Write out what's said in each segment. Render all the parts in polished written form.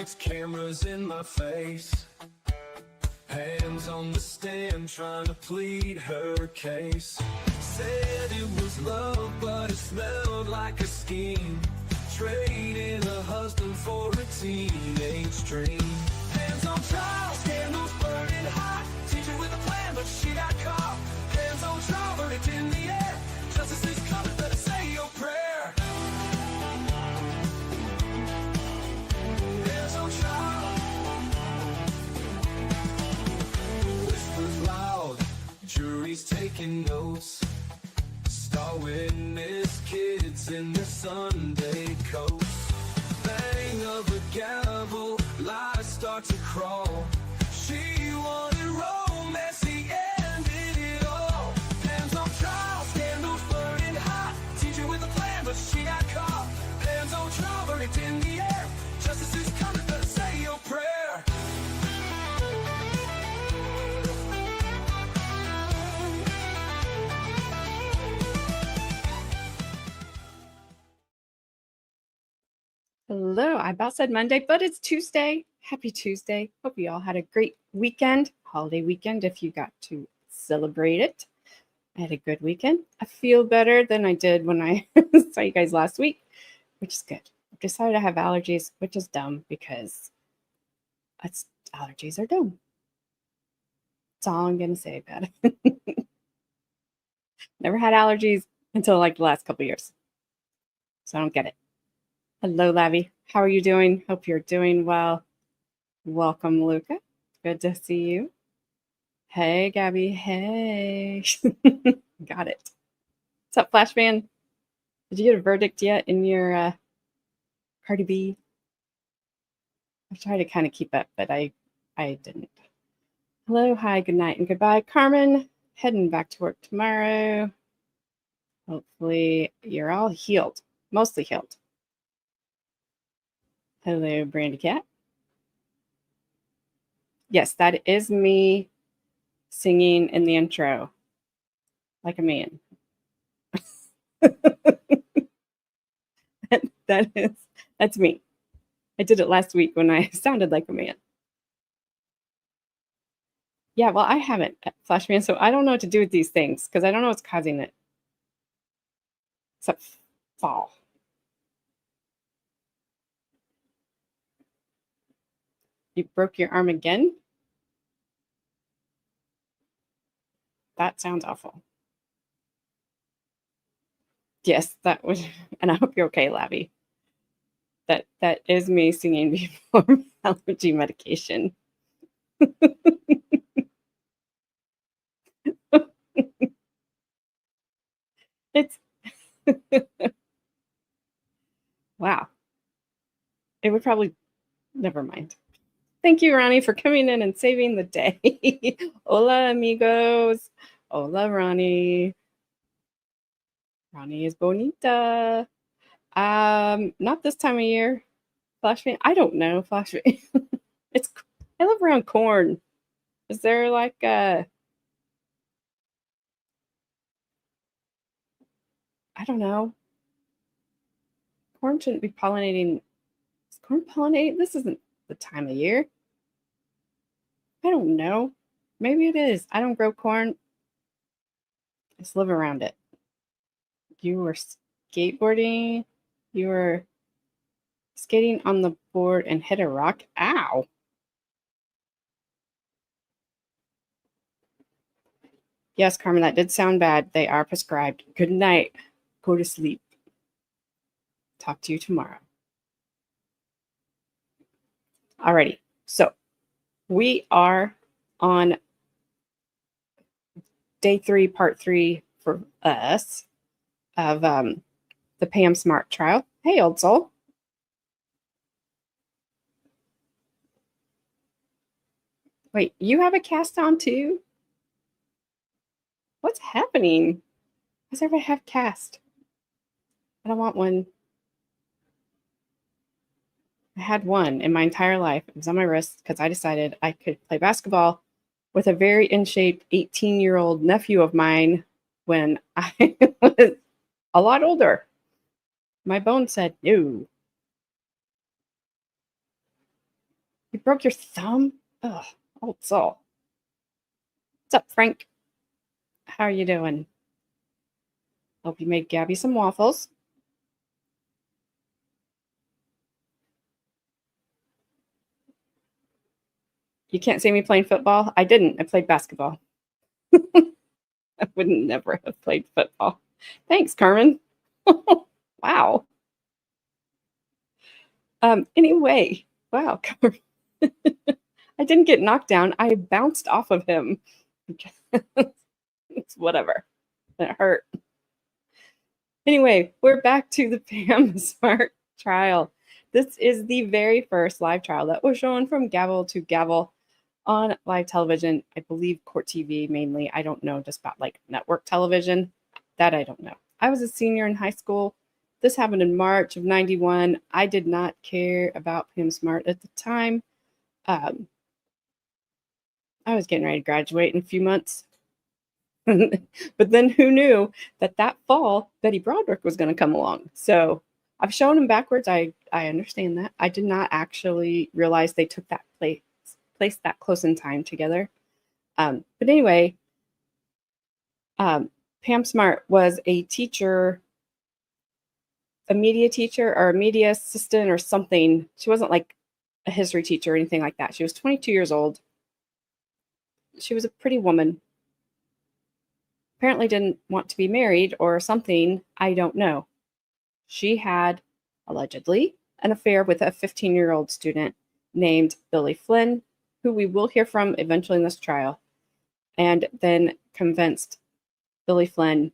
Lights, cameras in my face, hands on the stand trying to plead her case. Said it was love, but it smelled like a scheme, trading a husband for a teenage dream. Hands on trial, scandals burning hot, teacher with a plan, but she got caught. Hands on trial, verdict in the air, justice is coming, better say your prayer. Hands on trial, whispers loud, jury's taking notes. Star witness kids in their Sunday coats. Bang of a gavel, lies start to crawl. She wanted romance, he ended it all. Hands on trial, scandals burning hot, teacher with a plan, but she got caught. Hands on trial, verdict in the air, justice is coming, better say your prayer. Hello, I about said Monday, but it's Tuesday. Happy Tuesday. Hope you all had a great weekend, holiday weekend, if you got to celebrate it. I had a good weekend. I feel better than I did when I saw you guys last week, which is good. I've decided I have allergies, which is dumb because allergies are dumb. That's all I'm going to say about it. Never had allergies until like the last couple years. So I don't get it. Hello, Lavi. How are you doing? Hope you're doing well. Welcome, Luca. Good to see you. Hey, Gabby. Hey. Got it. What's up, Flashman? Did you get a verdict yet in your Cardi B? I've tried to kind of keep up, but I didn't. Hello, hi, good night, and goodbye. Carmen, heading back to work tomorrow. Hopefully you're all healed, mostly healed. Hello, Brandy Cat. Yes, that is me singing in the intro like a man. That's me. I did it last week when I sounded like a man. Yeah, well, I haven't, Flashman, so I don't know what to do with these things because I don't know what's causing it. Except fall. You broke your arm again? That sounds awful. Yes, that was, and I hope you're okay, Lavi. That is me singing before allergy medication. It's wow. It would probably never mind. Thank you, Ronnie, for coming in and saving the day. Hola, amigos. Hola, Ronnie. Ronnie is bonita. Not this time of year. Flashman, I don't know. Flashman. I live around corn. Is there like I don't know. Corn shouldn't be pollinating. Is corn pollinating? This isn't the time of year. I don't know. Maybe it is. I don't grow corn. I just live around it. You were skateboarding. You were skating on the board and hit a rock. Ow. Yes, Carmen, that did sound bad. They are prescribed. Good night. Go to sleep. Talk to you tomorrow. Alrighty. So we are on day 3, part 3 for us of the Pam Smart trial. Hey, old soul. Wait, you have a cast on too? What's happening? Why does everybody have cast? I don't want one. I had one in my entire life. It was on my wrist because I decided I could play basketball with a very in-shape 18-year-old nephew of mine when I was a lot older. My bone said no. broke your thumb? Ugh, old soul. What's up, Frank? How are you doing? Hope you made Gabby some waffles. You can't see me playing football? I didn't. I played basketball. I would never have played football. Thanks, Carmen. Wow. Anyway, wow, Carmen. I didn't get knocked down. I bounced off of him. It's whatever. It hurt. Anyway, we're back to the Pam Smart trial. This is the very first live trial that was shown from gavel to gavel on live television. I believe court TV mainly. I don't know just about like network television. That I don't know. I was a senior in high school. This happened in March of 91. I did not care about Pam Smart at the time. I was getting ready to graduate in a few months. But then who knew that that fall Betty Broderick was going to come along? So I've shown him backwards. I understand that. I did not actually realize they took that place that close in time together. But anyway, Pam Smart was a teacher, a media teacher or a media assistant or something. She wasn't like a history teacher or anything like that. She was 22 years old. She was a pretty woman. Apparently didn't want to be married or something. I don't know. She had, allegedly, an affair with a 15-year-old student named Billy Flynn, who we will hear from eventually in this trial, and then convinced Billy Flynn,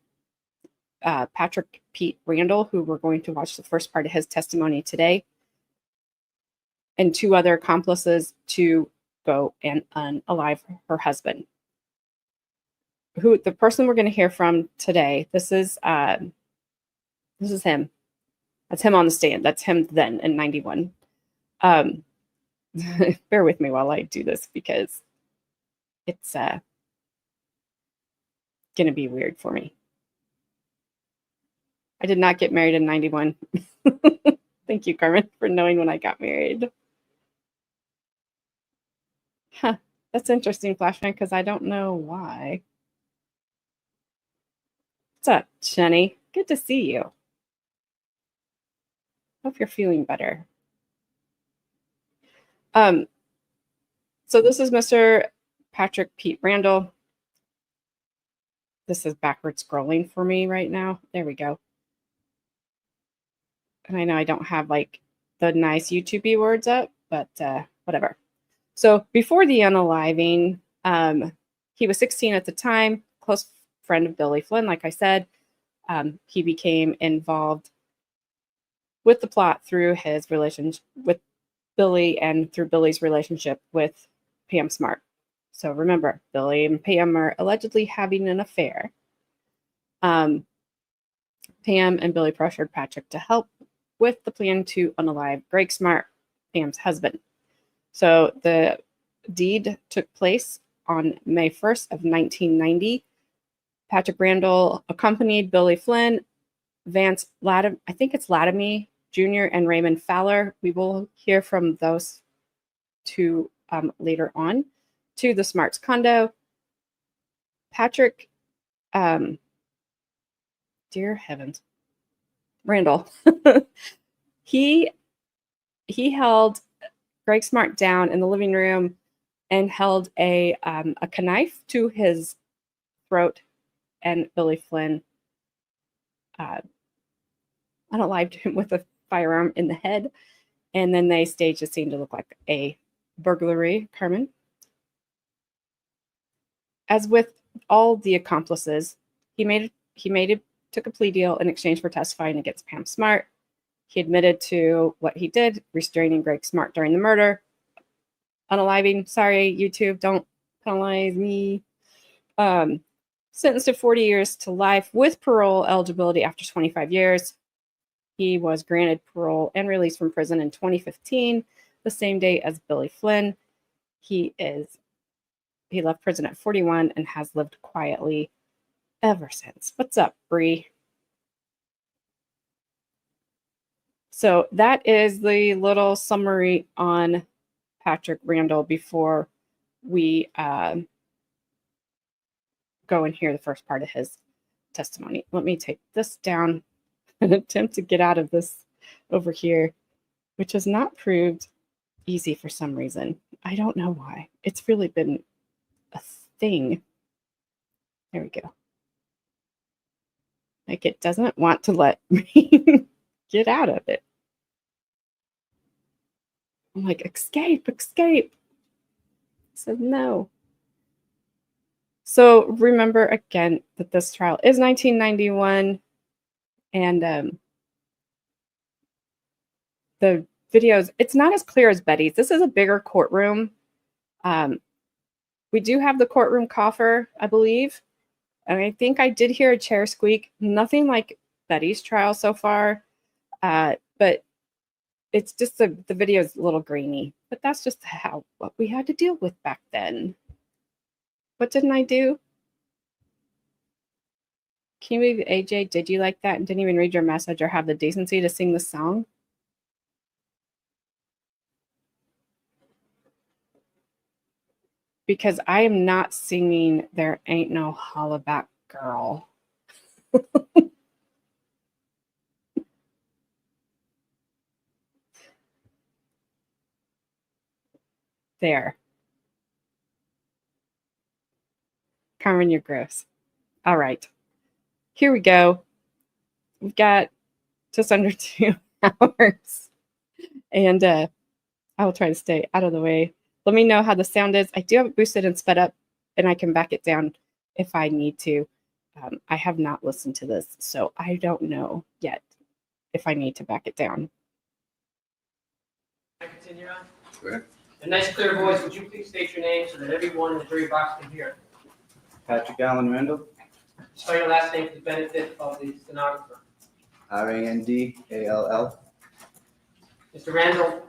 Patrick Pete Randall, who we're going to watch the first part of his testimony today, and 2 other accomplices to go and unalive her husband. Who the person we're going to hear from today? This is him. That's him on the stand. That's him then in 91. Bear with me while I do this because it's going to be weird for me. I did not get married in 91. Thank you, Carmen, for knowing when I got married. Huh, that's interesting, Flashman, because I don't know why. What's up, Jenny? Good to see you. Hope you're feeling better. So this is Mr. Patrick Pete Randall. This is backward scrolling for me right now. There we go. And I know I don't have like the nice YouTube words up, but whatever. So before the unaliving, he was 16 at the time, close friend of Billy Flynn, like I said. He became involved with the plot through his relationship with Billy and through Billy's relationship with Pam Smart. So remember, Billy and Pam are allegedly having an affair. Pam and Billy pressured Patrick to help with the plan to unalive Gregg Smart, Pam's husband. So the deed took place on May 1st of 1990. Patrick Randall accompanied Billy Flynn, Vance Latim, I think it's Latimer Jr. and Raymond Fowler. We will hear from those 2 later on, to the Smart's condo. Patrick, dear heavens, Randall, he held Gregg Smart down in the living room and held a knife to his throat, and Billy Flynn unalived him with a firearm in the head, and then they staged a scene to look like a burglary. Carmen, as with all the accomplices, he took a plea deal in exchange for testifying against Pam Smart. He admitted to what he did, restraining Gregg Smart during the murder, unaliving. Sorry, YouTube, don't penalize me. Sentenced to 40 years to life with parole eligibility after 25 years. He was granted parole and released from prison in 2015, the same day as Billy Flynn. He left prison at 41 and has lived quietly ever since. What's up, Bree? So that is the little summary on Patrick Randall before we go and hear the first part of his testimony. Let me take this down and attempt to get out of this over here, which has not proved easy for some reason. I don't know why. It's really been a thing. There we go. Like, it doesn't want to let me get out of it. I'm like, escape, escape. It said no. So remember again that this trial is 1991, and the videos, it's not as clear as Betty's. This is a bigger courtroom. We do have the courtroom coffer, I believe. And I think I did hear a chair squeak. Nothing like Betty's trial so far. But it's just the video is a little grainy. But that's just what we had to deal with back then. What didn't I do? Can you believe AJ, did you like that and didn't even read your message or have the decency to sing the song? Because I am not singing There Ain't No Hollaback Girl. There. Carmen, you're gross. All right. Here we go. We've got just under 2 hours. And I will try to stay out of the way. Let me know how the sound is. I do have it boosted and sped up, and I can back it down if I need to. I have not listened to this, so I don't know yet if I need to back it down. Can I continue on? Sure. A nice clear voice, would you please state your name so that everyone in the jury box can hear? Patrick Allen Randall, Spell your last name for the benefit of the stenographer. Randall, Mr. Randall,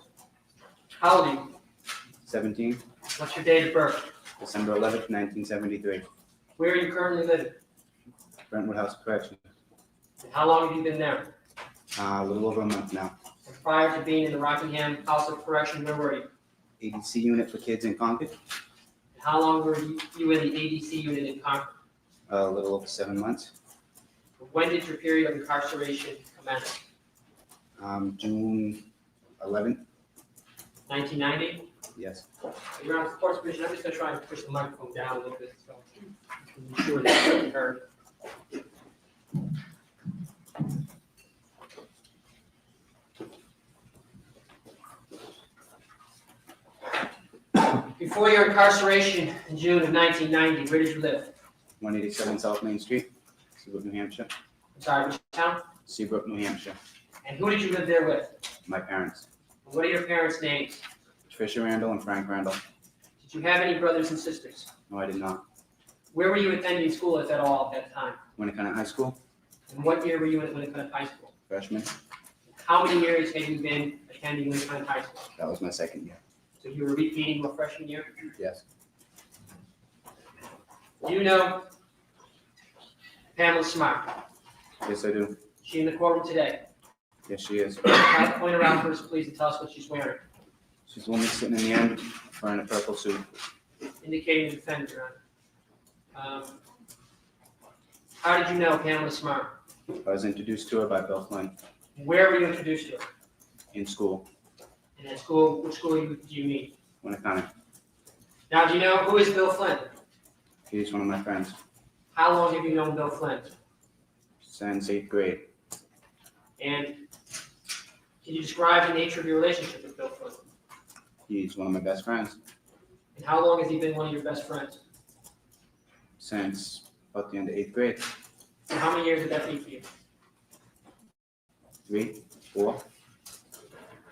how old are you? 17, What's your date of birth? December 11th, 1973, Where are you currently living? Brentwood House of Correction. And how long have you been there? A little over a month now. And prior to being in the Rockingham House of Correction, where were you? ADC unit for kids in Concord, And how long were you in the ADC unit in Concord? a little over 7 months. When did your period of incarceration commence? June 11th, 1990? yes. You're on the court's permission. I'm just going to try and push the microphone down a little bit so you can be sure that you can be heard. Before your incarceration in June of 1990, where did you live? 187 South Main Street, Seabrook, New Hampshire. I'm sorry, which town? Seabrook, New Hampshire. And who did you live there with? My parents, And what are your parents' names? Patricia Randall and Frank Randall. Did you have any brothers and sisters? No, I did not. Where were you attending school at all at that time? Winnicott High School, And what year were you at Winnicott High School? freshman. How many years had you been attending Winnicott High School? That was my second year. So you were repeating your freshman year? Yes. Do you know Pamela Smart? Yes, I do. Is she in the courtroom today? Yes, she is. Try to point around first, please, and tell us what she's wearing, She's the one that's sitting in the end, wearing a purple suit. indicating the defendant, Your Honor. How did you know Pamela Smart? I was introduced to her by Bill Flynn Where were you introduced to her? in school, And at school, which school do you meet? Winnicott. Now, do you know who is Bill Flynn? He's one of my friends How long have you known Bill Flynn? since 8th grade. And can you describe the nature of your relationship with Bill Flynn? He's one of my best friends And how long has he been one of your best friends? since about the end of 8th grade. And how many years would that be for you? 3, 4.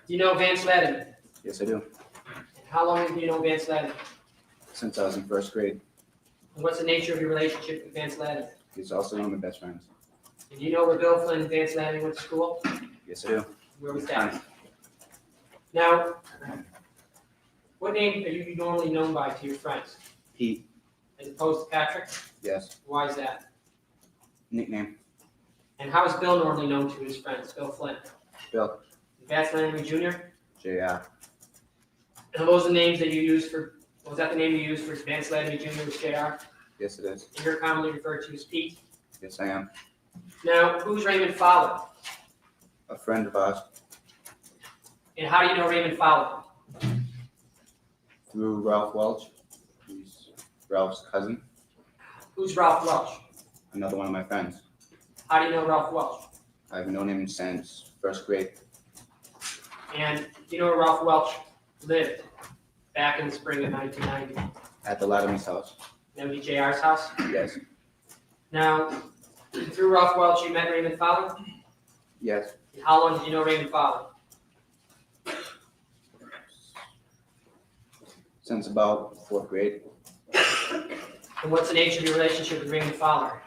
Do you know Vance Ladden? Yes, I do. And how long have you known Vance Ladden? Since I was in 1st grade. And what's the nature of your relationship with Vance Ladden? He's also one of my best friends. And do you know where Bill Flynn and Vance Ladden went to school? Yes, I do. Where was that? Now, what name are you normally known by to your friends? Pete, As opposed to Patrick? yes. Why is that? Nickname, And how is Bill normally known to his friends? Bill Flynn. Bill, Vance Ladden Jr.? JR. And those are the names that you used for, was that the name you used for Vance Ladney Jr. was JR? Yes, it is. And you're commonly referred to as Pete. Yes, I am. Now, who's Raymond Fowler? A friend of ours And how do you know Raymond Fowler? through Ralph Welch. He's Ralph's cousin. Who's Ralph Welch? Another one of my friends. How do you know Ralph Welch? I've known him since first grade. And do you know where Ralph Welch lived back in the spring of 1990? At the Lattimy's house. That would be JR's house. Yes. Now, through Ralph Welch, you met Raymond Fowler? Yes. And how long did you know Raymond Fowler? Since about fourth grade. And what's the nature of your relationship with Raymond Fowler?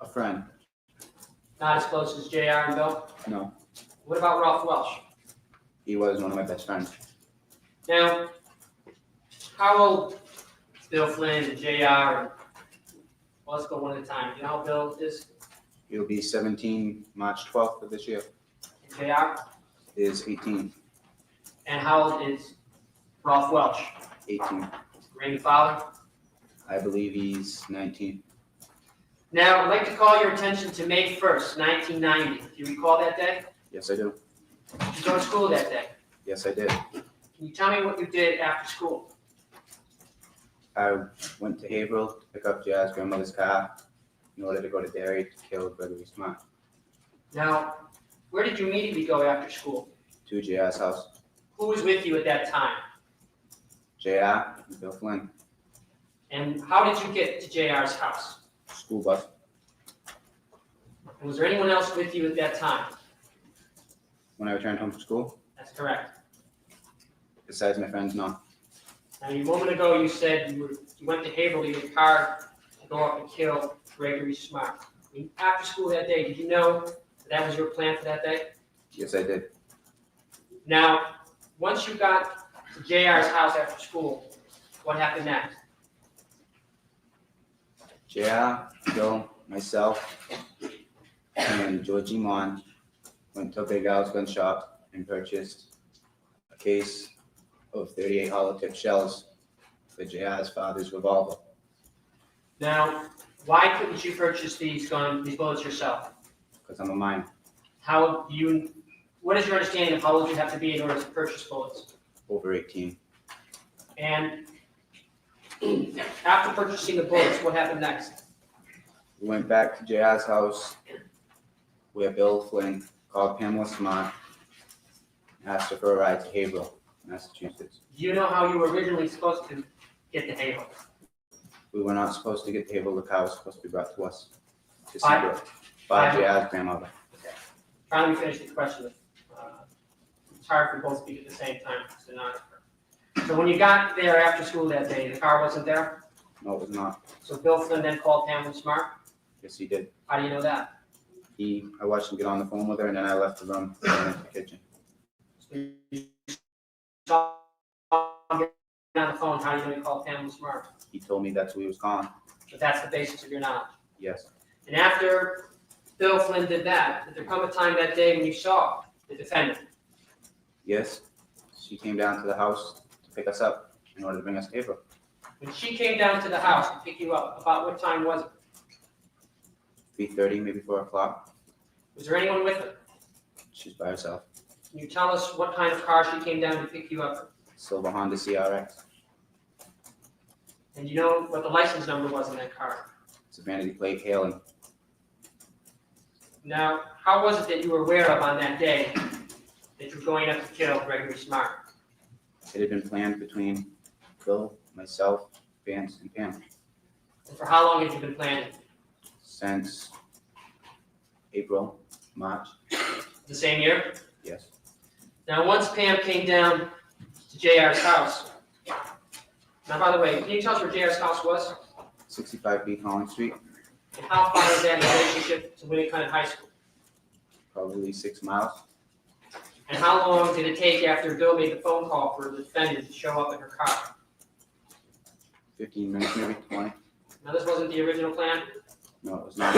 A friend. Not as close as JR and Bill? No. What about Ralph Welch? He was one of my best friends. Now, how old is Bill Flynn and JR? Well, let's go one at a time. You know how Bill is? He'll be 17 March 12th of this year. And JR? Is 18. And how old is Ralph Welch? 18. Raymond Fowler? I believe he's 19. Now, I'd like to call your attention to May 1st, 1990. Do you recall that day? Yes, I do. Did you go to school that day? Yes, I did. Can you tell me what you did after school? I went to Haverhill to pick up Jaz's grandmother's car in order to go to Derry to kill Gregg Smart. Now, where did you immediately go after school? To JR's house. Who was with you at that time? JR and Bill Flynn. And how did you get to JR's house? School bus. And was there anyone else with you at that time? When I returned home from school, That's correct. besides my friends, no. Now, a moment ago, you said you went to Haverhill in your car to go up and kill Gregg Smart. I mean, after school that day, did you know that was your plan for that day? Yes, I did. Now, once you got to JR's house after school, what happened next? JR, Bill, myself, and Georgie Mon went to Big Al's gun shop and purchased a case of 38 hollow tip shells for JR's father's revolver. Now, why couldn't you purchase these bullets yourself? Because I'm a minor. What is your understanding of how old you have to be in order to purchase bullets? Over 18. And after purchasing the bullets, what happened next? We went back to JR's house where Bill Flynn called Pamela Smart and asked her for a ride to Haverhill, Massachusetts. Do you know how you were originally supposed to get to Haverhill? We were not supposed to get to Haverhill. The car was supposed to be brought to us. To By- Seabrook. By JR's grandmother. Trying to finish the question. It's hard for both speak at the same time. So when you got there after school that day, the car wasn't there? No, it was not. So Bill Flynn then called Pamela Smart? Yes, he did. How do you know that? I watched him get on the phone with her, and then I left the room and went into the kitchen. You saw him get on the phone, how do you know he called Pamela Smart? He told me that's who he was calling. But that's the basis of your knowledge. Yes. And after Bill Flynn did that, did there come a time that day when you saw the defendant? Yes. She came down to the house to pick us up in order to bring us to Haverhill. When she came down to the house to pick you up, about what time was it? 3:30, maybe 4 o'clock. Was there anyone with her? She's by herself. Can you tell us what kind of car she came down to pick you up? Silver Honda CRX. And you know what the license number was in that car? It's a vanity plate hailing. Now, how was it that you were aware of on that day that you were going up to kill Gregg Smart? It had been planned between Bill, myself, Vance, and Pam And for how long had you been planning? since April, March. The same year? Yes. Now, once Pam came down to JR's house, now, by the way, can you tell us where JR's house was? 65B Collins Street, And how far is that in relationship to Winnicott High School? probably 6 miles. And how long did it take after Bill made the phone call for the defendant to show up in her car? 15 minutes, maybe 20. Now, this wasn't the original plan. No, it was not.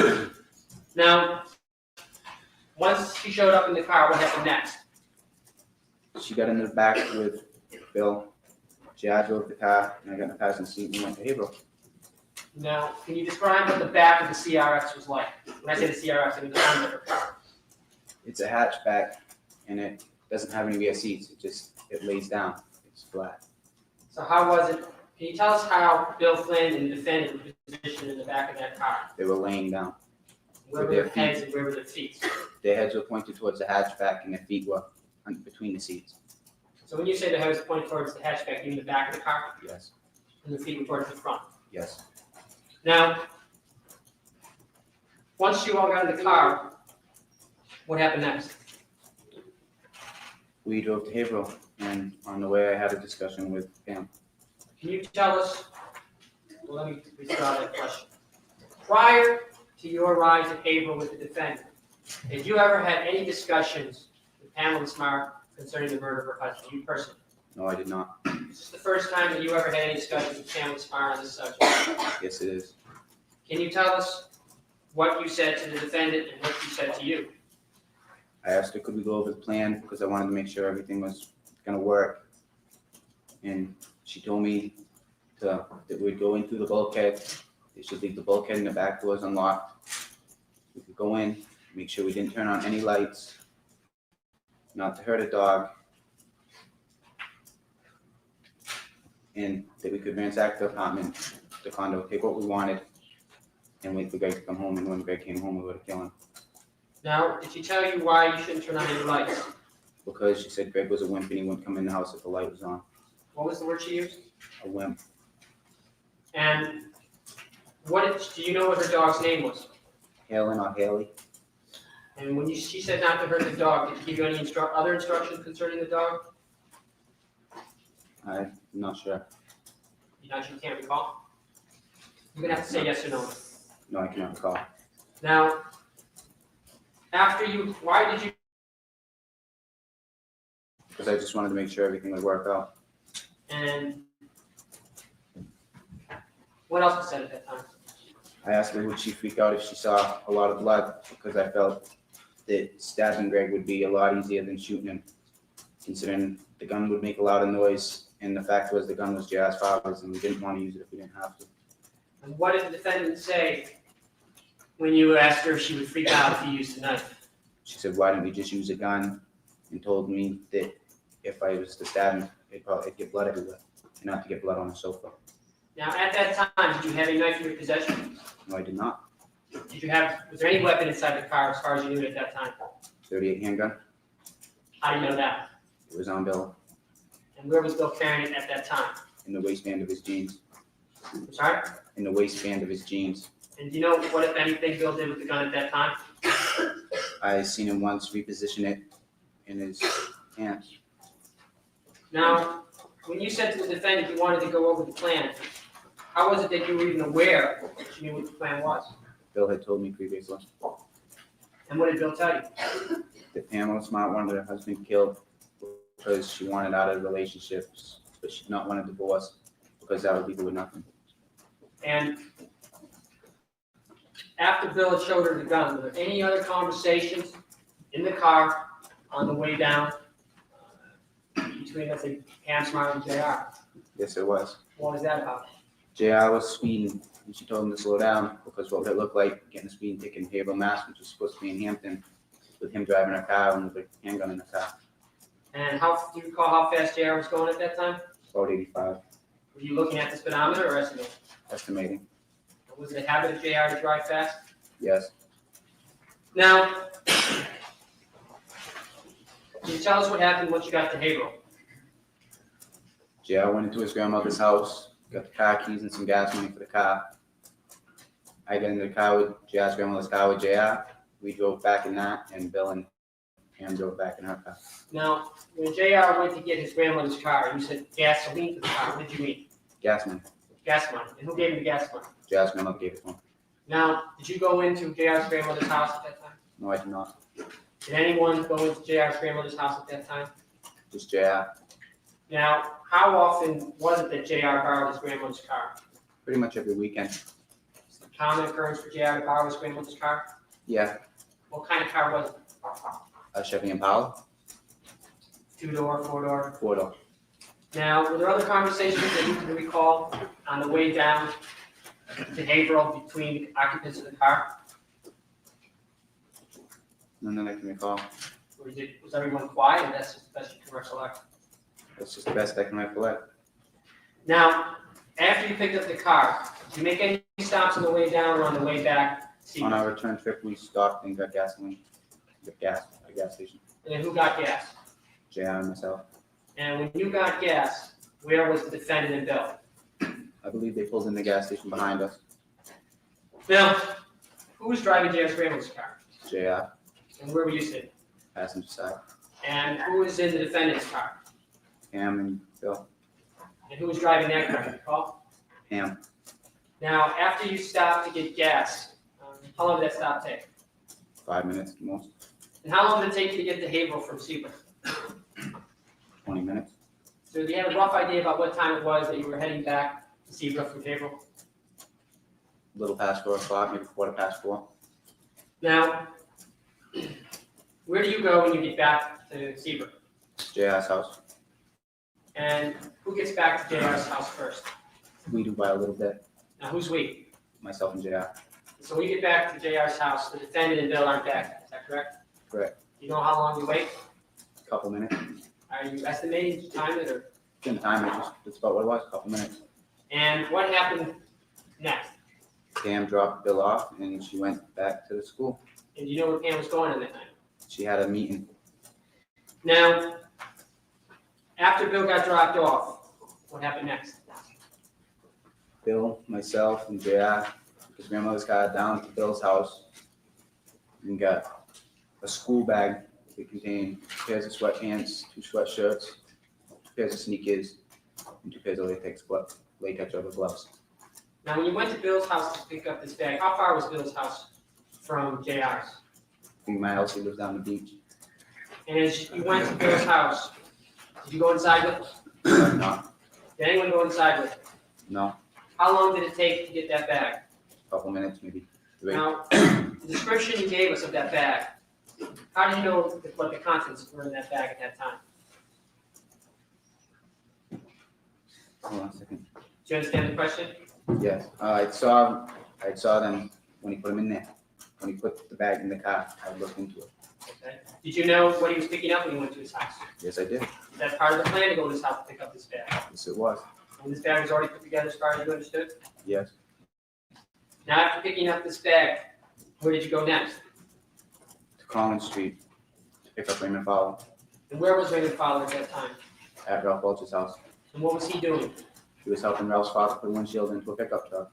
Now, once she showed up in the car, what happened next? She got in the back with Bill. JR drove the car, and I got in the passenger seat and went to Haverhill. Now, can you describe what the back of the CRX was like? When I say the CRX, I mean the front of her car. It's a hatchback, and it doesn't have any rear seats. It lays down. It's flat. So how was it? Can you tell us how Bill Flynn and the defendant were positioned in the back of that car? They were laying down. Where were their heads and where were their feet? Their heads were pointed towards the hatchback, and their feet were between the seats. So when you say the head was pointed towards the hatchback, you mean the back of the car? Yes. And the feet were towards the front? Yes. Now, once you all got in the car, what happened next? We drove to Haverhill, and on the way, I had a discussion with Pam. Can you tell us, well, let me restart that question. Prior to your ride to Haverhill with the defendant, had you ever had any discussions with Pamela Smart concerning the murder of her husband, you personally? No, I did not. Is this the first time that you ever had any discussions with Pamela Smart on this subject? Yes, it is. Can you tell us what you said to the defendant and what she said to you? I asked her, could we go over the plan, because I wanted to make sure everything was gonna work. And she told me that we'd go in through the bulkhead. They should leave the bulkhead and the back doors unlocked. We could go in, make sure we didn't turn on any lights, not to hurt a dog, and that we could ransack the apartment, the condo, take what we wanted, and wait for Greg to come home, and when Greg came home, we would have killed him. Now, did she tell you why you shouldn't turn on any lights? Because she said Greg was a wimp and he wouldn't come in the house if the light was on. What was the word she used? A wimp. And do you know what her dog's name was? Halen or Haley? And when she said not to hurt the dog, did she give you any other instructions concerning the dog? I'm not sure. You can't recall? You're gonna have to say yes or no. No, I cannot recall. Now, why did you? Because I just wanted to make sure everything would work out. And what else was said at that time? I asked her, would she freak out if she saw a lot of blood? Because I felt that stabbing Greg would be a lot easier than shooting him, considering the gun would make a lot of noise, and the fact was the gun was JR's father's, and we didn't want to use it if we didn't have to. And what did the defendant say when you asked her if she would freak out if you used a knife? She said, why didn't we just use a gun? And told me that if I was to stab him, it'd get blood everywhere, and not to get blood on the sofa. Now, at that time, did you have a knife in your possession? No, I did not. Was there any weapon inside the car as far as you knew at that time? 38 handgun. How do you know that? It was on Bill, And where was Bill carrying it at that time? in the waistband of his jeans. I'm sorry? In the waistband of his jeans. And do you know what, if anything, Bill did with the gun at that time? I seen him once reposition it in his hands. Now, when you said to the defendant you wanted to go over the plan, how was it that you were even aware that you knew what the plan was? Bill had told me previously And what did Bill tell you? that Pamela Smart wanted her husband killed because she wanted out of relationships, but she did not want a divorce because that would leave her with nothing. And after Bill had showed her the gun, were there any other conversations in the car on the way down between, let's say, Pam Smart and JR? Yes, it was. What was that about? JR was speeding, and she told him to slow down because what would it look like getting a speeding ticket in Haverhill, Mass, which was supposed to be in Hampton, with him driving a car and with a handgun in the car. And do you recall how fast JR was going at that time? About 85, Were you looking at the speedometer or estimating? estimating. Was it a habit of JR to drive fast? Yes. Now, can you tell us what happened once you got to Haverhill? JR went into his grandmother's house, got the car keys and some gas money for the car. I got into the car with JR's grandmother's car with JR. We drove back in that, and Bill and Pam drove back in her car. Now, when JR went to get his grandmother's car, you said gasoline for the car. What did you mean? Gas money. Gas money. And who gave him the gas money? JR's grandmother gave it to him. Now, did you go into JR's grandmother's house at that time? No, I did not. Did anyone go into JR's grandmother's house at that time? Just JR. Now, how often was it that JR borrowed his grandmother's car? Pretty much every weekend. Is it a common occurrence for JR to borrow his grandmother's car? Yeah, What kind of car was it? a Chevy Impala. Two-door, four-door? 4-door. Now, were there other conversations that you can recall on the way down to Haverhill between the occupants of the car? None that I can recall. Or was everyone quiet, and that's just the best you can recollect? That's just the best I can recollect. Now, after you picked up the car, did you make any stops on the way down or on the way back? On our return trip, we stopped and got gasoline. Got gas at a gas station. And then who got gas? JR and myself. And when you got gas, where was the defendant and Bill? I believe they pulled in the gas station behind us. Bill, who was driving J.S. Randall's car? JR, And where were you sitting? passenger side. And who was in the defendant's car? Pam and Bill. And who was driving that car? Do you recall? Pam, Now, after you stopped to get gas, how long did that stop take? 5 minutes at most. And how long did it take you to get to Haverhill from Seabrook? 20 minutes. So do you have a rough idea about what time it was that you were heading back to Seabrook from Haverhill? A little past 4 o'clock, maybe 4:15. Now, where do you go when you get back to Seabrook? JR's house. And who gets back to JR's house first? We do by a little bit. Now, who's we? Myself and JR. So when you get back to JR's house, the defendant and Bill aren't back. Is that correct? Correct. Do you know how long you wait? Couple minutes. Are you estimating to time it or? Didn't time it, just about what it was, couple minutes. And what happened next? Pam dropped Bill off and she went back to the school. And do you know where Pam was going at that time? She had a meeting. Now, after Bill got dropped off, what happened next? Bill, myself, and JR, his grandmother's car, down to Bill's house and got a school bag that contained 2 pairs of sweatpants, 2 sweatshirts, 2 pairs of sneakers, and 2 pairs of latex rubber gloves. Now, when you went to Bill's house to pick up this bag, how far was Bill's house from JR's? In my house, he lives down the beach. And as you went to Bill's house, did you go inside with him? No, Did anyone go inside with him? no, How long did it take to get that bag? couple minutes, maybe 3. Now, the description you gave us of that bag, how do you know what the contents were in that bag at that time? Hold on a second. Do you understand the question? Yes, I saw them when he put them in there. When he put the bag in the car, I looked into it. Okay. Did you know what he was picking up when you went to his house? Yes, I did. Is that part of the plan to go to his house to pick up this bag? Yes, it was. And this bag was already put together as far as you understood? Yes. Now, after picking up this bag, where did you go next? To Collins Street to pick up Raymond Fowler And where was Raymond Fowler at that time? at Ralph Welch's house. And what was he doing? He was helping Ralph's father put a windshield into a pickup truck.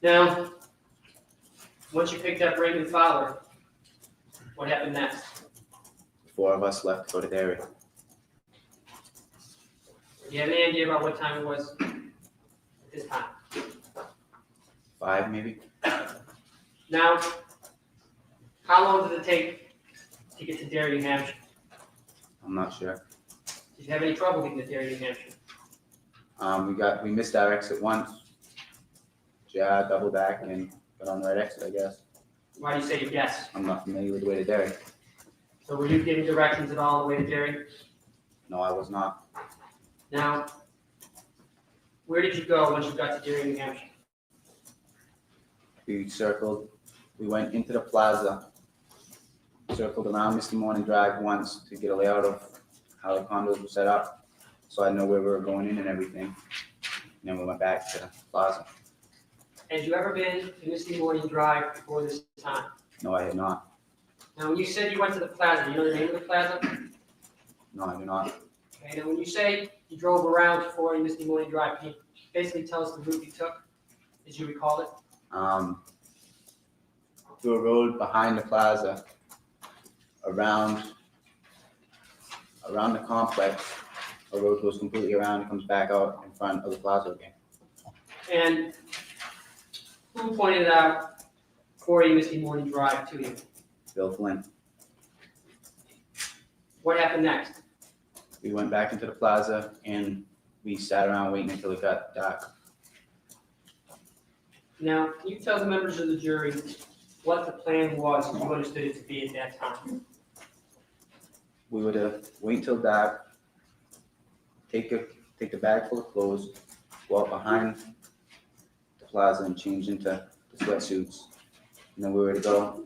Now, once you picked up Raymond Fowler, what happened next? The 4 of us left to go to dairy. Do you have any idea about what time it was at this time? 5 maybe. Now, how long did it take to get to Derry, New Hampshire? I'm not sure. Did you have any trouble getting to Derry, New Hampshire? We missed our exit once. JR doubled back and got on the right exit, I guess. Why do you say you guess? I'm not familiar with the way to dairy. So were you giving directions at all on the way to Derry? No, I was not. Now, where did you go once you got to Derry, New Hampshire? We went into the plaza, circled around Misty Morning Drive once to get a layout of how the condos were set up, so I know where we were going in and everything. And then we went back to the plaza. Had you ever been to Misty Morning Drive before this time? No, I had not. Now, when you said you went to the plaza, do you know the name of the plaza? No, I do not. Okay, now when you say you drove around before Misty Morning Drive, can you basically tell us the route you took, as you recall it? Through a road behind the plaza, around the complex. A road goes completely around and comes back out in front of the plaza again. And who pointed out 40 Misty Morning Drive to you? Bill Flynn. What happened next? We went back into the plaza and we sat around waiting until it got dark. Now, can you tell the members of the jury what the plan was, as you understood it to be at that time? we would wait until dark, take the bag full of clothes, go out behind the plaza and change into the sweatsuits. And then we were to go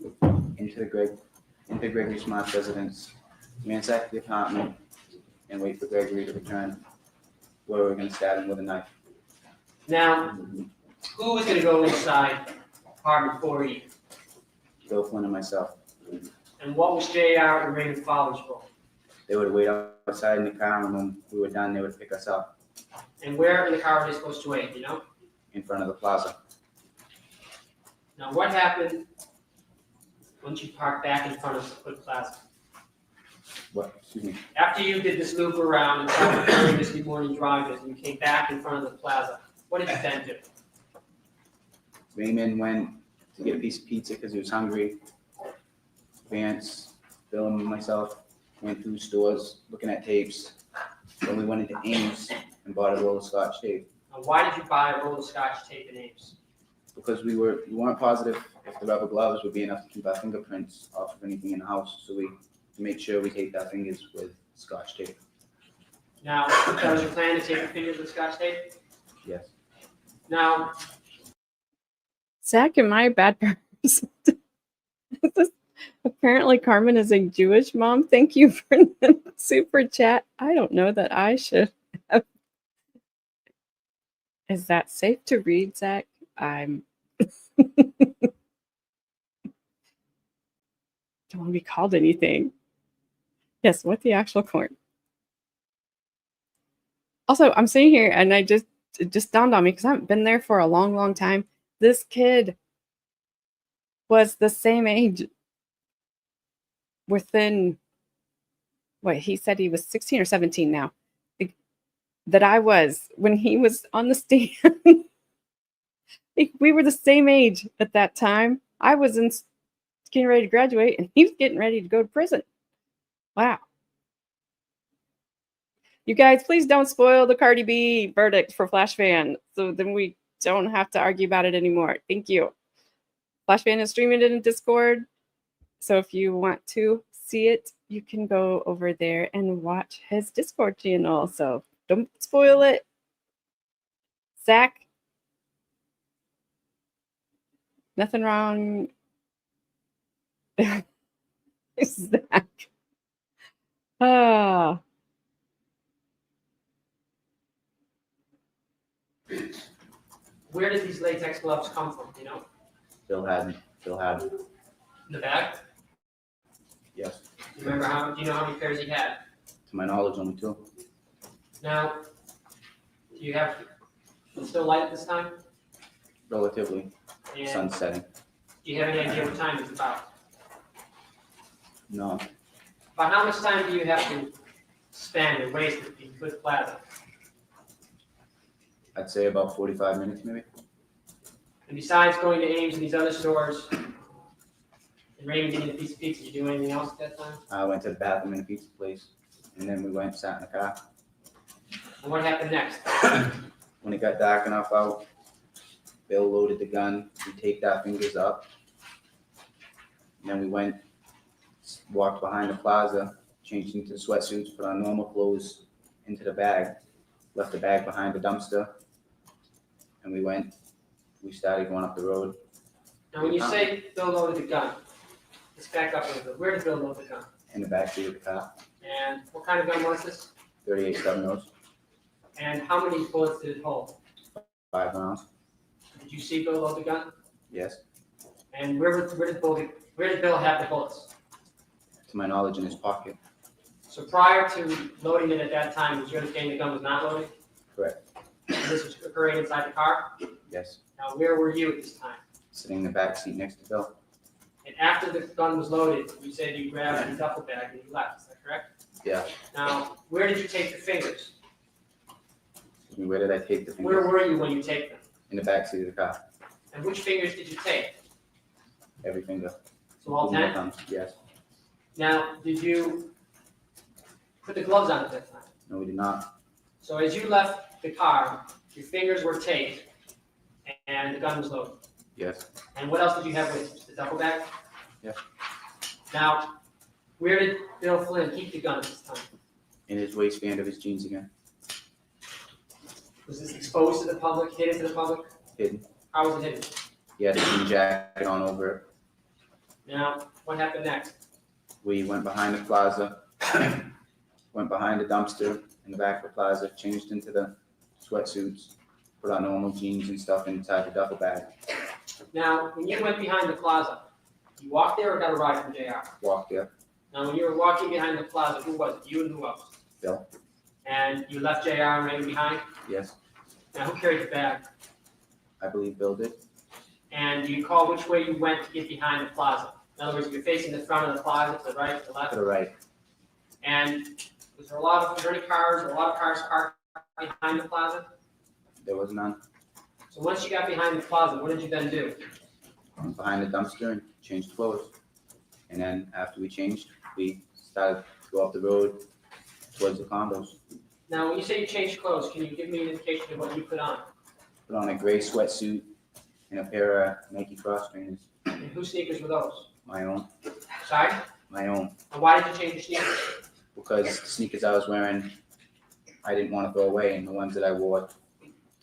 into Gregory Smart's residence, ransack the apartment, and wait for Gregory to return, where we were going to stab him with a knife. Now, who was going to go inside apartment 4E? Bill Flynn and myself. And what was JR and Raymond Fowler's role? They would wait outside in the car, and when we were done, they would pick us up And where in the car were they supposed to wait, you know? in front of the plaza. Now, what happened once you parked back in front of the plaza? What? Excuse me. After you did this loop around and started preparing this morning drivers, and you came back in front of the plaza, what did you then do? Raymond went to get a piece of pizza because he was hungry. Vance, Bill, and myself went through stores looking at tapes. Then we went into Ames and bought a roll of Scotch tape Now, why did you buy a roll of Scotch tape in Ames? because we weren't positive if the rubber gloves would be enough to keep our fingerprints off of anything in the house. So we made sure we taped our fingers with Scotch tape. Now, that was your plan to tape your fingers with Scotch tape? Yes. Now, Zach, am I a bad person? Apparently, Carmen is a Jewish mom. Thank you for the super chat. I don't know that I should have. Is that safe to read, Zach? I'm. Don't want to be called anything. Yes, what the actual corn? Also, I'm sitting here and it just dawned on me because I haven't been there for a long, long time. This kid was the same age within, what, he said he was 16 or 17 now, that I was when he was on the stand. We were the same age at that time. I was getting ready to graduate and he was getting ready to go to prison. Wow. You guys, please don't spoil the Cardi B verdict for FlashFan, so then we don't have to argue about it anymore. Thank you. FlashFan is streaming it in Discord, so if you want to see it, you can go over there and watch his Discord channel. So don't spoil it. Zach, nothing wrong. Zach. Ah. where did these latex gloves come from, you know? Bill had. In the bag? Yes. Do you know how many pairs he had? To my knowledge, only 2. Now, do you have, it's still light at this time? Relatively. And Sun setting. do you have any idea what time it's about? No. About how much time do you have to spend and waste at the Good Plaza? I'd say about 45 minutes, maybe. And besides going to Ames and these other stores, and Raymond getting a piece of pizza, did you do anything else at that time? I went to the bathroom in a pizza place, and then we went and sat in the car. And what happened next? When it got dark enough out, Bill loaded the gun. We taped our fingers up. And then we went, walked behind the plaza, changed into sweatsuits, put our normal clothes into the bag, left the bag behind the dumpster, and we started going up the road. Now, when you say Bill loaded the gun, let's back up a little bit. Where did Bill load the gun? In the backseat of the car, And what kind of gun was this? 38 stub nose, And how many bullets did it hold? 5 rounds. Did you see Bill load the gun? Yes. And where did Bill have the bullets? To my knowledge, in his pocket. So prior to loading it at that time, was your understanding the gun was not loaded? Correct. And this was occurring inside the car? Yes. Now, where were you at this time? Sitting in the backseat next to Bill. And after the gun was loaded, you said you grabbed the duffel bag and you left, is that correct? Yeah. Now, where did you take the fingers? Excuse me, where did I take the Where fingers? were you when you take them? In the backseat of the car. And which fingers did you take? Every finger. So all 10? Thumbs. Yes. Now, did you put the gloves on at that time? No, we did not. So as you left the car, your fingers were taped and the gun was loaded. Yes. And what else did you have with you? The duffel bag? Yeah. Now, Where did Bill Flynn keep the gun at this time? In his waistband of his jeans again, Was this exposed to the public, hidden to the public? hidden. How was it hidden? He had a jean jacket on over it. Now, what happened next? We went behind the plaza, went behind the dumpster in the back of the plaza, changed into the sweatsuits, put our normal jeans and stuff inside the duffel bag, Now, when you went behind the plaza, you walked there or got a ride from JR? walked there. Now, when you were walking behind the plaza, who was it? You and who else? Bill. And you left JR and ran behind? Yes, Now, who carried the bag? I believe Bill did. And do you recall which way you went to get behind the plaza? In other words, if you're facing the front of the plaza, to the right, to the left? To the right. And was there any cars or a lot of cars parked behind the plaza? There was none. So once you got behind the plaza, what did you then do? Went behind the dumpster and changed clothes. And then after we changed, we started to go up the road towards the condos. Now, when you say you changed clothes, can you give me an indication of what you put on? Put on a gray sweatsuit and a pair of Nike cross trainers. And whose sneakers were those? My own. Sorry? My own. And why did you change your sneakers? Because the sneakers I was wearing, I didn't want to throw away, and the ones that I wore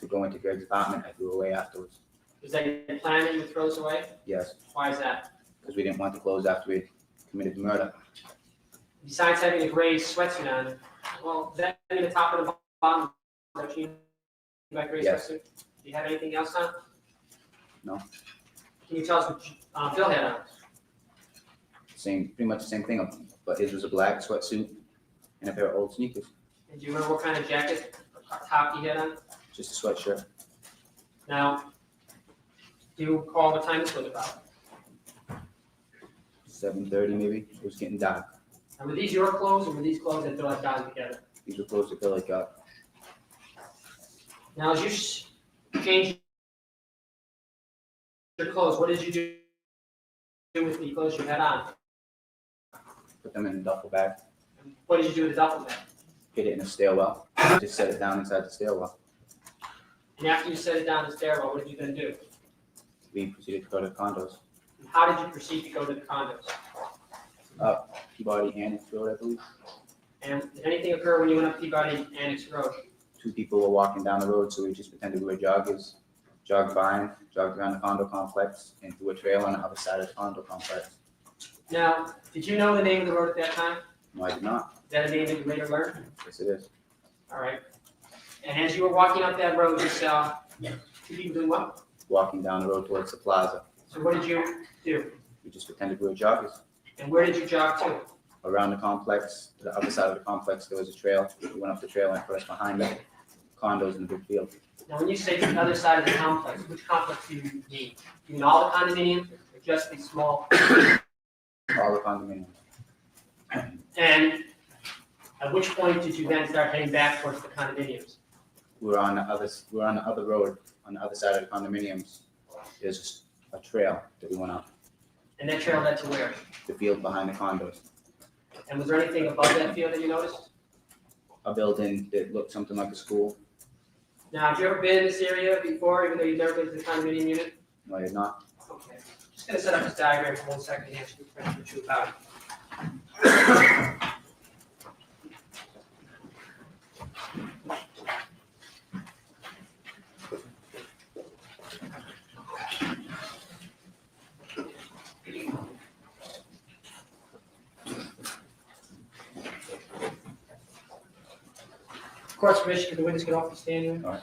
to go into Gregg's apartment, I threw away afterwards. Was that your plan that you would throw those away? Yes, Why is that? because we didn't want the clothes after we had committed the murder. Besides having a gray sweatsuit on, well, does that mean the top and the bottom? Is that what you mean by gray Yes. sweatsuit? Do you have anything else on? No. Can you tell us what Bill had on? Same, pretty much the same thing, but his was a black sweatsuit and a pair of old sneakers, And do you remember what kind of jacket or top he had on? just a sweatshirt. Now, do you recall what time this was about? 7:30 maybe, it was getting dark. And were these your clothes or were these clothes that Bill had gotten together? These were clothes that Bill had got. Now, as you changed your clothes, what did you do with the clothes you had on? Put them in a duffel bag, And what did you do with the duffel bag? hid it in a stairwell, just set it down inside the stairwell. And after you set it down the stairwell, what did you then do? We proceeded to go to the condos. And how did you proceed to go to the condos? Peabody Annex Road, I believe. And did anything occur when you went up Peabody Annex Road? Two people were walking down the road, so we just pretended we were joggers. Jogged by, jogged around the condo complex, and through a trail on the other side of the condo complex. Now, did you know the name of the road at that time? No, I did not. Is that a name that you later learned? Yes, it is. All right. And as you were walking up that road, you saw two people doing what? Walking down the road towards the plaza. So what did you do? We just pretended we were joggers. And where did you jog to? Around the complex, to the other side of the complex, there was a trail. We went up the trail and put us behind the condos in the big field. Now, when you say to the other side of the complex, which complex do you mean? Do you mean all the condominiums or just these small? All the condominiums. And at which point did you then start heading back towards the condominiums? We were on the other road, on the other side of the condominiums. There's a trail that we went up, And that trail led to where? the field behind the condos. And was there anything above that field that you noticed? A building that looked something like a school. Now, have you ever been in this area before, even though you've never been to the condominium unit? No, I did not. Okay. Just gonna set up this diagram for 1 second and answer the question that you about. Of course, permission, can the witness get off the stand here? All right.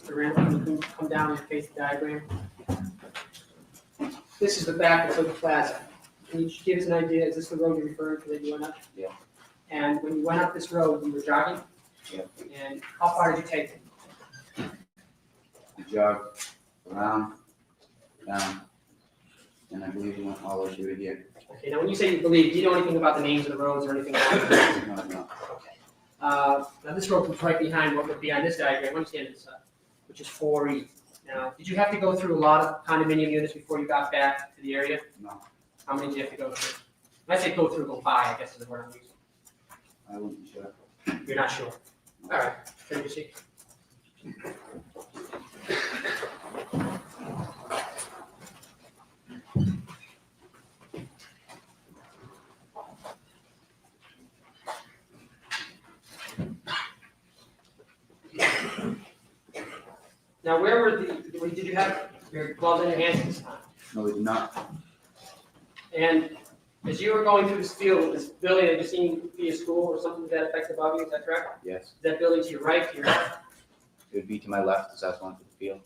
Mr. Randall, you can come down and face the diagram. This is the back of the plaza. Can you give us an idea, is this the road you're referring to that you went up? Yeah. And when you went up this road, you were jogging? Yeah. And how far did you take it? We jogged around, down, and I believe we went all the way through here. Okay, now when you say you believe, do you know anything about the names of the roads or anything like that? No, no. Now this road comes right behind what would be on this diagram, let me stand this up, which is 4E. Now, did you have to go through a lot of condominium units before you got back to the area? No, How many did you have to go through? When I say go through, go by, I guess is the word I'm using. I wouldn't be sure. You're not sure? All right, can you see? Now, where were did you have your gloves in your hands at this time? No, we did not. And as you were going through this field, this building that you seen be a school or something to that effect above you, is that correct? Yes. Is that building to your right, to your left? It would be to my left as I was going through the field.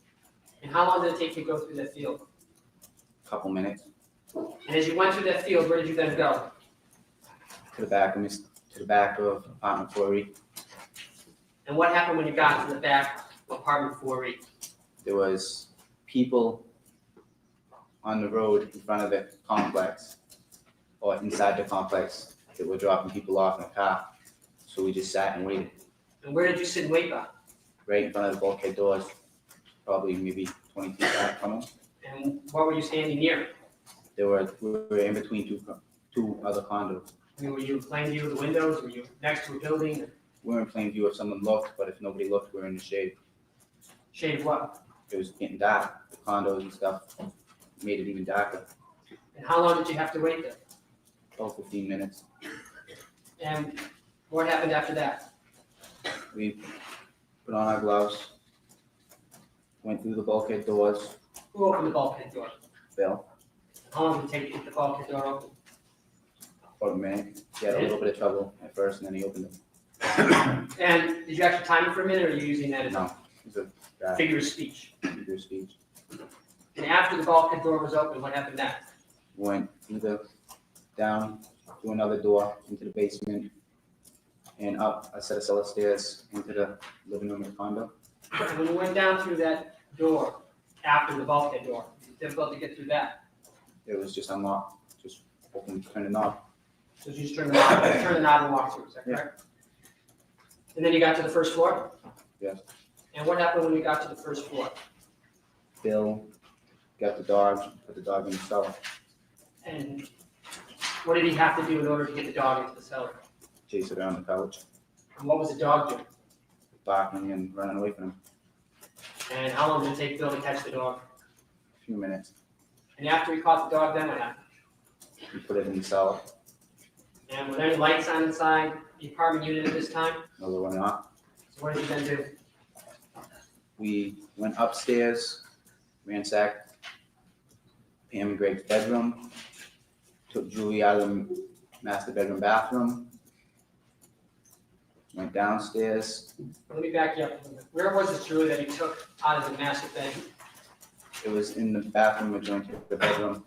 And how long did it take you to go through that field? Couple minutes. And as you went through that field, where did you then go? To the back of apartment 4E. And what happened when you got to the back of apartment 4E? There was people on the road in front of the complex, or inside the complex, that were dropping people off in a car. So we just sat and waited, And where did you sit and wait by? right in front of the bulkhead doors, probably maybe 20 feet back from them. And what were you standing near? We were in between two other condos. I mean, were you in plain view of the windows? Were you next to a building? We were in plain view if someone looked, but if nobody looked, we were in the shade. Shade of what? It was getting dark, the condos and stuff made it even darker. And how long did you have to wait there? About 15 minutes. And what happened after that? We put on our gloves, went through the bulkhead doors, Who opened the bulkhead door? Bill, How long did it take to get the bulkhead door open? for a minute. He had a little bit of trouble at first, and then he opened it. And did you actually time it for a minute, or are you using that as No, it was a figure of speech? figure of speech. And after the bulkhead door was open, what happened next? Went either down to another door into the basement and up a set of cellar stairs into the living room of the condo. And when you went down through that door, after the bulkhead door, it was difficult to get through that. It was just unlocked, just open, turn the knob. So you just turn the knob and walk through, is that correct? And then you got to the first floor? Yes. And what happened when you got to the first floor? Bill got the dog, put the dog in the cellar, And what did he have to do in order to get the dog into the cellar? chased it around the couch, And what was the dog doing? barking and running away from him. And how long did it take Bill to catch the dog? A few minutes. And after he caught the dog, then what happened? We put it in the cellar. And were there any lights on inside the apartment unit at this time? No, there were not. So what did you then do? We went upstairs, ransacked Pam and Gregg's bedroom, took Julie out of the master bedroom bathroom, went downstairs. Let me back you up a little bit. Where was the jewelry that you took out of the master bedroom? It was in the bathroom adjoining the bedroom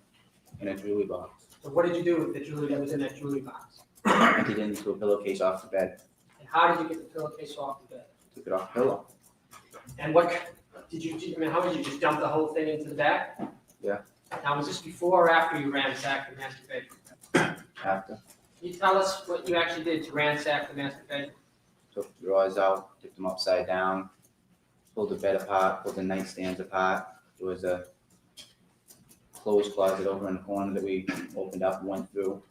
in a jewelry box. So what did you do with the jewelry that was in that jewelry box? Emptied it into a pillowcase off the bed, And how did you get the pillowcase off the bed? took it off the pillow. And what did you do? I mean, how did you just dump the whole thing into the bag? Yeah. Now, was this before or after you ransacked the master bedroom? After, Can you tell us what you actually did to ransack the master bedroom? took the drawers out, tipped them upside down, pulled the bed apart, pulled the nightstands apart. There was a clothes closet over in the corner that we opened up and went through.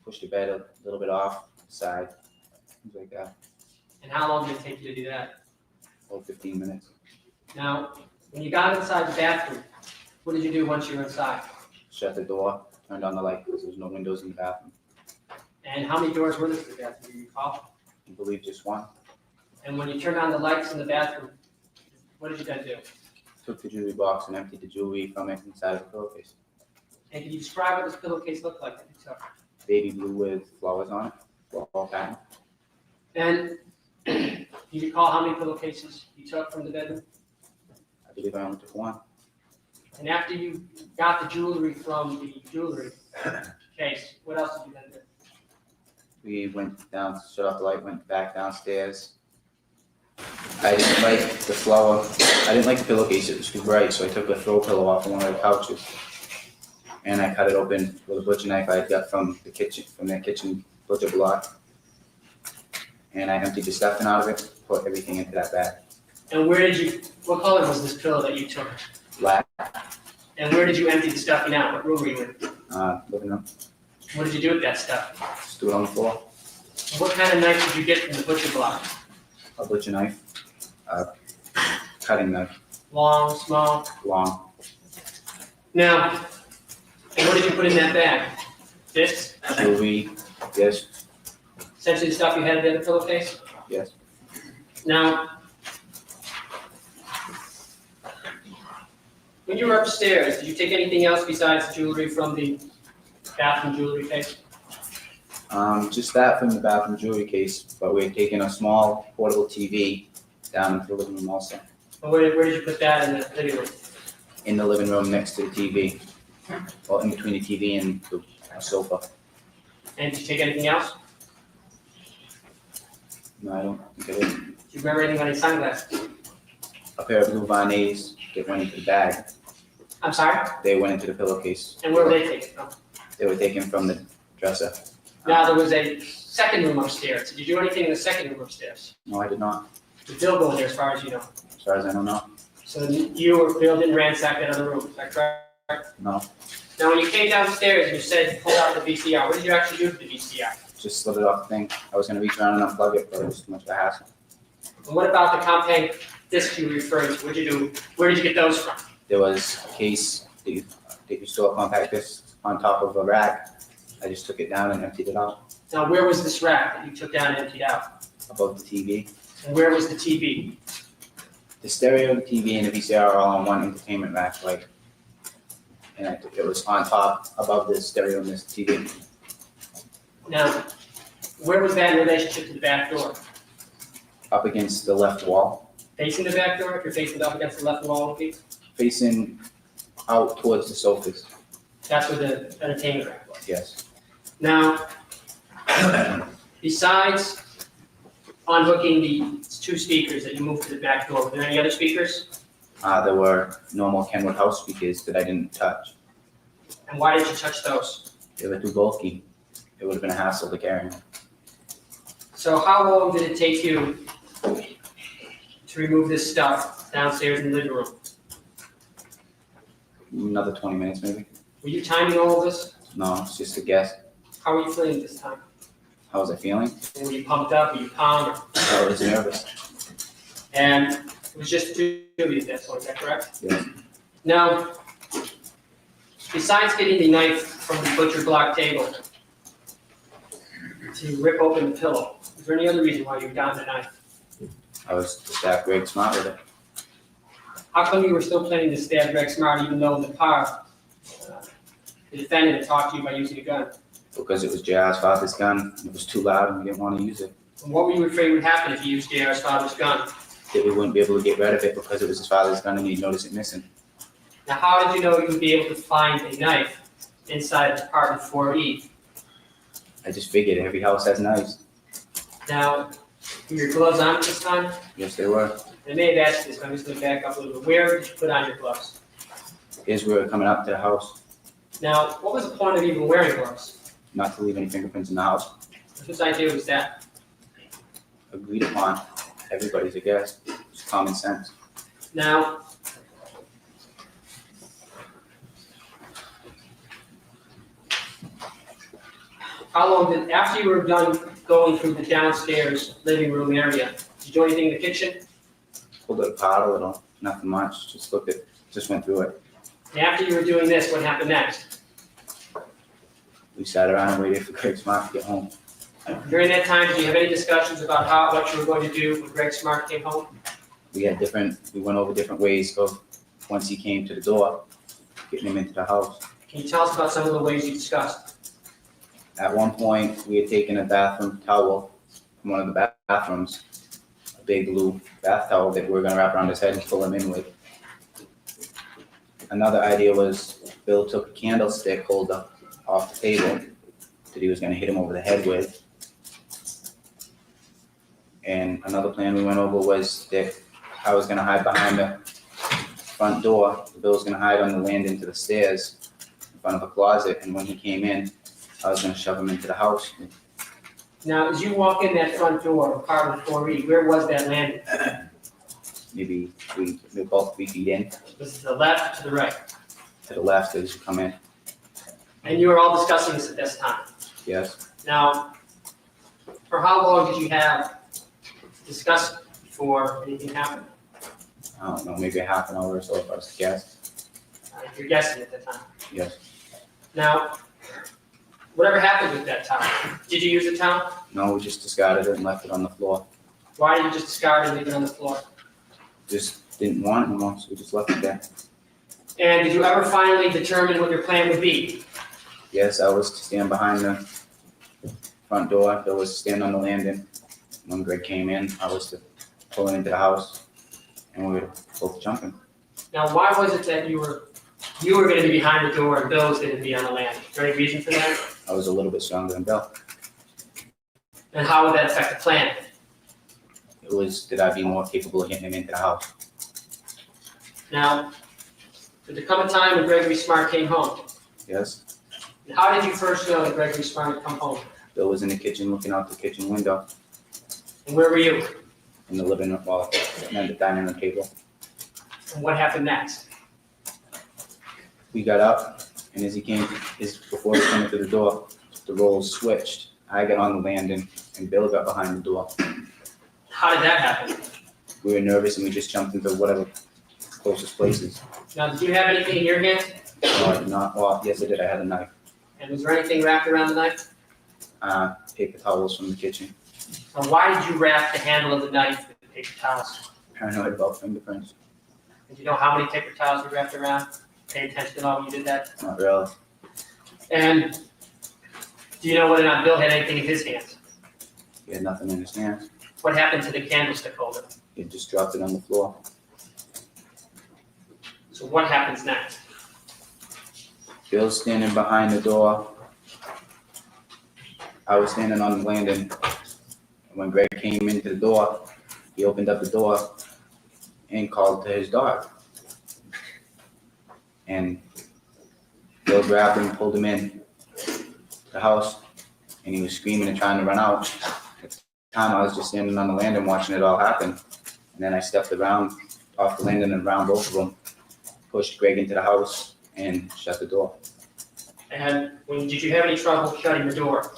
Pushed the bed a little bit off the side, things like that. And how long did it take you to do that? About 15 minutes. Now, when you got inside the bathroom, what did you do once you were inside? Shut the door, turned on the light because there was no windows in the bathroom. And how many doors were there to the bathroom? Do you recall? I believe just one. And when you turned on the lights in the bathroom, what did you then do? Took the jewelry box and emptied the jewelry from it inside of the pillowcase. And can you describe what this pillowcase looked like that you took? Baby blue with flowers on it, flower pattern. And do you recall how many pillowcases you took from the bedroom? I believe I only took one. And after you got the jewelry from the jewelry case, what else did you then do? We went down, shut off the light, went back downstairs. I didn't like the flower, I didn't like the pillowcase, it was too bright, so I took a throw pillow off of one of the couches. And I cut it open with a butcher knife I had got from the kitchen, butcher block. And I emptied the stuffing out of it, put everything into that bag. And what color was this pillow that you took? Black, And where did you empty the stuffing out? What room were you in? living room, What did you do with that stuff? just do it on the floor. And what kind of knife did you get from the butcher block? A butcher knife, cutting knife, Long, small? long, Now, and what did you put in that bag? This? jewelry, yes, Essentially the stuff you had in the other pillowcase? yes. Now, When you were upstairs, did you take anything else besides jewelry from the bathroom jewelry case? Just that from the bathroom jewelry case, but we had taken a small portable TV down into the living room also. Or where did you put that in the living room? In the living room next to the TV, well, in between the TV and the sofa. And did you take anything else? No, I don't think I did. Do you remember anything on your sunglasses? A pair of blue Varnays that went into the bag. I'm sorry? They went into the pillowcase. And where were they taken from? They were taken from the dresser. Now, there was a second room upstairs. Did you do anything in the second room upstairs? No, I did not. Did Bill go there as far as you know? As far as I know, no. So you or Bill didn't ransack that other room, is that correct? No. Now, when you came downstairs and you said you pulled out the VCR, what did you actually do with the VCR? Just slid it off the thing. I was gonna reach around and unplug it, but it was too much of a hassle. And what about the compact discs you were referring to? What did you do? Where did you get those from? There was a case that you store compact discs on top of a rack. I just took it down and emptied it out Now, where was this rack that you took down and emptied out? above the TV. And where was the TV? The stereo, the TV, and the VCR are all on one entertainment rack, and it was on top above the stereo and this TV. Now, where was that in relationship to the back door? Up against the left wall, Facing the back door? If you're facing up against the left wall, please. facing out towards the sofas. That's where the entertainment rack was. Yes. Now, besides unhooking the two speakers that you moved to the back door, were there any other speakers? There were normal Kenwood house speakers that I didn't touch. And why did you touch those? They were too bulky. It would have been a hassle to carry them. So how long did it take you to remove this stuff downstairs in the living room? Another 20 minutes maybe. Were you timing all of this? No, it's just a guess. How were you feeling at this time? How was I feeling? Were you pumped up? Were you calm? I was nervous. And it was just two of you at that point, is that correct? Yeah. Now, besides getting the knife from the butcher block table to rip open the pillow, is there any other reason why you got the knife? I was to stab Gregg Smart with it. How come you were still planning to stab Gregg Smart even though in the car the defendant had talked to you by using a gun? Because it was JR's father's gun. It was too loud and we didn't want to use it. And what were you afraid would happen if you used JR's father's gun? That we wouldn't be able to get rid of it because it was his father's gun and he'd notice it missing. Now, how did you know you would be able to find a knife inside apartment 4E? I just figured every house has knives. Now, were your gloves on at this time? Yes, they were. I may have asked you this, but I'm just going to back up a little bit. Where did you put on your gloves? Here's where we were coming up to the house. Now, what was the point of even wearing gloves? Not to leave any fingerprints in the house. Whose idea was that? Agreed upon. Everybody's a guest. It's common sense. Now, how long did, after you were done going through the downstairs living room area, did you do anything in the kitchen? Pulled it apart a little. Nothing much. Just went through it. And after you were doing this, what happened next? We sat around and waited for Gregg Smart to get home. During that time, did you have any discussions about what you were going to do when Gregg Smart came home? We went over different ways of, once he came to the door, getting him into the house. Can you tell us about some of the ways you discussed? At one point, we had taken a bathroom towel from one of the bathrooms, a big blue bath towel that we were gonna wrap around his head and pull him in with. Another idea was Bill took a candlestick holder off the table that he was gonna hit him over the head with. And another plan we went over was that I was gonna hide behind the front door. Bill was gonna hide on the landing to the stairs in front of a closet, and when he came in, I was gonna shove him into the house. Now, as you walk in that front door of apartment 4E, where was that landing? Maybe we both 3 feet in, Was it to the left or to the right? to the left as you come in. And you were all discussing this at this time. Yes, Now, for how long did you have to discuss it before anything happened? I don't know, maybe a half an hour or so if I was to guess. If you're guessing at that time. Yes. Now, whatever happened with that towel? Did you use the towel? No, we just discarded it and left it on the floor. Why did you just discard it and leave it on the floor? Just didn't want it anymore, so we just left it there. And did you ever finally determine what your plan would be? Yes, I was to stand behind the front door. Bill was to stand on the landing. When Greg came in, I was to pull him into the house, and we were both jumping. Now, why was it that you were going to be behind the door and Bill was going to be on the landing? Is there any reason for that? I was a little bit stronger than Bill. And how would that affect the plan? It was that I'd be more capable of getting him into the house. Now, did there come a time when Gregg Smart came home? Yes, And how did you first know that Gregg Smart had come home? Bill was in the kitchen looking out the kitchen window And where were you? in the living room, well, and at the dining room table. And what happened next? We got up, and before he came to the door, the roles switched. I got on the landing, and Bill got behind the door. How did that happen? We were nervous, and we just jumped into whatever closest places. Now, did you have anything in your hand? No, I did not. Well, yes, I did. I had a knife. And was there anything wrapped around the knife? Paper towels from the kitchen. And why did you wrap the handle of the knife with the paper towels? Paranoid about fingerprints. Did you know how many paper towels were wrapped around? Pay attention at all when you did that? Not really. And do you know whether or not Bill had anything in his hands? He had nothing in his hands. What happened to the candlestick holder? He just dropped it on the floor. So what happens next? Bill's standing behind the door. I was standing on the landing. When Greg came into the door, he opened up the door and called to his dog. And Bill grabbed him, pulled him in the house, and he was screaming and trying to run out. At the time, I was just standing on the landing watching it all happen. And then I stepped around off the landing and around both of them, pushed Greg into the house, and shut the door. And did you have any trouble shutting the door?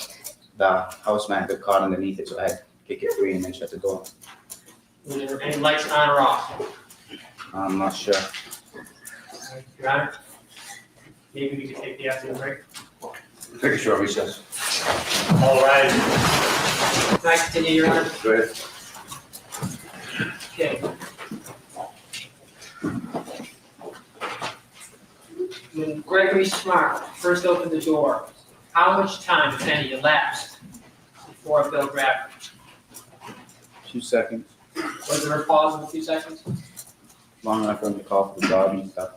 The house mat got caught underneath it, so I had to kick it free and then shut the door. Were there any lights on or off? I'm not sure. Your Honor, maybe we could take the afternoon break. Take a short recess. All right. Can I continue, Your Honor? Go ahead. Okay. When Gregg Smart first opened the door, how much time, if any, elapsed before Bill grabbed him? 2 seconds. Was there a pause of a few seconds? Long enough for him to call for the dog and stuff.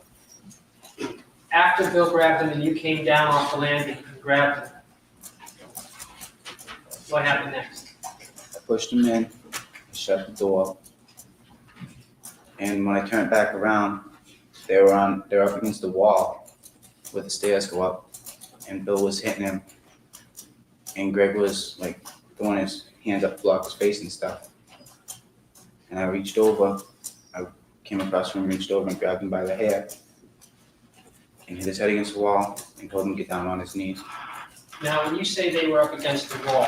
After Bill grabbed him and you came down off the landing and grabbed him, what happened next? I pushed him in, shut the door, and when I turned back around, they were up against the wall where the stairs go up, and Bill was hitting him, and Greg was like throwing his hand up to block his face and stuff. And I reached over, I came across from him, reached over and grabbed him by the hair, and hit his head against the wall, and told him to get down on his knees. Now, when you say they were up against the wall,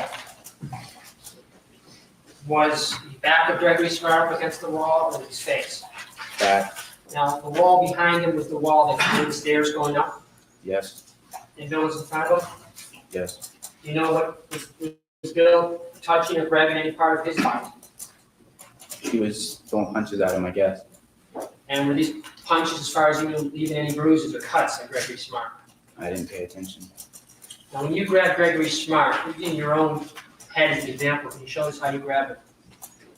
was the back of Gregg Smart up against the wall or his face? Back, Now, the wall behind him was the wall that made the stairs going up, yes, and Bill was in front of him? yes. Do you know what, was Bill touching or grabbing any part of his body? He was throwing punches at him, I guess. And were these punches, as far as you know, leaving any bruises or cuts on Gregg Smart? I didn't pay attention. Now, when you grab Gregg Smart, using your own head as an example, can you show us how you grab it?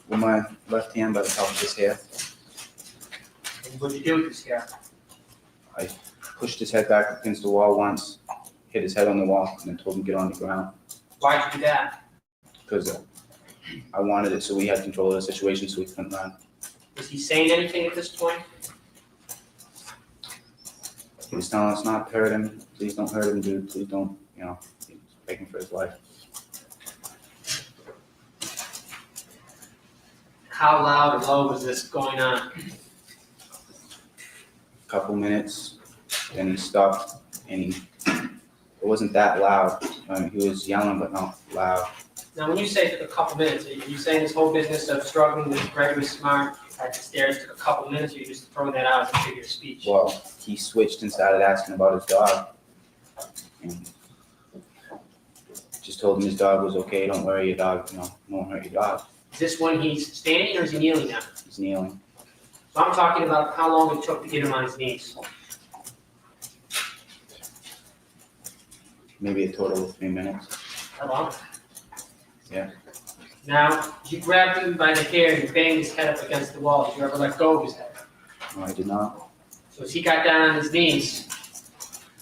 With my left hand by the top of his hair, And what did you do with this hair? I pushed his head back against the wall once, hit his head on the wall, and then told him to get on the ground. Why'd you do that? Because I wanted it so we had control of the situation so we couldn't run. Was he saying anything at this point? He was telling us not to hurt him. Please don't hurt him, dude. Please don't, he was begging for his life. How loud or low was this going on? Couple minutes, then he stopped, and it wasn't that loud. He was yelling, but not loud. Now, when you say it took a couple minutes, are you saying this whole business of struggling with Gregg Smart at the stairs took a couple minutes, or you just throwing that out as a figure of speech? Well, he switched and started asking about his dog. And just told him his dog was okay. Don't worry, your dog, won't hurt your dog. Is this when he's standing or is he kneeling now? He's kneeling. So I'm talking about how long it took to get him on his knees. Maybe a total of 3 minutes. How long? Yeah. Now, you grabbed him by the hair and you banged his head up against the wall. Did you ever let go of his head? No, I did not. So as he got down on his knees,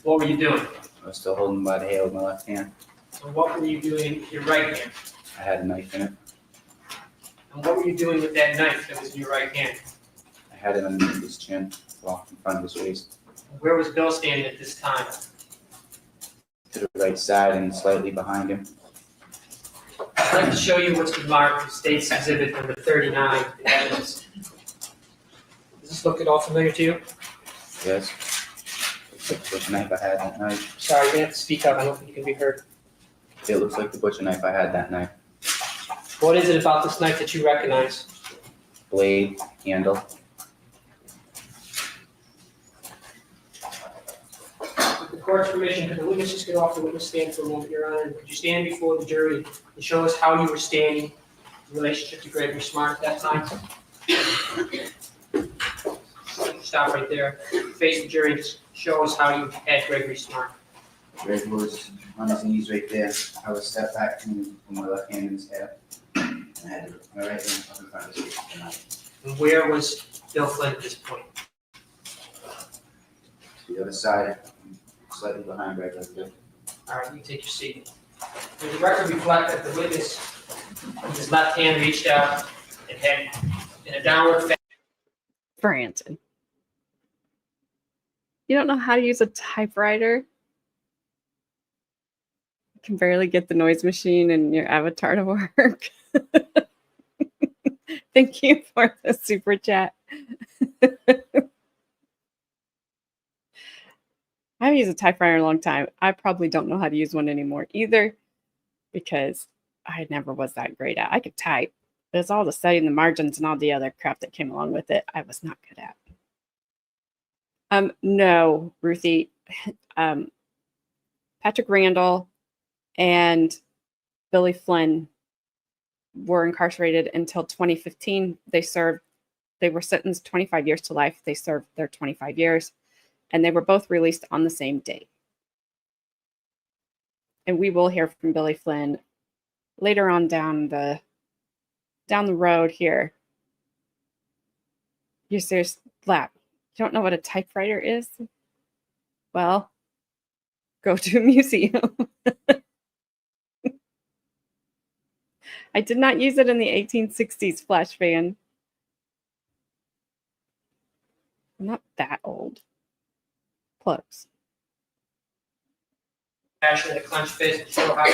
what were you doing? I was still holding him by the hair with my left hand. And what were you doing with your right hand? I had a knife in it. And what were you doing with that knife that was in your right hand? I had it underneath his chin, well, in front of his waist. Where was Bill standing at this time? To the right side and slightly behind him. I'd like to show you what's been marked as State's Exhibit number 39, the evidence. Does this look at all familiar to you? Yes. Looks like the butcher knife I had that night. Sorry, you're going to have to speak up. I don't think you can be heard. It looks like the butcher knife I had that night. What is it about this knife that you recognize? Blade, handle. With the court's permission, could the witness just get off the witness stand for a moment, Your Honor? Could you stand before the jury and show us how you were standing in relationship to Gregg Smart at that time? Stop right there. Face the jury and just show us how you had Gregg Smart. Greg was on his knees right there. I was stepped back and put my left hand in his hair. And I had my right hand up in front of his face. And where was Bill Flynn at this point? To the other side, slightly behind Greg like this. All right, you take your seat. Does the record reflect that the witness, with his left hand reached out and had in a downward fashion? Branson. You don't know how to use a typewriter? You can barely get the noise machine and your avatar to work. Thank you for the super chat. I haven't used a typewriter in a long time. I probably don't know how to use one anymore either because I never was that great at. I could type, but it's all the setting the margins and all the other crap that came along with it. I was not good at. No, Ruthie. Patrick Randall and Billy Flynn were incarcerated until 2015. They were sentenced 25 years to life. They served their 25 years, and they were both released on the same day. And we will hear from Billy Flynn later on down the road here. You're serious, Lap. You don't know what a typewriter is? Well, go to a museum. I did not use it in the 1860s, Flash fan. I'm not that old. Close. Passion and a clenched fist to show how he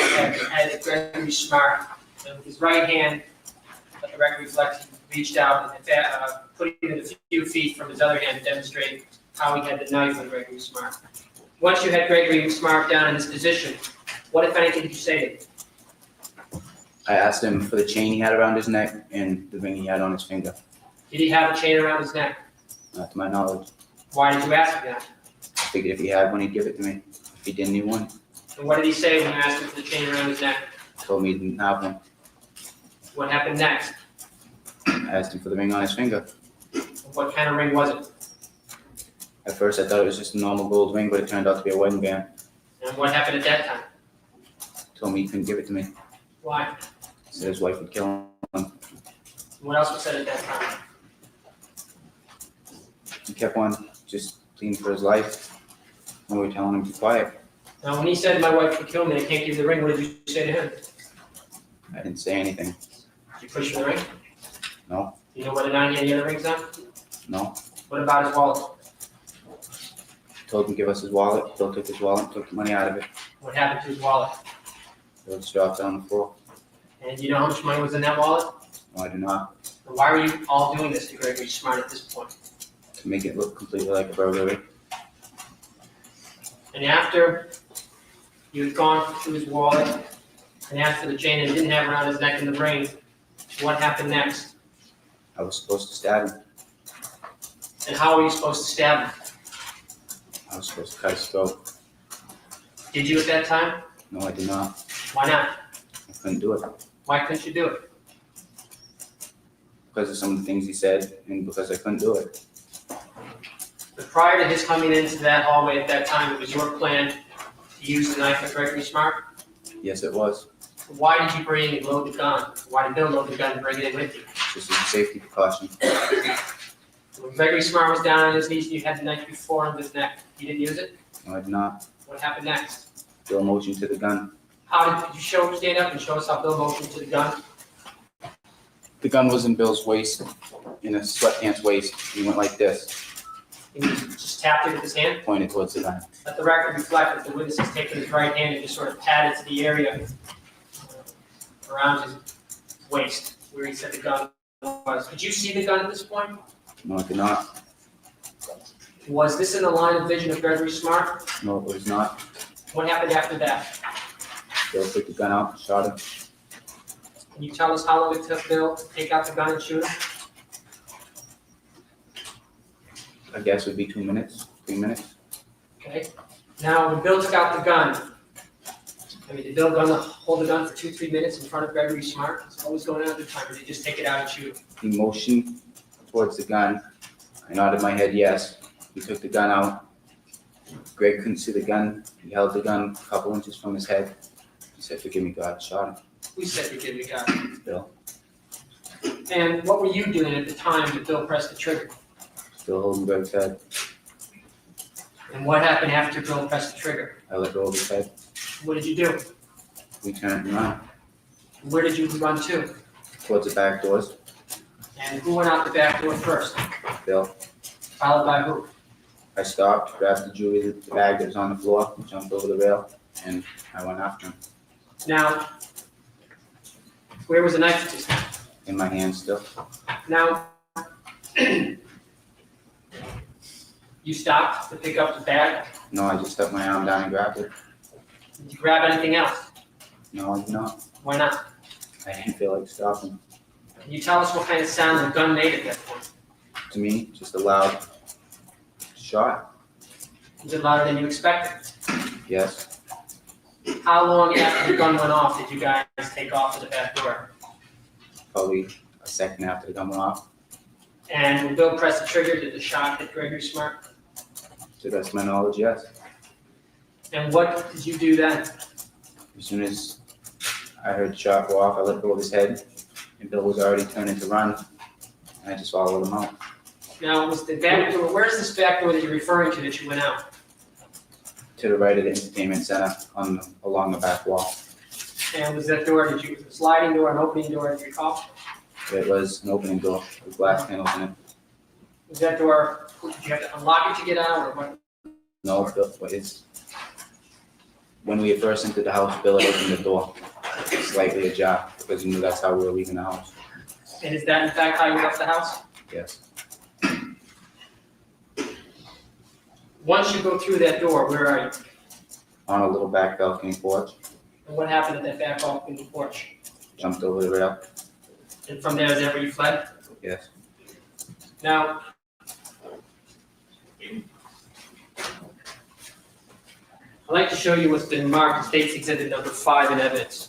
had Gregg Smart. And with his right hand, let the record reflect, he reached out and put it a few feet from his other hand to demonstrate how he had the knife on Gregg Smart. Once you had Gregg Smart down in this position, what, if anything, did you say to him? I asked him for the chain he had around his neck and the ring he had on his finger. Did he have a chain around his neck? Not to my knowledge. Why did you ask him that? I figured if he had one, he'd give it to me. If he didn't need one, And what did he say when you asked him for the chain around his neck? he told me he didn't have one. What happened next? I asked him for the ring on his finger. What kind of ring was it? At first, I thought it was just a normal gold ring, but it turned out to be a wedding band. And what happened at that time? He told me he couldn't give it to me. Why? He said his wife would kill him. And what else was said at that time? He kept on just pleading for his life, and we were telling him to be quiet. Now, when he said, my wife would kill me, I can't give the ring, what did you say to him? I didn't say anything. Did you push for the ring? No, Do you know whether or not he had any other rings on? no. What about his wallet? He told him to give us his wallet. Bill took his wallet and took the money out of it. What happened to his wallet? Bill just dropped it on the floor. And do you know how much money was in that wallet? No, I do not. And why were you all doing this to Gregg Smart at this point? To make it look completely like a burglary. And after you had gone through his wallet and asked for the chain and didn't have around his neck and the ring, what happened next? I was supposed to stab him. And how were you supposed to stab him? I was supposed to cut his throat. Did you at that time? No, I did not. Why not? I couldn't do it. Why couldn't you do it? Because of some of the things he said and because I couldn't do it. But prior to his coming into that hallway at that time, it was your plan to You used the knife with Gregg Smart? Yes, it was. Why did you bring and load the gun? Why did Bill load the gun and bring it in with you? Just as a safety precaution. When Gregg Smart was down on his knees and you had the knife before on his neck, you didn't use it? No, I did not. What happened next? Bill motioned to the gun. Could you stand up and show us how Bill motioned to the gun? The gun was in Bill's waist, in a sweatpants waist. He went like this, And he just tapped it with his hand? pointed towards the gun. Let the record reflect that the witness has taken his right hand and just sort of patted to the area around his waist where he said the gun was. Could you see the gun at this point? No, I did not. Was this in the line of vision of Gregg Smart? No, it was not. What happened after that? Bill took the gun out and shot him. Can you tell us how long it took Bill to take out the gun and shoot him? I guess it would be 2 minutes, 3 minutes. Okay. Now, when Bill took out the gun, did Bill hold the gun for 2-3 minutes in front of Gregg Smart? What was going on at the time? Or did he just take it out and shoot him? He motioned towards the gun. I nodded my head yes. He took the gun out. Greg couldn't see the gun. He held the gun a couple inches from his head. He said, "Forgive me, God," shot him. We said we did, we got it. Bill. And what were you doing at the time that Bill pressed the trigger? Still holding Greg's head. And what happened after Bill pressed the trigger? I let go of his head. What did you do? We turned around Where did you run to? towards the back doors. And who went out the back door first? Bill. Followed by who? I stopped, grabbed the jewelry, the bag that was on the floor, jumped over the rail, and I went after him. Now, where was the knife at this time? In my hand still. Now, you stopped to pick up the bag. No, I just stuck my arm down and grabbed it. Did you grab anything else? No, I did not. Why not? I didn't feel like stopping. Can you tell us what kind of sound the gun made at that point? To me, just a loud shot. Was it louder than you expected? Yes. How long after the gun went off did you guys take off to the back door? Probably a second after the gun went off. And when Bill pressed the trigger, did the shot hit Gregg Smart? To the best of my knowledge, yes. And what did you do then? As soon as I heard the shot go off, I let go of his head, and Bill was already turning to run, and I just followed him out. Now, was the back door, where's this back door that you're referring to that you went out? To the right of the entertainment center, along the back wall. And was that door, was it a sliding door, an opening door, do you recall? It was an opening door with glass panels in it. Was that door, did you have to unlock it to get out, or what? No, Bill, when we had first entered the house, Bill had opened the door slightly ajar because he knew that's how we were leaving the house. And is that in fact how you left the house? Yes. Once you go through that door, where are you? On a little back balcony porch, And what happened at that back balcony porch? jumped over the rail. And from there, is that where you fled? Yes. Now, I'd like to show you what's been marked State's Exhibit number 5 in evidence.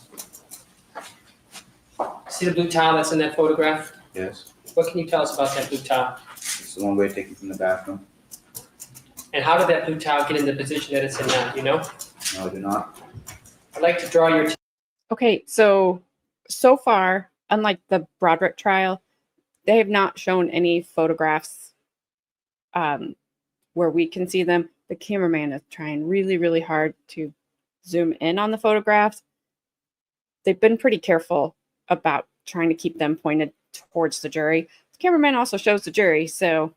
See the blue towel that's in that photograph? Yes. What can you tell us about that blue towel? It's the one we're taking from the bathroom. And how did that blue towel get in the position that it's in now? Do you know? No, I do not. I'd like to draw your Okay, so far, unlike the Broderick trial, they have not shown any photographs where we can see them. The cameraman is trying really, really hard to zoom in on the photographs. They've been pretty careful about trying to keep them pointed towards the jury. The cameraman also shows the jury, so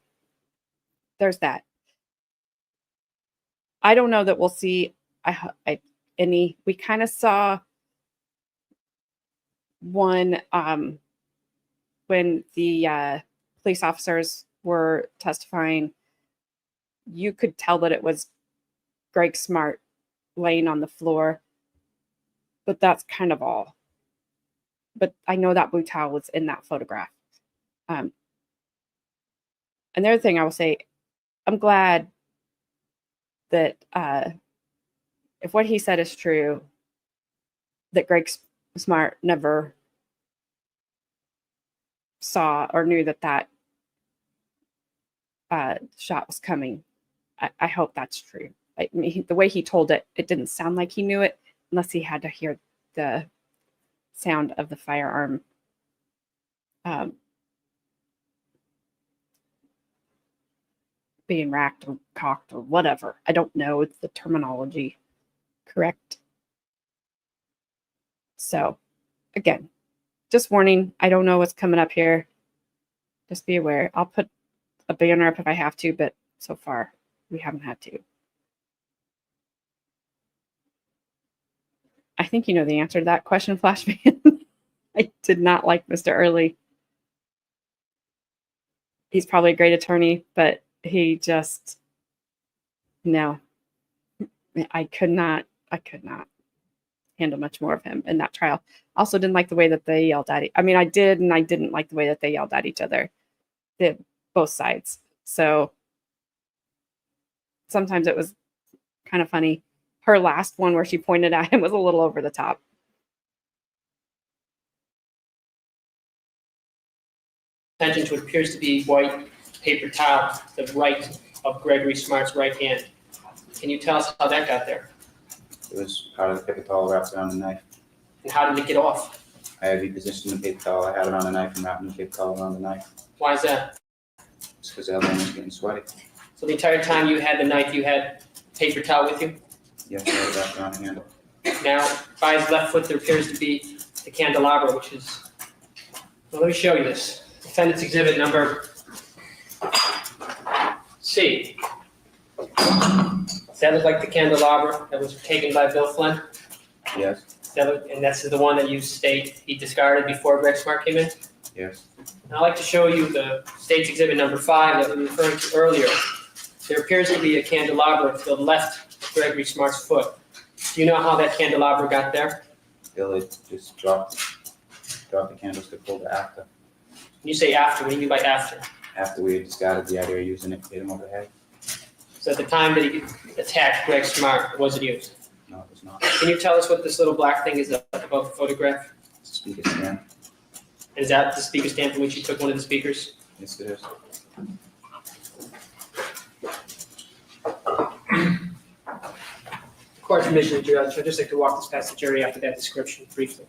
there's that. I don't know that we'll see any. We kind of saw one when the police officers were testifying. You could tell that it was Gregg Smart laying on the floor, but that's kind of all. But I know that blue towel was in that photograph. And the other thing I will say, I'm glad that if what he said is true, that Gregg Smart never saw or knew that shot was coming. I hope that's true. I mean, the way he told it, it didn't sound like he knew it unless he had to hear the sound of the firearm being racked or cocked or whatever. I don't know. It's the terminology correct. So, again, just warning. I don't know what's coming up here. Just be aware. I'll put a banner up if I have to, but so far we haven't had to. I think you know the answer to that question, Flashman. I did not like Mr. Early. He's probably a great attorney, but he just, no. I could not handle much more of him in that trial. Also didn't like the way that they yelled at I did, and I didn't like the way that they yelled at each other. Both sides. So sometimes it was kind of funny. Her last one where she pointed at him was a little over the top. Attention to what appears to be white paper towel, the right of Gregory Smart's right hand. Can you tell us how that got there? It was part of the paper towel wrapped around the knife. And how did it get off? I had repositioned the paper towel. I had it on the knife and wrapping the paper towel around the knife. Why is that? It's because the other one was getting sweaty. So the entire time you had the knife, you had paper towel with you? Yes, I had it wrapped around the handle. Now, by his left foot, there appears to be the candelabra, which is, well, let me show you this. Defendant's exhibit number C. Does that look like the candelabra that was taken by Bill Flynn? Yes, And that's the one that you state he discarded before Gregg Smart came in? yes. And I'd like to show you the state's exhibit number 5 that we were referring to earlier. There appears to be a candelabra to the left of Gregory Smart's foot. Do you know how that candelabra got there? Bill had just dropped the candlestick holder after. When you say after, what do you mean by after? After we had discarded the idea of using it to hit him over the head. So at the time that he attacked Gregg Smart, was it used? No, it was not. Can you tell us what this little black thing is above the photograph? It's a speaker stand. And is that the speaker stand from which you took one of the speakers? Yes, it is. Court permission, Judge. I'd just like to walk this past the jury after that description briefly.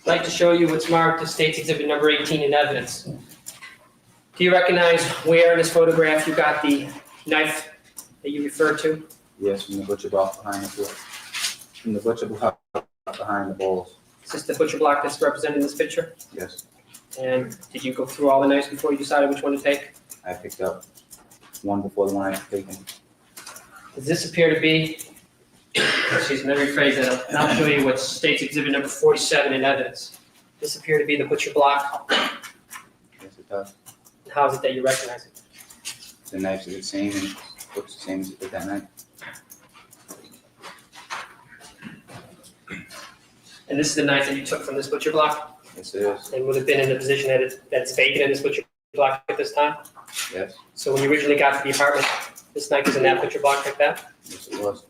I'd like to show you what's marked as State's Exhibit number 18 in evidence. Do you recognize where in this photograph you got the knife that you referred to? Yes, from the butcher block behind the floor. From the butcher block behind the bowls. Is this the butcher block that's represented in this picture? Yes, And did you go through all the knives before you decided which one to take? I picked up one before the one I had taken. Does this appear to be, excuse me, let me rephrase that, and I'll show you what's State's Exhibit number 47 in evidence. Does this appear to be the butcher block? Yes, it does. How is it that you recognize it? The knives are the same and looks the same as it did that night. And this is the knife that you took from this butcher block? Yes, it is. And would have been in the position that's vacant in this butcher block at this time? Yes, So when you originally got to the apartment, this knife was in that butcher block like that? yes, it was.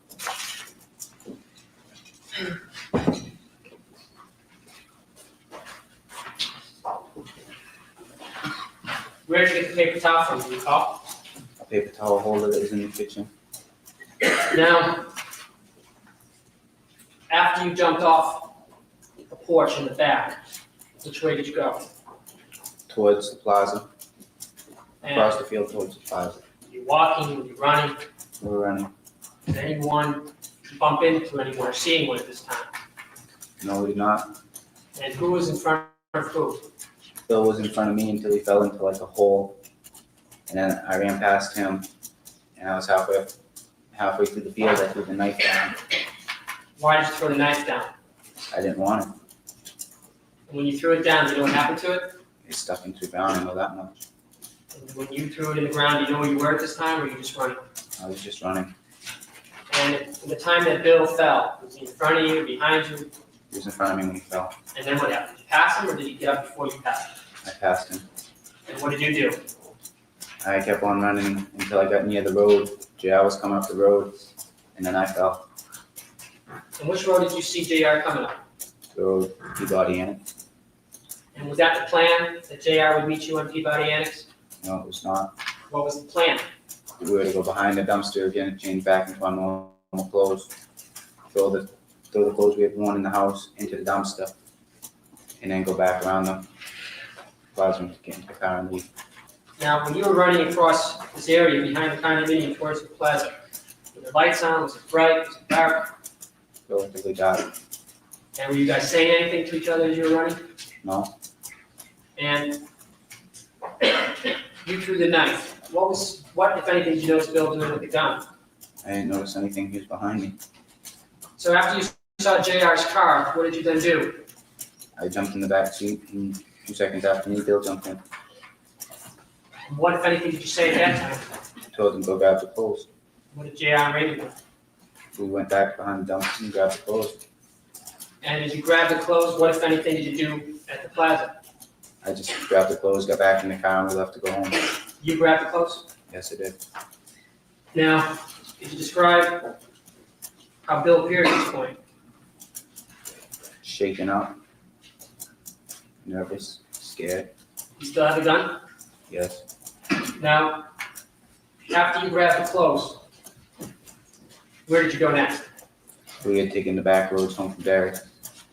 Where did you get the paper towel from, do you recall? A paper towel holder that was in the kitchen. Now, after you jumped off the porch in the back, which way did you go? Towards the plaza, And across the field towards the plaza. were you walking, were you running? We were running. Did anyone bump into anyone or see anyone at this time? No, we did not. And who was in front of who? Bill was in front of me until he fell into like a hole. And then I ran past him and I was halfway through the field. I threw the knife down. Why did you throw the knife down? I didn't want it. And when you threw it down, do you know what happened to it? It stuck into the ground, I know that much. And when you threw it in the ground, do you know where you were at this time, or were you just running? I was just running. And at the time that Bill fell, was he in front of you, behind you? He was in front of me when he fell. And then what happened? Did you pass him, or did you get up before you passed him? I passed him. And what did you do? I kept on running until I got near the road. JR was coming up the road, and then I fell. And which road did you see JR coming up? The road, Peabody Annex. And was that the plan, that JR would meet you on Peabody Annex? No, it was not. What was the plan? We were to go behind the dumpster again, change back into our normal clothes, throw the clothes we had worn in the house into the dumpster, and then go back around the plaza to get into the car and leave. Now, when you were running across this area behind the condominium towards the plaza, were the lights on? Was it bright? Was it dark? Relatively dark. And were you guys saying anything to each other as you were running? No, And you threw the knife. What, if anything, did you notice Bill doing with the gun? I didn't notice anything. He was behind me. So after you saw JR's car, what did you then do? I jumped in the back seat, and 2 seconds after me, Bill jumped in. And what, if anything, did you say at that time? I told him to go grab the clothes. What did JR and Raymond do? We went back behind the dumpster and grabbed the clothes. And as you grabbed the clothes, what, if anything, did you do at the plaza? I just grabbed the clothes, got back in the car, and we left to go home. You grabbed the clothes? Yes, I did. Now, could you describe how Bill appeared at this point? Shaken up, nervous, scared. You still have the gun? Yes. Now, after you grabbed the clothes, where did you go next? We had taken the back roads home from Derry,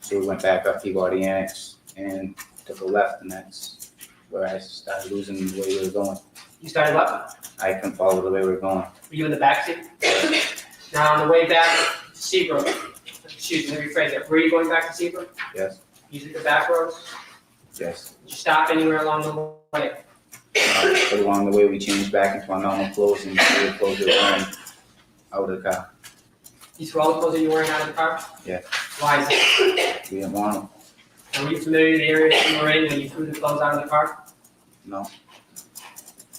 so we went back up Peabody Annex and took a left, and that's where I started losing the way we were going. You started left. I couldn't follow the way we were going. Were you in the back seat? Now, on the way back to Seabrook, excuse me, let me rephrase that. Were you going back to Seabrook? Yes, Using the back roads? yes. Did you stop anywhere along the way? But along the way, we changed back into our normal clothes and threw the clothes we were wearing out of the car. You threw all the clothes that you were wearing out of the car? Yeah. Why is that? We didn't want them. And were you familiar with the area that you were in when you threw the clothes out of the car? No,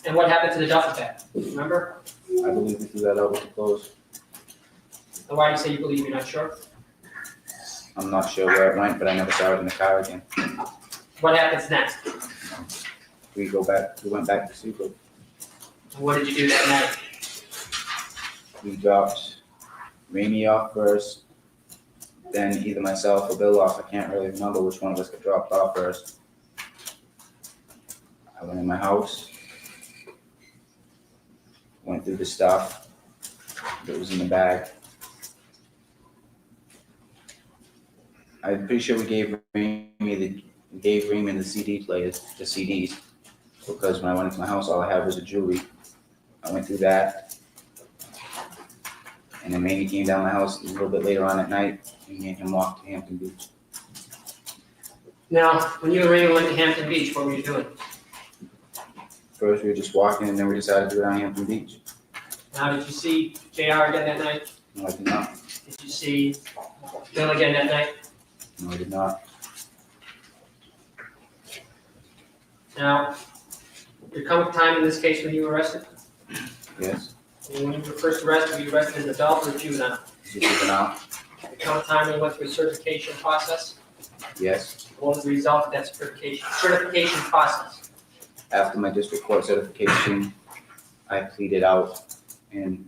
And what happened to the duffel bag? Remember? I believe we threw that out with the clothes. And why do you say you believe you're not sure? I'm not sure where it went, but I never saw it in the car again. What happens next? We went back to Seabrook. And what did you do that night? We dropped Ramey off first, then either myself or Bill off. I can't really remember which one of us got dropped off first. I went in my house, went through the stuff that was in the bag. I'm pretty sure we gave Raymond the CD players, the CDs, because when I went into my house, all I had was a jewelry. I went through that. And then Mamie came down my house a little bit later on at night, and me and him walked to Hampton Beach. Now, when you and Raymond went to Hampton Beach, what were you doing? First, we were just walking, and then we decided to go down Hampton Beach. Now, did you see JR again that night? No, I did not. Did you see Bill again that night? No, I did not. Now, there come a time in this case when you were arrested? Yes. And when you were first arrested, were you arrested as an adult or a juvenile? Is it juvenile? There come a time when you went through a certification process? Yes. What was the result of that certification process? After my district court certification, I pleaded out and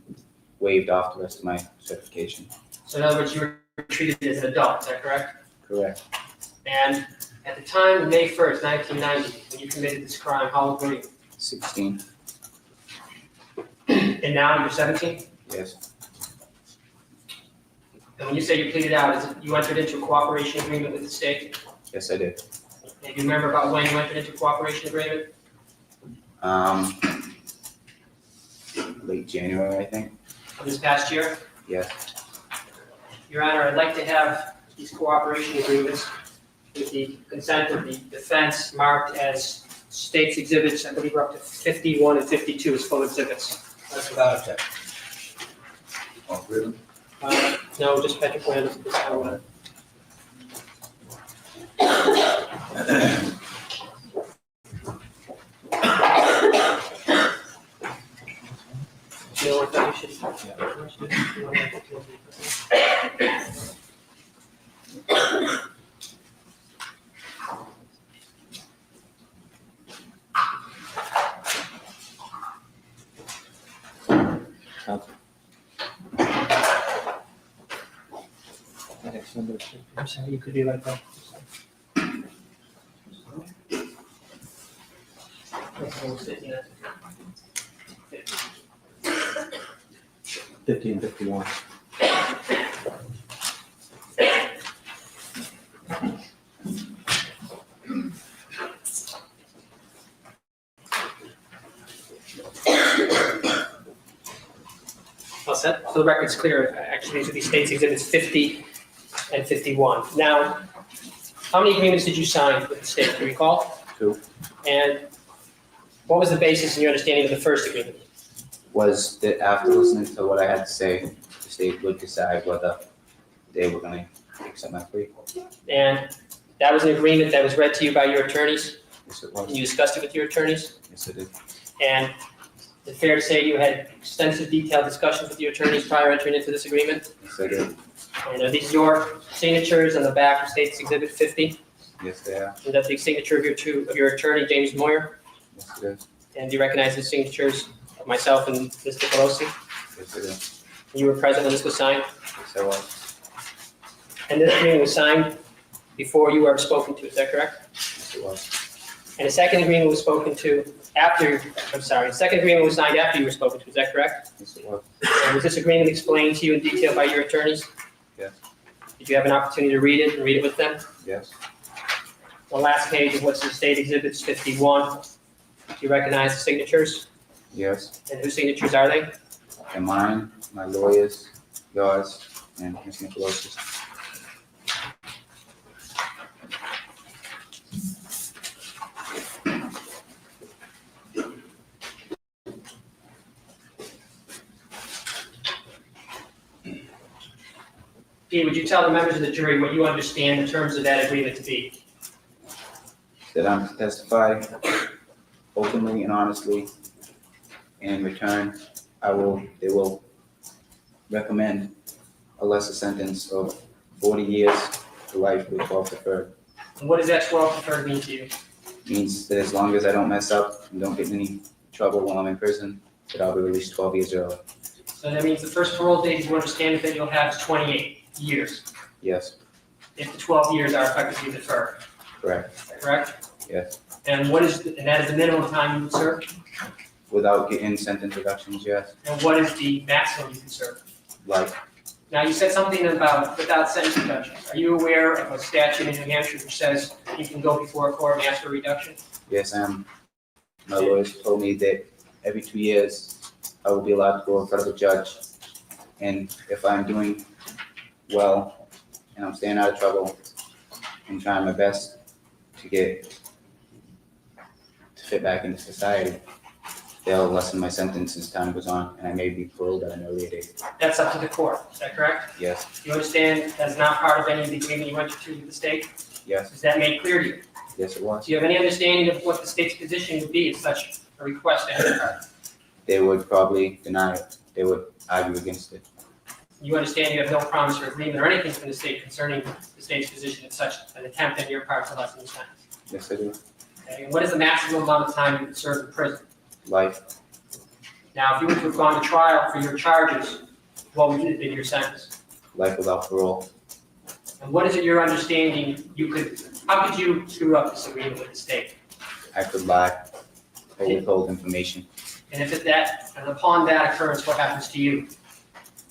waived off the rest of my certification. So in other words, you were treated as an adult, is that correct? Correct. And at the time, May 1st, 1990, when you committed this crime, how old were you? 16. And now you're 17? Yes. And when you say you pleaded out, is it you entered into a cooperation agreement with the state? Yes, I did. And do you remember about when you entered into a cooperation agreement? Late January, I think. Of this past year? Yes. Your Honor, I'd like to have these cooperation agreements with the consent of the defense marked as state's exhibits. I believe we're up to 51 and 52 as full exhibits. That's without objection. All three of them? No, just Patrick Randall. This time. You know what that you should. I'm sorry, you could be like that. Yeah. 50 and 51. All set? So the record's clear. Actually, these would be states exhibits 50 and 51. Now, how many agreements did you sign with the state? Do you recall? 2 And what was the basis in your understanding of the first agreement? was that after listening to what I had to say, the state would decide whether they were going to accept my plea. And that was an agreement that was read to you by your attorneys? Yes, it And was. you discussed it with your attorneys? Yes, it did. And is it fair to say you had extensive detailed discussions with your attorneys prior to entering into this agreement? Yes, I did. And are these your signatures on the back of State's Exhibit 50? Yes, they are. Is that the signature of your attorney, James Moyer? Yes, it is. And do you recognize the signatures of myself and Mr. Pelosi? Yes, it is. You were present when this was signed? Yes, I was. And this agreement was signed before you were spoken to, is that correct? Yes, it was. And the second agreement was spoken to after, the second agreement was signed after you were spoken to, is that correct? Yes, it was. And was this agreement explained to you in detail by your attorneys? Yes. Did you have an opportunity to read it and read it with them? Yes. The last page of what's in State Exhibits 51, do you recognize the signatures? Yes. And whose signatures are they? And mine, my lawyers, yours, and Ms. Nicolos's. Pete, would you tell the members of the jury what you understand in terms of that agreement to be? That I'm to testify openly and honestly. And in return, they will recommend a lesser sentence of 40 years to life with 12 deferred. And what does that 12 deferred mean to you? Means that as long as I don't mess up and don't get in any trouble while I'm in prison, that I'll be released 12 years early. So that means the first parole date you understand that you'll have is 28 years, Yes, if the 12 years are effectively deferred, correct. is that correct? Yes. And that is the minimum time you would serve? Without getting sentence reductions, yes. And what is the maximum you can serve? Life. Now, you said something about without sentence reduction. Are you aware of a statute in New Hampshire which says you can go before a court and ask for a reduction? Yes, I am. My lawyers told me that every 2 years, I will be allowed to go in front of a judge. And if I'm doing well and I'm staying out of trouble and trying my best to fit back into society, they'll lessen my sentence as time goes on, and I may be paroled at an earlier date. That's up to the court, is that correct? Yes, You understand that's not part of any of the agreement you entered into with the state? yes, Is that made clear to you? yes, it was. Do you have any understanding of what the state's position would be if such a request entered? They would probably deny it. They would argue against it. You understand you have no promise or agreement or anything from the state concerning the state's position if such an attempt on your part to lessen the sentence? Yes, I do. Okay, and what is the maximum amount of time you would serve in prison? Life, Now, if you were to have gone to trial for your charges, what would have been your sentence? life without parole. And what is it your understanding how could you screw up this agreement with the state? I could lie or withhold information. And and upon that occurrence, what happens to you?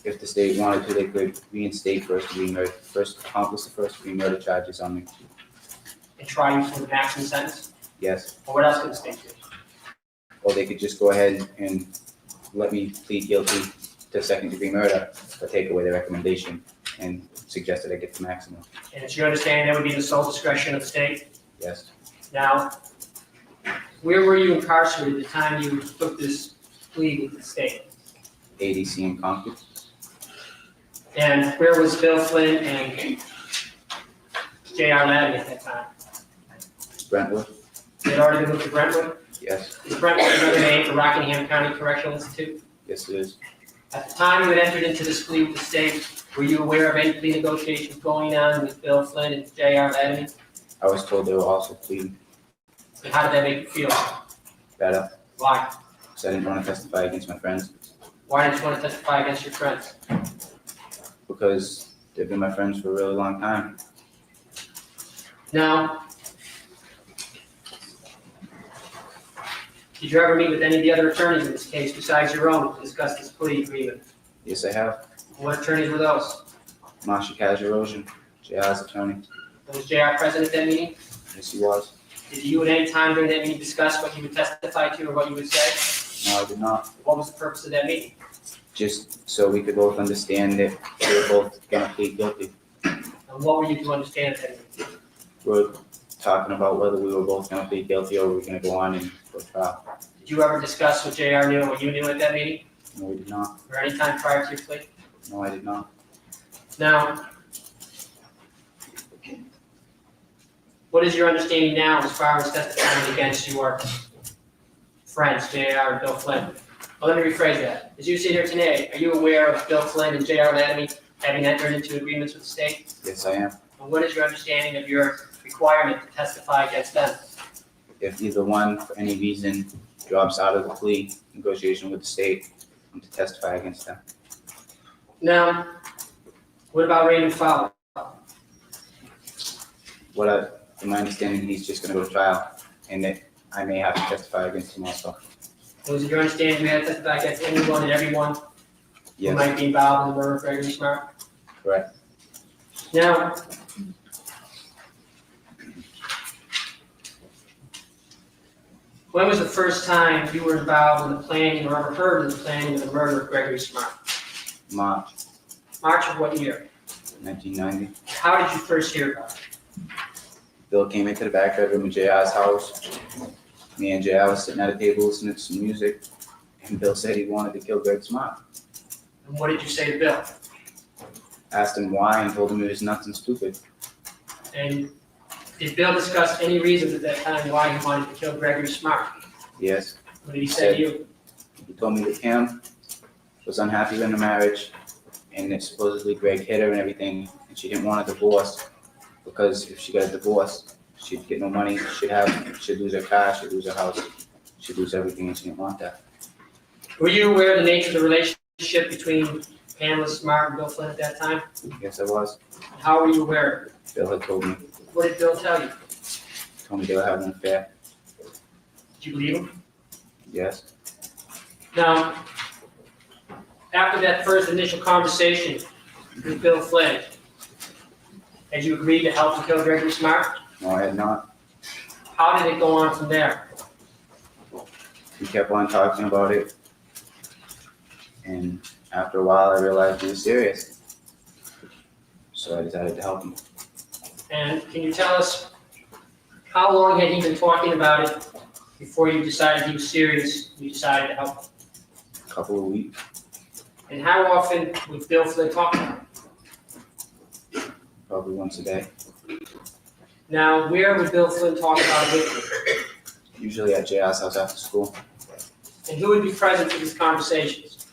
If the state wanted to, they could reinstate accomplice the first-degree murder charges on me. And try you for the maximum sentence? Yes. Or what else could the state do? Or they could just go ahead and let me plead guilty to second-degree murder, but take away the recommendation and suggest that I get the maximum. And it's your understanding that would be the sole discretion of the state? Yes. Now, where were you incarcerated at the time you took this plea with the state? ADC in Concord. And where was Bill Flynn and J.R. Laddie at that time? Brentwood? They had already moved to Brentwood? Yes. Is Brentwood another name for Rockingham County Correctional Institute? Yes, it is. At the time you had entered into this plea with the state, were you aware of any plea negotiations going on with Bill Flynn and J.R. Laddie? I was told they were also pleading And how did that make you feel? better, Why? because I didn't want to testify against my friends, Why did you want to testify against your friends? because they've been my friends for a really long time. Now, did you ever meet with any of the other attorneys in this case besides your own to discuss this plea agreement? Yes, I have. What attorneys were those? Marsha Kajarosian, JR's attorney. Was JR present at that meeting? Yes, he was. Did you at any time during that meeting discuss what you would testify to or what you would say? No, I did not. What was the purpose of that meeting? Just so we could both understand that we were both gonna plead guilty. And what were you to understand at that meeting? We were talking about whether we were both gonna plead guilty or we were gonna go on and go to trial. Did you ever discuss what JR knew and what you knew at that meeting? No, we did not. Or any time prior to your plea? No, I did not. Now, what is your understanding now as far as testifying against your friends, JR and Bill Flynn? Well, let me rephrase that. As you sit here today, are you aware of Bill Flynn and JR Laddie having entered into agreements with the state? Yes, I am. And what is your understanding of your requirement to testify against them? If either one, for any reason, drops out of the plea negotiation with the state, I'm to testify against them. Now, what about Randall Fowler? From my understanding, he's just gonna go to trial, and that I may have to testify against him also. Was it your understanding you had to testify against anyone and everyone who Yes, might be involved in the murder of Gregg Smart? correct. Now, when was the first time you were involved in the planning or ever heard of the planning of the murder of Gregg Smart? March March of what year? 1990. How did you first hear about it? Bill came into the back bedroom of JR's house. Me and JR was sitting at a table listening to some music, and Bill said he wanted to kill Gregg Smart. And what did you say to Bill? Asked him why and told him he was nuts and stupid. And did Bill discuss any reasons at that time why he wanted to kill Gregg Smart? Yes, What did he say to you? he told me that Pam was unhappy in the marriage, and that supposedly Greg hit her and everything, and she didn't want a divorce because if she got a divorce, she'd get no money, she'd lose her car, she'd lose her house, she'd lose everything, and she didn't want that. Were you aware of the nature of the relationship between Pamela Smart and Bill Flynn at that time? Yes, I was. How were you aware of it? Bill had told me, What did Bill tell you? they were having an affair. Did you believe him? Yes, Now, after that first initial conversation with Bill Flynn, had you agreed to help him kill Gregg Smart? no, I had not. How did it go on from there? We kept on talking about it, and after a while, I realized he was serious. So I decided to help him. And can you tell us how long had he been talking about it before you decided he was serious, you decided to help him? A couple of weeks, And how often would Bill Flynn talk about it? probably once a day. Now, where would Bill Flynn talk about it with you? Usually at JR's house after school. And who would be present for these conversations?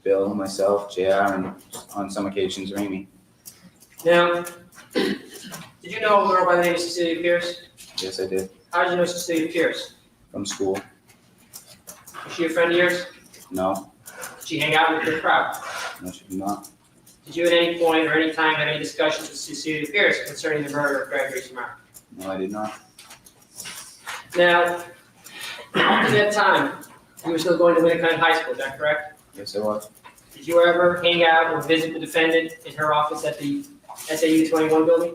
Bill, myself, JR, and on some occasions, Ramy. Now, did you know a girl by the name of Cecilia Pierce? Yes, I did. How did you know Cecilia Pierce? From school. Was she a friend of yours? No, Did she hang out with your crowd? no, she did not. Did you at any point or any time have any discussions with Cecilia Pierce concerning the murder of Gregg Smart? No, I did not. Now, up to that time, you were still going to Winnicott High School, is that correct? Yes, I was. Did you ever hang out or visit the defendant in her office at the SAU 21 building?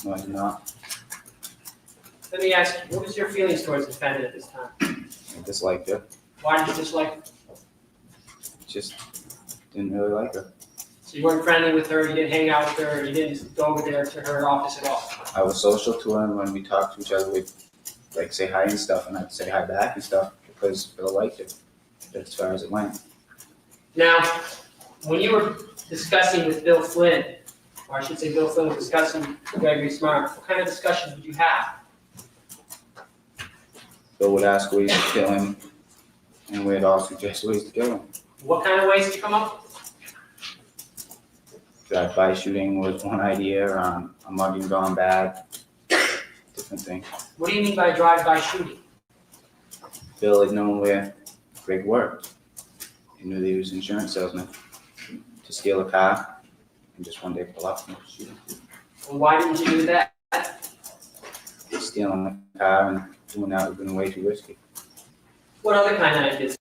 No, I did not. Let me ask you, what was your feelings towards the defendant at this time? I disliked her. Why did you dislike her? Just didn't really like her. So you weren't friendly with her, you didn't hang out with her, you didn't go over there to her office at all? I was social to her, and when we talked to each other, we'd like say hi and stuff, and I'd say hi back and stuff because Bill liked it. That's as far as it went. Now, When you were discussing with Bill Flynn, or I should say Bill Flynn was discussing Gregg Smart, what kind of discussions did you have? Bill would ask ways to kill him, and we'd all suggest ways to kill him. What kind of ways did you come up with? Drive-by shooting was one idea, a mugging gone bad, different things. What do you mean by drive-by shooting? Bill had known where Gregg worked. He knew that he was an insurance salesman. To steal a car and just one day pull up and shoot him. Well, why didn't you do that? Stealing a car and doing that would have been way too risky. What other kind of ideas?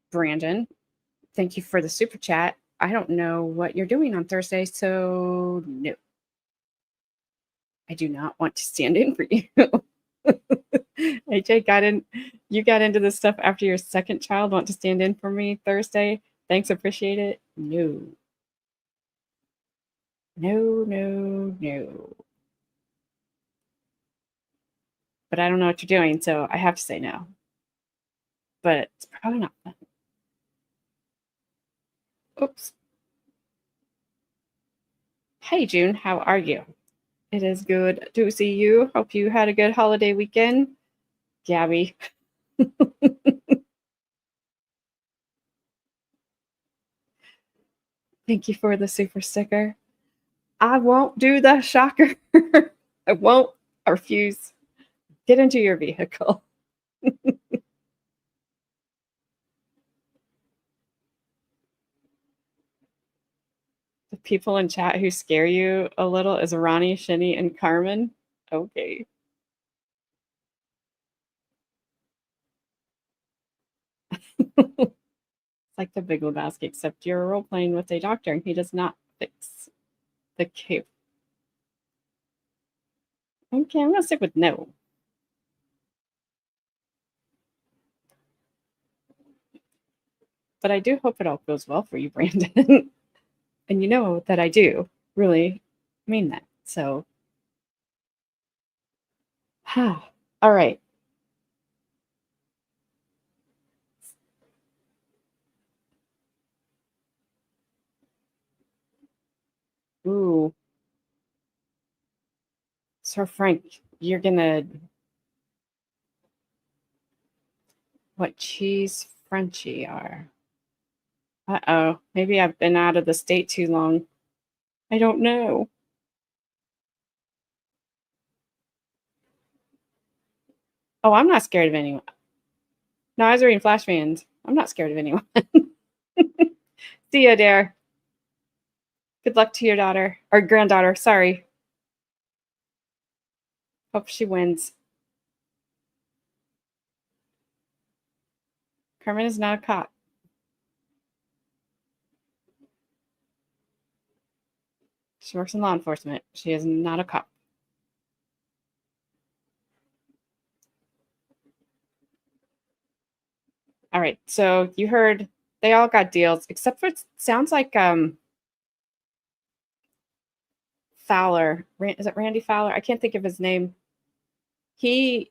Brandon, thank you for the super chat. I don't know what you're doing on Thursday, so no. I do not want to stand in for you. AJ you got into this stuff after your second child, want to stand in for me Thursday? Thanks, appreciate it. No. No, no, no. But I don't know what you're doing, so I have to say no. But it's probably not fun. Oops. Hey, June, how are you? It is good to see you. Hope you had a good holiday weekend. Gabby. Thank you for the super sticker. I won't do the shocker. I won't. I refuse. Get into your vehicle. The people in chat who scare you a little is Ronnie, Shinny, and Carmen. Okay. It's like the Big Lebowski, except you're role playing with a doctor and he does not fix the cape. Okay, I'm gonna stick with no. But I do hope it all goes well for you, Brandon. And you know that I do really mean that. So, all right. Ooh. Sir Frank, you're gonna... What cheese Frenchie are? Uh-oh. Maybe I've been out of the state too long. I don't know. Oh, I'm not scared of anyone. No, I was reading Flash fans. I'm not scared of anyone. See ya, Dare. Good luck to your daughter. Or granddaughter, sorry. Hope she wins. Carmen is not a cop. She works in law enforcement. She is not a cop. All right, so you heard they all got deals, except for it sounds like Fowler. Is it Randy Fowler? I can't think of his name. He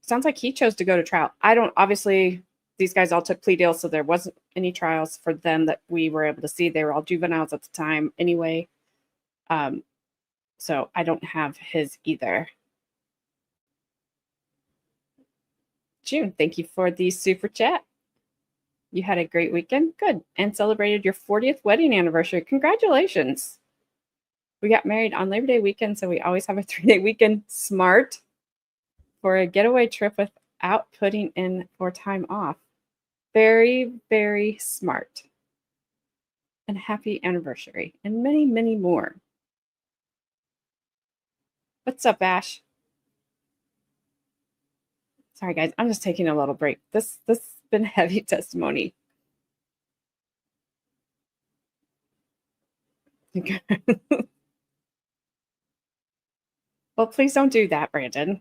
sounds like he chose to go to trial. I don't, obviously, these guys all took plea deals, so there wasn't any trials for them that we were able to see. They were all juveniles at the time anyway. So I don't have his either. June, thank you for the super chat. You had a great weekend. Good. And celebrated your 40th wedding anniversary. Congratulations. We got married on Labor Day weekend, so we always have a 3-day weekend. Smart. For a getaway trip without putting in for time off. Very, very smart. And happy anniversary. And many, many more. What's up, Ash? Sorry, guys. I'm just taking a little break. This has been heavy testimony. Well, please don't do that, Brandon.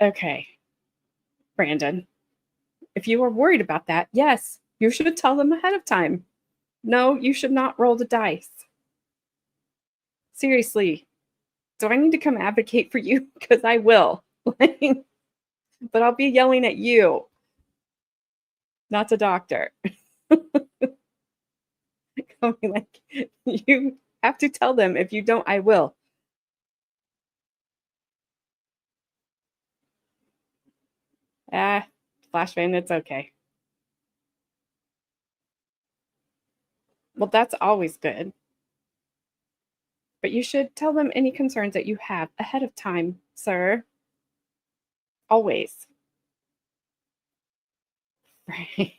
Okay. Brandon, if you are worried about that, yes, you should tell them ahead of time. No, you should not roll the dice. Seriously. Do I need to come advocate for you? Because I will. But I'll be yelling at you. not a doctor. I mean, like, you have to tell them. If you don't, I will. Flashbang, it's okay. Well, that's always good. But you should tell them any concerns that you have ahead of time, sir. Always. Right.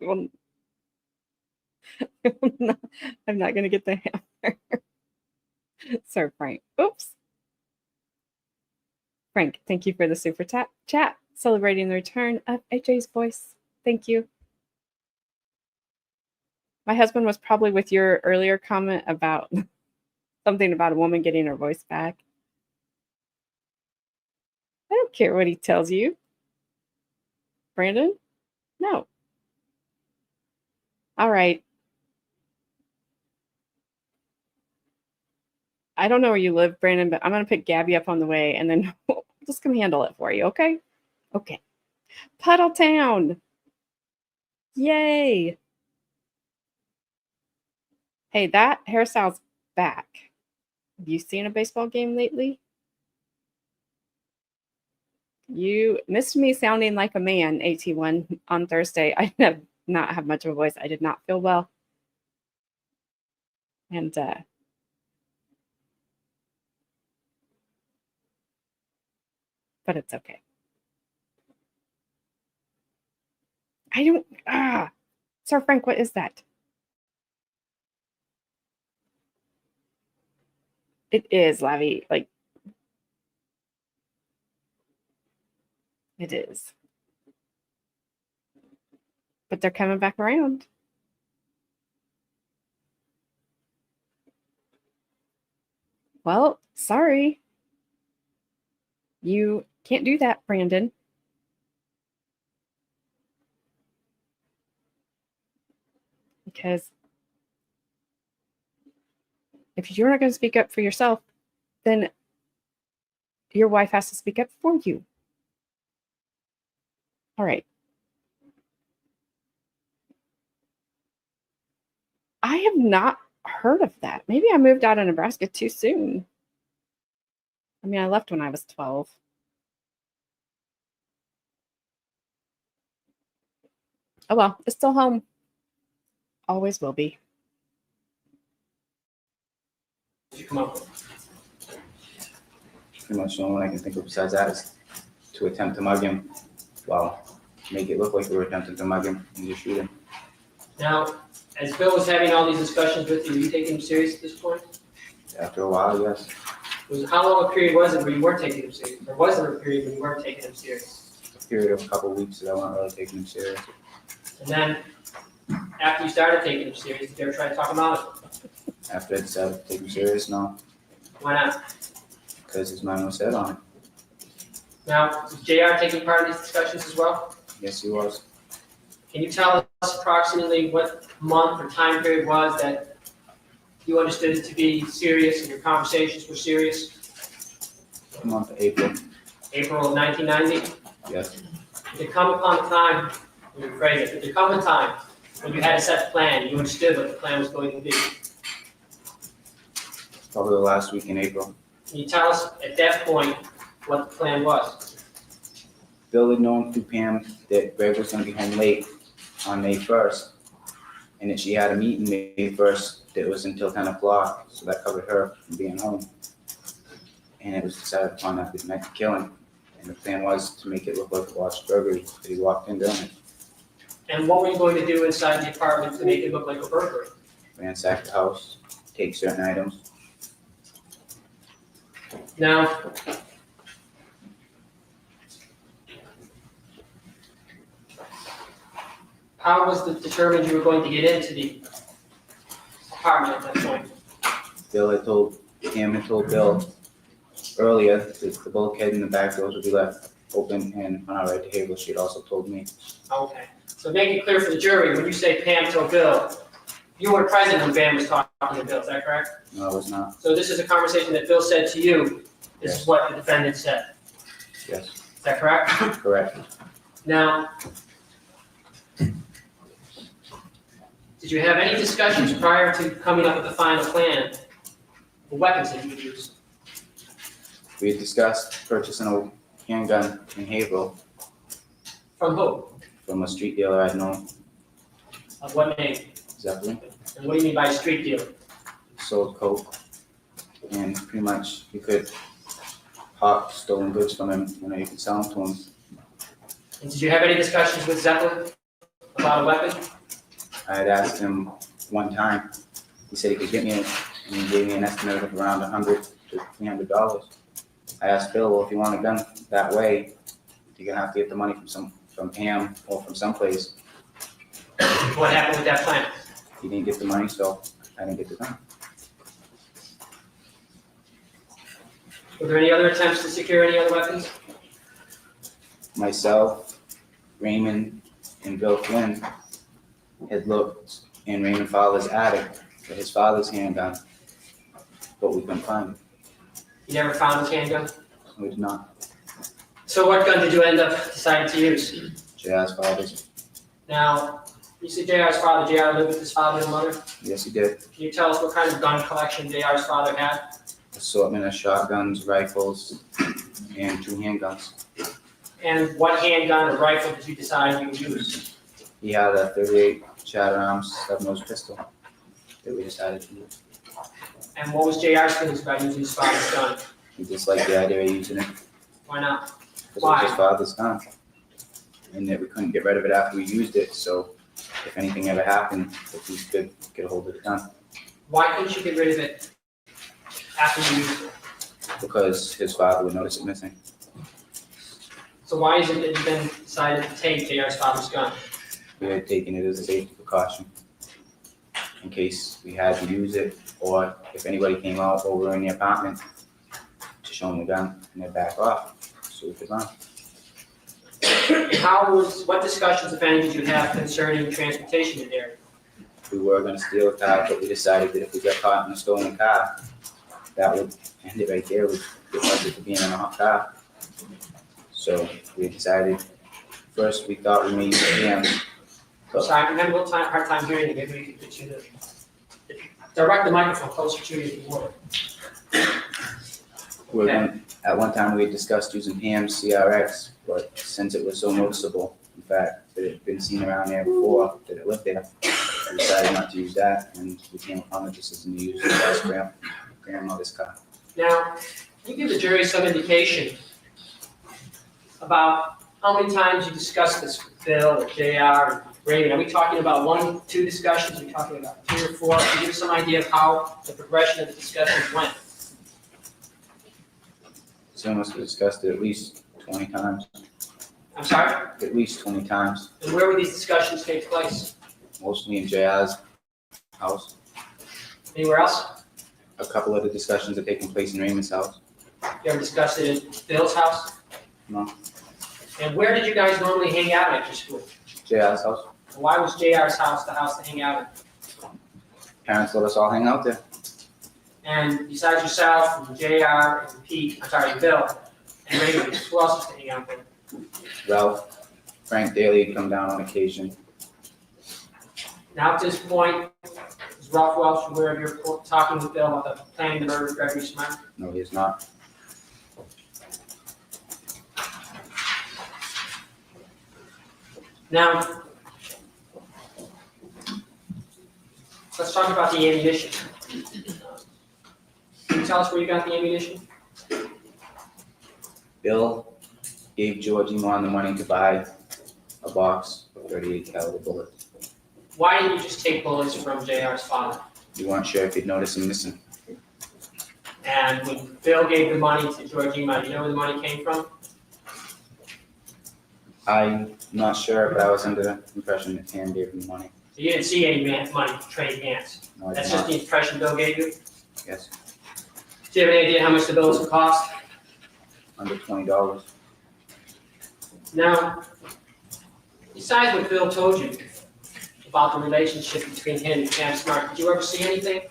I'm not going to get the hammer. Sir Frank. Oops. Frank, thank you for the super chat. Celebrating the return of AJ's voice. Thank you. My husband was probably with your earlier comment about something about a woman getting her voice back. I don't care what he tells you. Brandon? No. All right. I don't know where you live, Brandon, but I'm going to pick Gabby up on the way, and then we'll just come handle it for you, okay? Okay. Puddle Town. Yay. Hey, that hairstyle's back. Have you seen a baseball game lately? You missed me sounding like a man, AT1, on Thursday. I did not have much of a voice. I did not feel well. And but it's okay. I don't Sir Frank, what is that? It is, Lavi. Like, it is. But they're coming back around. Well, sorry. You can't do that, Brandon. Because if you're not going to speak up for yourself, then your wife has to speak up for you. All right. I have not heard of that. Maybe I moved out of Nebraska too soon. I mean, I left when I was 12. Oh well, it's still home. Always will be. Did you come up with? Pretty much the only one I can think of besides that is to attempt to mug him. Well, make it look like we were attempting to mug him and just shoot him. Now, as Bill was having all these discussions with you, were you taking him serious at this point? After a while, yes. How long a period was it where you weren't taking him serious? Or was there a period when you weren't taking him serious? A period of a couple of weeks that I wasn't really taking him serious. And then, after you started taking him serious, did you ever try to talk him out of it? After I decided to take him serious, no, Why not? because his mind was set on it. Now, was JR taking part in these discussions as well? Yes, he was. Can you tell us approximately what month or time period was that you understood it to be serious and your conversations were serious? Month of April. April of 1990? Yes. Did there come upon a time, let me rephrase it, did there come a time when you had a set plan, you understood what the plan was going to be? Probably the last week in April. Can you tell us at that point what the plan was? Bill had known through Pam that Gregg was going to be home late on May 1st, and that she had a meeting May 1st that was until 10 o'clock, so that covered her from being home. And it was decided upon after the night to kill him. And the plan was to make it look like a botched burglary, that he walked in during it. And what were you going to do inside the apartment to make it look like a burglary? Ransack the house, take certain items. Now, how was it determined you were going to get into the apartment at that point? Pam had told Bill earlier that the bulkhead and the back doors would be left open, and on our right to Havel, she had also told me. Okay, so make it clear for the jury, when you say Pam told Bill, you were present when Pam was talking to Bill, is that correct? No, I was not. So this is a conversation that Bill said to you, this is Yes. what the defendant said, Yes, is that correct? correct. Now, Did you have any discussions prior to coming up with the final plan for weapons that you would use? We had discussed purchasing a handgun in Haverhill From who? from a street dealer I'd known, Of what name? Zeppelin, And what do you mean by street dealer? sold coke. And pretty much you could hawk stolen goods from him, you could sell them to him. And did you have any discussions with Zeppelin about a weapon? I had asked him one time, he said he could get me it, and he gave me an estimate of around $100 to $300. I asked Bill, well, if you want a gun that way, you're gonna have to get the money from PAM or from someplace. What happened with that plan? He didn't get the money, so I didn't get the gun. Were there any other attempts to secure any other weapons? Myself, Raymond, and Bill Flynn had looked in Raymond's father's attic for his father's handgun, but we couldn't find it. You never found his handgun? We did not. So what gun did you end up deciding to use? JR's father's. Now, you said JR's father, JR lived with his father and mother. Yes, he did. Can you tell us what kind of gun collection JR's father had? Assortment of shotguns, rifles, and 2 handguns. And what handgun or rifle did you decide you would use? He had a .38 Shatter Arms 7-nose pistol that we decided to use. And what was JR's feelings about using his father's gun? He disliked the idea of using it Why not? because it was his father's gun. And that we couldn't get rid of it after we used it, so if anything ever happened, that we could get a hold of the gun. Why couldn't you get rid of it after you used it? Because his father would notice it missing. So why is it that you then decided to take JR's father's gun? We had taken it as a safety precaution in case we had to use it, or if anybody came out over in the apartment to show them the gun and they'd back off, so we could run. What discussions, if any, did you have concerning transportation in there? We were gonna steal a car, but we decided that if we got caught in a stolen car, that would end it right there, would get busted for being in a hot car. So we decided, first we thought we may use PAM. Sorry, I'm having a little hard time hearing you. Maybe we could get you to direct the microphone closer to you if you would. At one time, we had discussed using PAM CRX, but since it was so noticeable, in fact, that it had been seen around there before, that it lived there, we decided not to use that, and we came upon the decision to use the grandmother's car. Now, can you give the jury some indication about how many times you discussed this with Bill or JR or Raymond? Are we talking about 1, 2 discussions? Are we talking about 3 or 4? Can you give us some idea of how the progression of the discussions went? Some of us discussed it at least 20 times, I'm sorry? at least 20 times, And where would these discussions take place? mostly in JR's house. Anywhere else? A couple of the discussions had taken place in Raymond's house. You ever discussed it in Bill's house? No, And where did you guys normally hang out at your school? JR's house. Why was JR's house the house to hang out in? Parents let us all hang out there. And besides yourself, and JR, and Bill, and Raymond, who else used to hang out there? Ralph, Frank Daly had come down on occasion. Now, at this point, is Ralph Welch aware of your talking with Bill about the planning to murder Gregg Smart? No, he is not. Now, let's talk about the ammunition. Can you tell us where you got the ammunition? Bill gave George Emon the money to buy a box of .38 caliber bullets. Why didn't you just take bullets from JR's father? We weren't sure if he'd notice him missing. And when Bill gave the money to George Emon, do you know where the money came from? I'm not sure, but I was under the impression that Pam gave him the money. So you didn't see any money to trade hands. No, I did That's just not. the impression Bill gave you? Yes, Do you have any idea how much the bills would cost? under $20. Now, besides what Bill told you about the relationship between him and Pam Smart, did you ever see anything?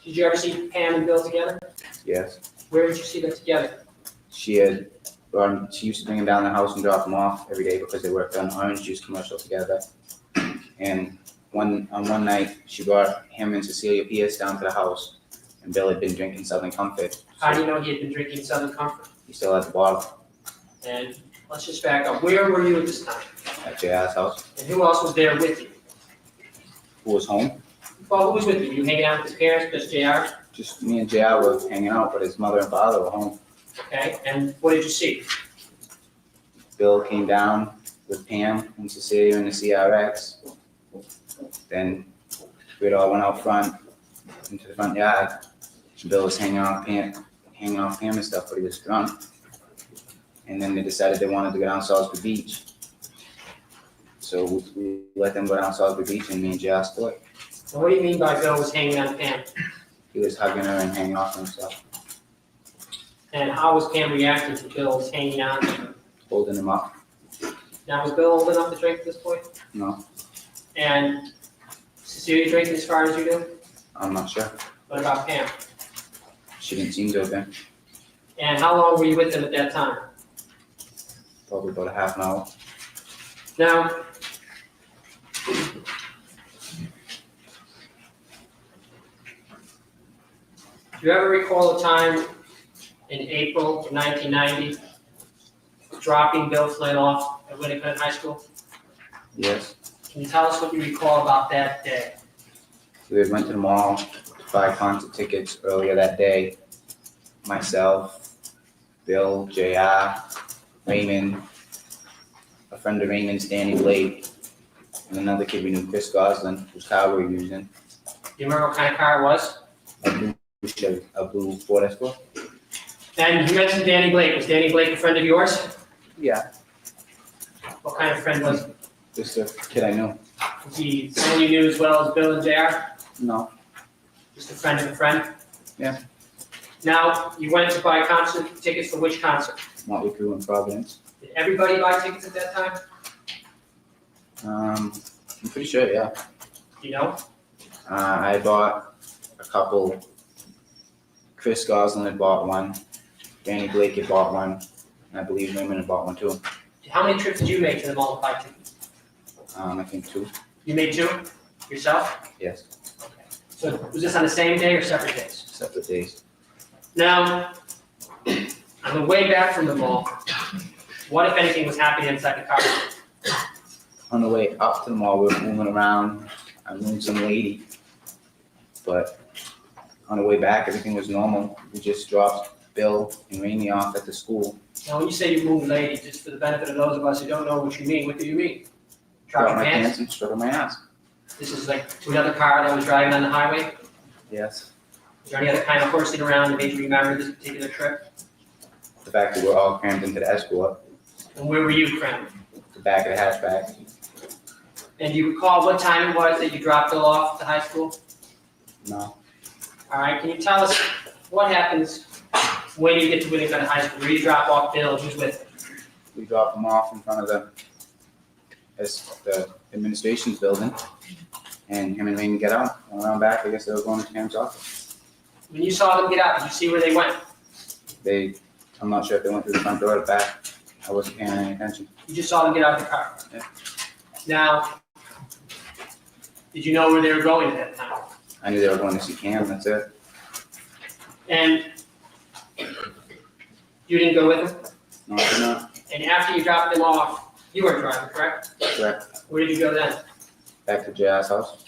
Did you ever see Pam and Bill together? Yes, Where did you see them together? she used to bring him down the house and drop him off every day because they worked on an orange juice commercial together. And on one night, she brought him and Cecilia Pierce down to the house, and Bill had been drinking Southern Comfort. How do you know he had been drinking Southern Comfort? He still had the bottle And let's just back up. Where were you at this time? at JR's house. And who else was there with you? Who was home? Well, who was with you? You hanging out with his parents, just JR? Just me and JR were hanging out, but his mother and father were home. Okay, and what did you see? Bill came down with Pam and Cecilia in the CRX. Then we all went out front into the front yard. Bill was hanging off Pam and stuff, but he was drunk. And then they decided they wanted to go down Salisbury Beach. So we let them go down Salisbury Beach, and me and JR split. And what do you mean by Bill was hanging on Pam? He was hugging her and hanging off himself, And how was Pam reacting to Bill's hanging on to her? holding him up. Now, was Bill old enough to drink at this point? No, And Cecilia drinking as far as you do? I'm not sure. What about Pam? She didn't seem to have been. And how long were you with them at that time? Probably about a half an hour. Now, do you ever recall a time in April of 1990 dropping Bill Flynn off at Winnicott High School? Yes. Can you tell us what you recall about that day? We had went to the mall to buy concert tickets earlier that day. Myself, Bill, JR, Raymond, a friend of Raymond's, Danny Blake, and another kid we knew, Chris Goslin, whose car we were using. Do you remember what kind of car it was? A blue Ford Escort. And you mentioned Danny Blake. Was Danny Blake a friend of yours? Yeah, What kind of friend was he? just a kid I knew. Was he someone you knew as well as Bill and JR? No, Just a friend of a friend? Yeah. Now, you went to buy concert tickets for which concert? Motley Crue in Providence. Did everybody buy tickets at that time? I'm pretty sure, yeah. Do you know? I bought a couple. Chris Goslin had bought one. Danny Blake had bought one. And I believe Raymond had bought one too. How many trips did you make to the mall to buy tickets? I think 2. You made 2? Yourself? Yes, So was this on the same day or separate days? separate days. Now, on the way back from the mall, what, if anything, was happening inside the car? On the way up to the mall, we were moving around. I moved some lady. But on the way back, everything was normal. We just dropped Bill and Rainey off at the school. Now, when you say you moved lady, just for the benefit of those of us who don't know what you mean, what do you mean? Drop Dropped your my pants? pants and struggled my ass. This is like to another car that was driving on the highway? Yes. Is there any other kind of horsing around that made you remember this particular trip? The fact that we're all crammed into the Escort, And where were you crammed? the back of the hatchback. And do you recall what time it was that you dropped Bill off to high school? No. All right, can you tell us what happens when you get to Winnicott High School? Where you drop off Bill, who's with him? We dropped him off in front of the administration's building, and him and Rainey get out, went around back. I guess they were going to Cam's office. When you saw them get out, did you see where they went? I'm not sure if they went through the front door or the back. I wasn't paying any attention. You just saw them get out of the car? Yeah. Now, did you know where they were going at that time? I knew they were going to see Cam, that's it. And you didn't go with them? No, I did not. And after you dropped them off, you weren't driving, correct? Correct. Where did you go then? Back to JR's house.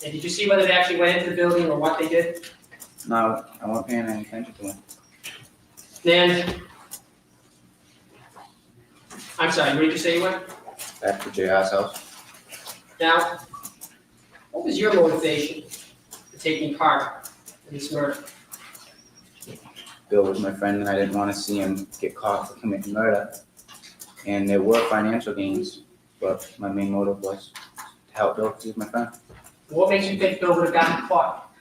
And did you see whether they actually went into the building or what they did? No, I wasn't paying any attention to him. Then, I'm sorry, where did you say you went? Back to JR's house. Now, what was your motivation for taking part in this murder? Bill was my friend, and I didn't want to see him get caught for committing murder. And there were financial gains, but my main motive was to help Bill because he was my friend. What makes you think Bill would have gotten caught?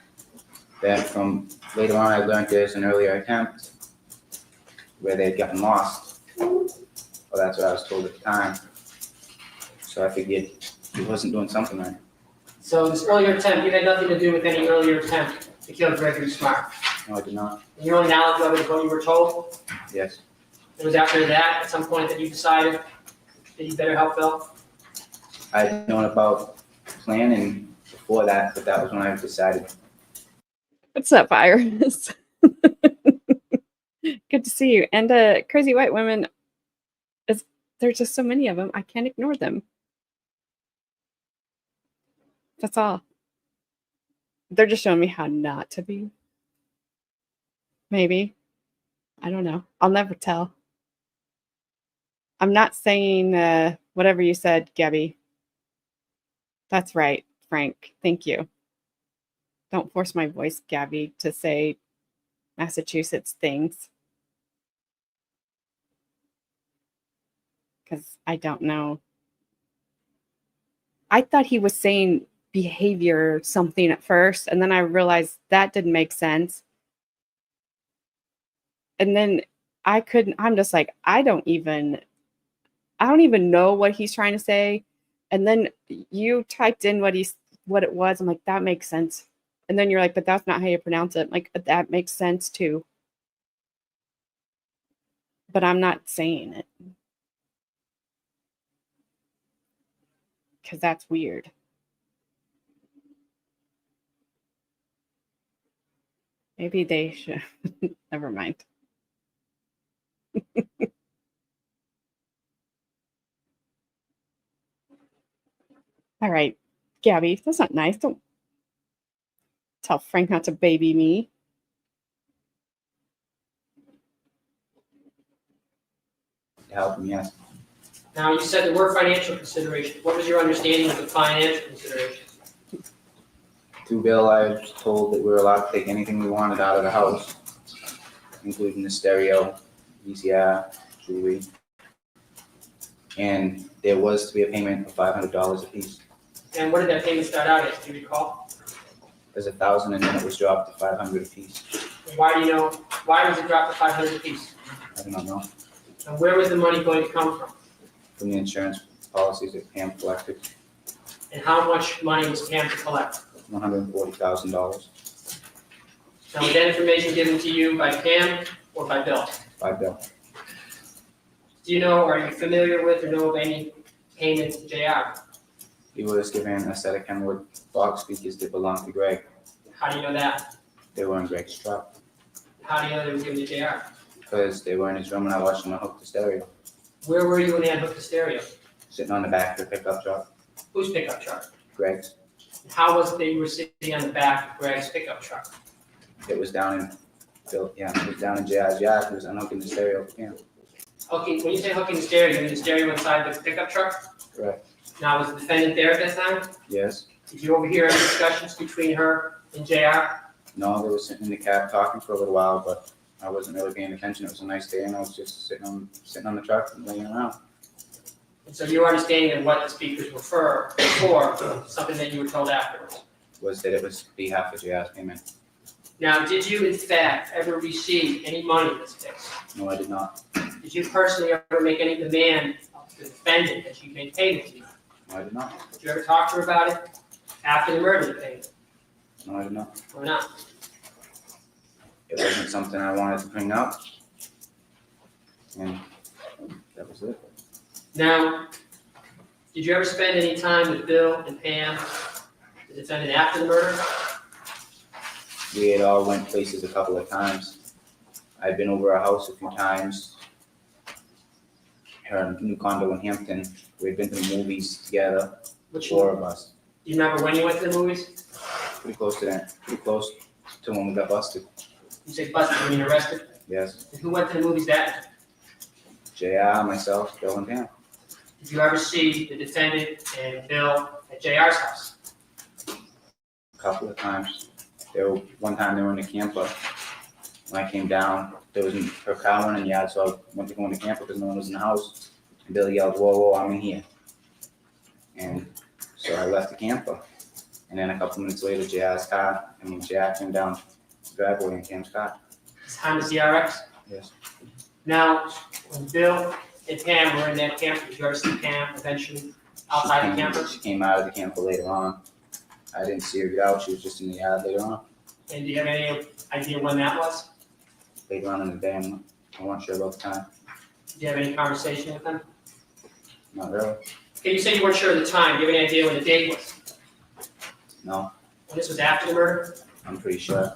Then from later on, I learned there's an earlier attempt where they'd gotten lost. Well, that's what I was told at the time. So I figured he wasn't doing something right. So this earlier attempt, you had nothing to do with any earlier attempt to kill Gregg Smart. No, I did not. And your only knowledge of it is what you were told? Yes. It was after that, at some point, that you decided that you better help Bill? I'd known about planning before that, but that was when I decided. What's up, Iris? Good to see you. And crazy white women, there's just so many of them. I can't ignore them. That's all. They're just showing me how not to be. Maybe. I don't know. I'll never tell. I'm not saying whatever you said, Gabby. That's right, Frank. Thank you. Don't force my voice, Gabby, to say Massachusetts things. Because I don't know. I thought he was saying behavior something at first, and then I realized that didn't make sense. And then I'm just like, I don't even know what he's trying to say. And then you typed in what it was. I'm like, that makes sense. And then you're like, but that's not how you pronounce it. I'm like, that makes sense too. But I'm not saying it. Because that's weird. Maybe they should. Never mind. All right, Gabby, that's not nice. Don't tell Frank not to baby me. To help him, yes. Now, you said there were financial considerations. What was your understanding of the financial considerations? Through Bill, I was told that we were allowed to take anything we wanted out of the house, including the stereo, VCR, jewelry. And there was to be a payment of $500 a piece. And what did that payment start out at? Do you recall? There's $1,000 and then it was dropped to $500 a piece. And why was it dropped to $500 a piece? I do not know. And where was the money going to come from? From the insurance policies that Pam collected, And how much money was Pam to collect? $140,000 Now, was that information given to you by Pam or by Bill? by Bill. Do you know, or are you familiar with or know of any payments to JR? He was given a set of Kenwood box speakers that belonged to Gregg. How do you know that? They were in Gregg's truck How do you know they were given to JR? because they were in his room and I watched him hook the stereo, Where were you when they had hooked the stereo? sitting on the back of the pickup truck. Whose pickup truck? Gregg's. And how was it that you were sitting on the back of Gregg's pickup truck? It was down in Bill. Yeah, it was down in JR's yard. He was unhooking the stereo for Pam. Okay, when you say hooking the stereo, you mean the stereo inside the pickup truck? Correct. Now, was the defendant there at that time? Yes. Did you overhear any discussions between her and JR? No, they were sitting in the cab talking for a little while, but I wasn't really paying attention. It was a nice day and I was just sitting on the truck and laying around. And so your understanding of what the speakers were for, something that you were told afterwards. Was that it was behalf of JR's payment. Now, did you in fact ever receive any money in this case? No, I did not. Did you personally ever make any demand of the defendant that she made payment to you? No, I did not. Did you ever talk to her about it after the murder payment No, I did not. or not? It wasn't something I wanted to bring up. And that was it. Now, did you ever spend any time with Bill and Pam, the defendant, after the murder? We had all went places a couple of times. I'd been over our house a few times. Her new condo in Hampton. We'd been to the movies together, Which four one? of us. Do you remember when you went to the movies? Pretty close to that. Pretty close to when we got busted. You say busted, you mean arrested? Yes. And who went to the movies that night? JR, myself, Bill, and Pam. Did you ever see the defendant and Bill at JR's house? A couple of times. One time they were in the camper. When I came down, there was her car running in the yard, so I went to go in the camper because no one was in the house. And Bill yelled, "Whoa, whoa, I'm in here." And so I left the camper. And then a couple minutes later, JR came down the driveway in Cam's car. His Honda CRX? Yes. Now, when Bill and Pam were in that camper, did you ever see Pam eventually outside the camper? She came out of the camper later on. I didn't see her get out. She was just in the yard later on. And do you have any idea when that was? Later on in the day, I wasn't sure about the time. Did you have any conversation with them? Not really. Okay, you said you weren't sure of the time. Do you have any idea when the date was? No, And this was after the murder? I'm pretty sure.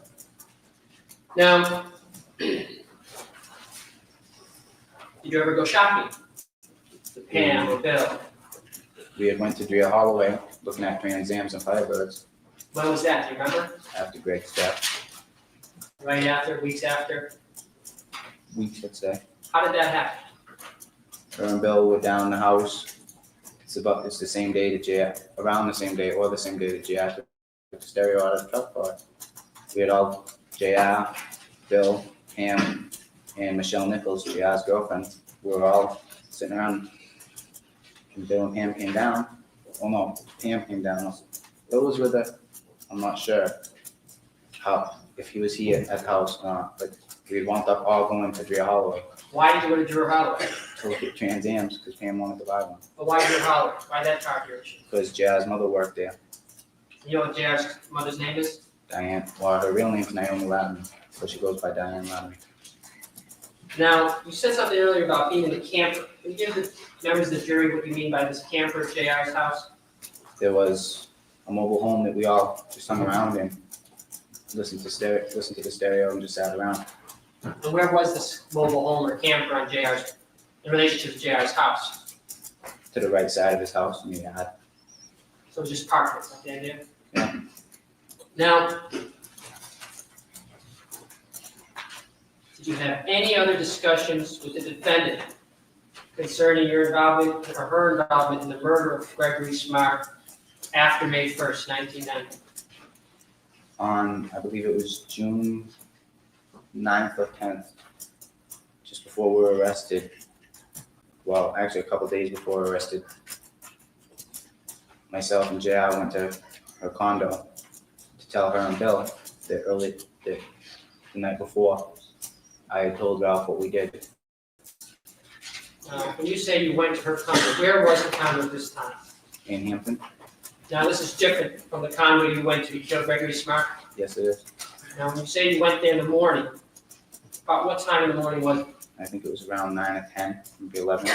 Now, did you ever go shopping? With Pam or Bill? We had went to Drea Holloway looking at Trans Ams and Firebirds When was that? Do you remember? after Gregg's death. Right after, weeks after? Weeks, I'd say. How did that happen? Her and Bill were down in the house. It's the same day that Jay, around the same day or the same day that Jay took the stereo out of the truck for it. We had all JR, Bill, Pam, and Michelle Nichols, JR's girlfriend. We were all sitting around. And Bill and Pam came down. Oh no, Pam came down. Bill was with her. I'm not sure how, if he was here at the house or not, but we wound up all going to Drea Holloway Why did you go to Drew Holloway? to look at Trans Ams because Pam wanted to buy one. But why Drew Holloway? Why that car dealership? Because JR's mother worked there. You know what JR's mother's name is? Diane, well, her real name's Naomi Lattin, so she goes by Diane Lattin. Now, you said something earlier about being in the camper. Can you give the members of the jury what you mean by this camper at JR's house? There was a mobile home that we all just hung around in, listened to the stereo and just sat around. And where was this mobile home or camper on JR's, in relationship to JR's house? To the right side of his house in the yard. So it was just parked, is that the idea? Yeah. Now, did you have any other discussions with the defendant concerning your involvement or her involvement in the murder of Gregg Smart after May 1st, 1990? On, I believe it was June 9th or 10th, just before we were arrested. Well, actually a couple days before we were arrested. Myself and JR went to her condo to tell her and Bill that the night before I had told Ralph what we did. When you say you went to her condo, where was the condo at this time? In Hampton? Now, this is different from the condo you went to kill Gregg Smart. Yes, it is. Now, when you say you went there in the morning, about what time in the morning was it? I think it was around 9 or 10, maybe 11.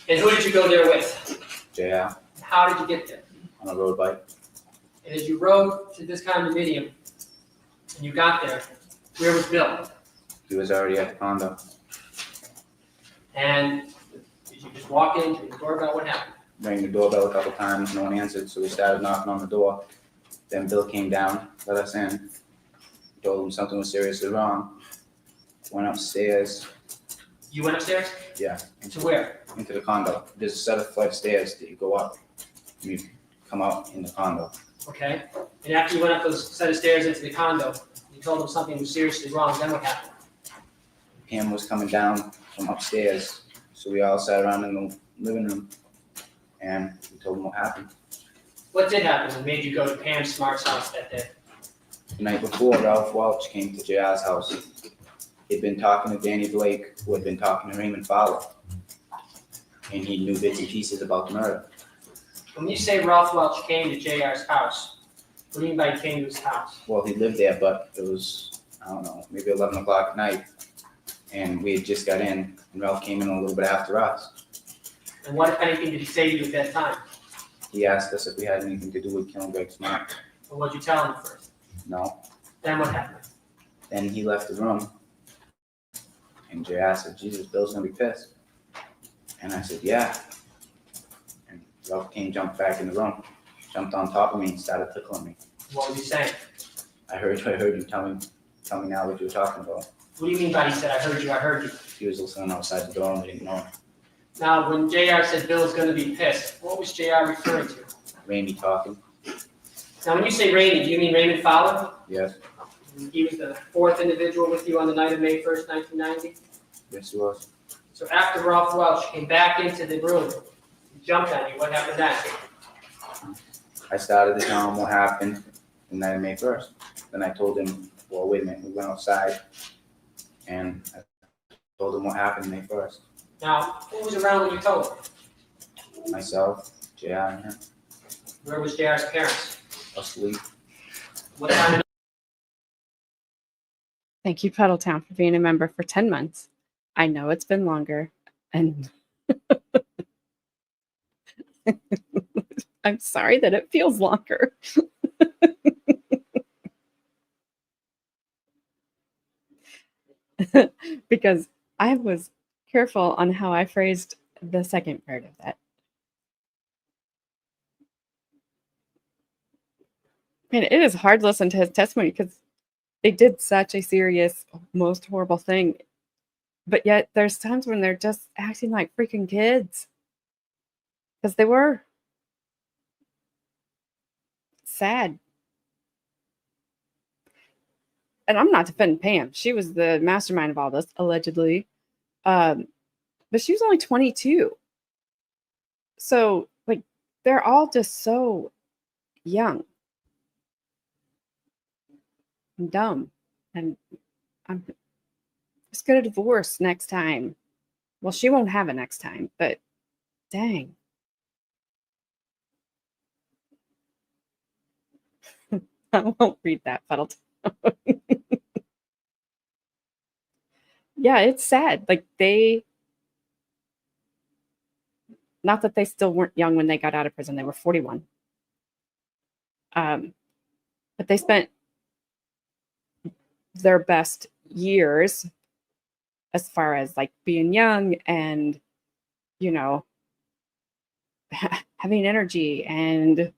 And who did you go there with? JR How did you get there? on a road bike. And as you rode to this condominium and you got there, where was Bill? He was already at the condo. And did you just walk in to the doorbell? What happened? Rang the doorbell a couple times, no one answered, so we started knocking on the door. Then Bill came down, let us in, told him something was seriously wrong. Went upstairs, You went upstairs? yeah, To where? into the condo. There's a set of flight of stairs that you go up, and you come out in the condo. Okay. And after you went up those set of stairs into the condo, you told them something was seriously wrong. Then what happened? Pam was coming down from upstairs, so we all sat around in the living room, and we told him what happened. What did happen that made you go to Pam Smart's house that day? The night before, Ralph Welch came to JR's house. He'd been talking to Danny Blake, who had been talking to Raymond Fowler, and he knew bits and pieces about the murder. When you say Ralph Welch came to JR's house, what do you mean by he came to his house? Well, he lived there, but it was, I don't know, maybe 11 o'clock at night, and we had just got in, and Ralph came in a little bit after us. And what, if anything, did he say to you at that time? He asked us if we had anything to do with killing Gregg Smart. Or what'd you tell him first? No. Then what happened? Then he left the room, and JR said, Jesus, Bill's gonna be pissed. And I said, yeah. And Ralph jumped back in the room, jumped on top of me and started tickling me. What was he saying? I heard you. Tell me now what you were talking about. What do you mean by he said, I heard you? He was listening outside the door and we didn't know him. Now, when JR said Bill's gonna be pissed, what was JR referring to? Rainey talking. Now, when you say Raymond, do you mean Raymond Fowler? Yes, He was the fourth individual with you on the night of May 1st, 1990? yes he was. So after Ralph Welch came back into the room, he jumped on you, what happened next? I started to tell him what happened the night of May 1st. Then I told him, well, wait a minute, we went outside and I told him what happened May 1st. Now, who was around when you told him? Myself, JR, and him, Where was JR's parents? asleep. What time of Thank you, Puddletown, for being a member for 10 months. I know it's been longer, and I'm sorry that it feels longer. Because I was careful on how I phrased the second part of that. And it is hard to listen to his testimony because they did such a serious, most horrible thing. But yet there's times when they're just acting like freaking kids. Because they were sad. And I'm not defending Pam. She was the mastermind of all this, allegedly. But she was only 22. So, like, they're all just so young and dumb. And I'm just get a divorce next time. Well, she won't have it next time, but dang. I won't read that, Puddle. Yeah, it's sad. Like not that they still weren't young when they got out of prison. They were 41. But they spent their best years as far as like being young and, you know, having energy and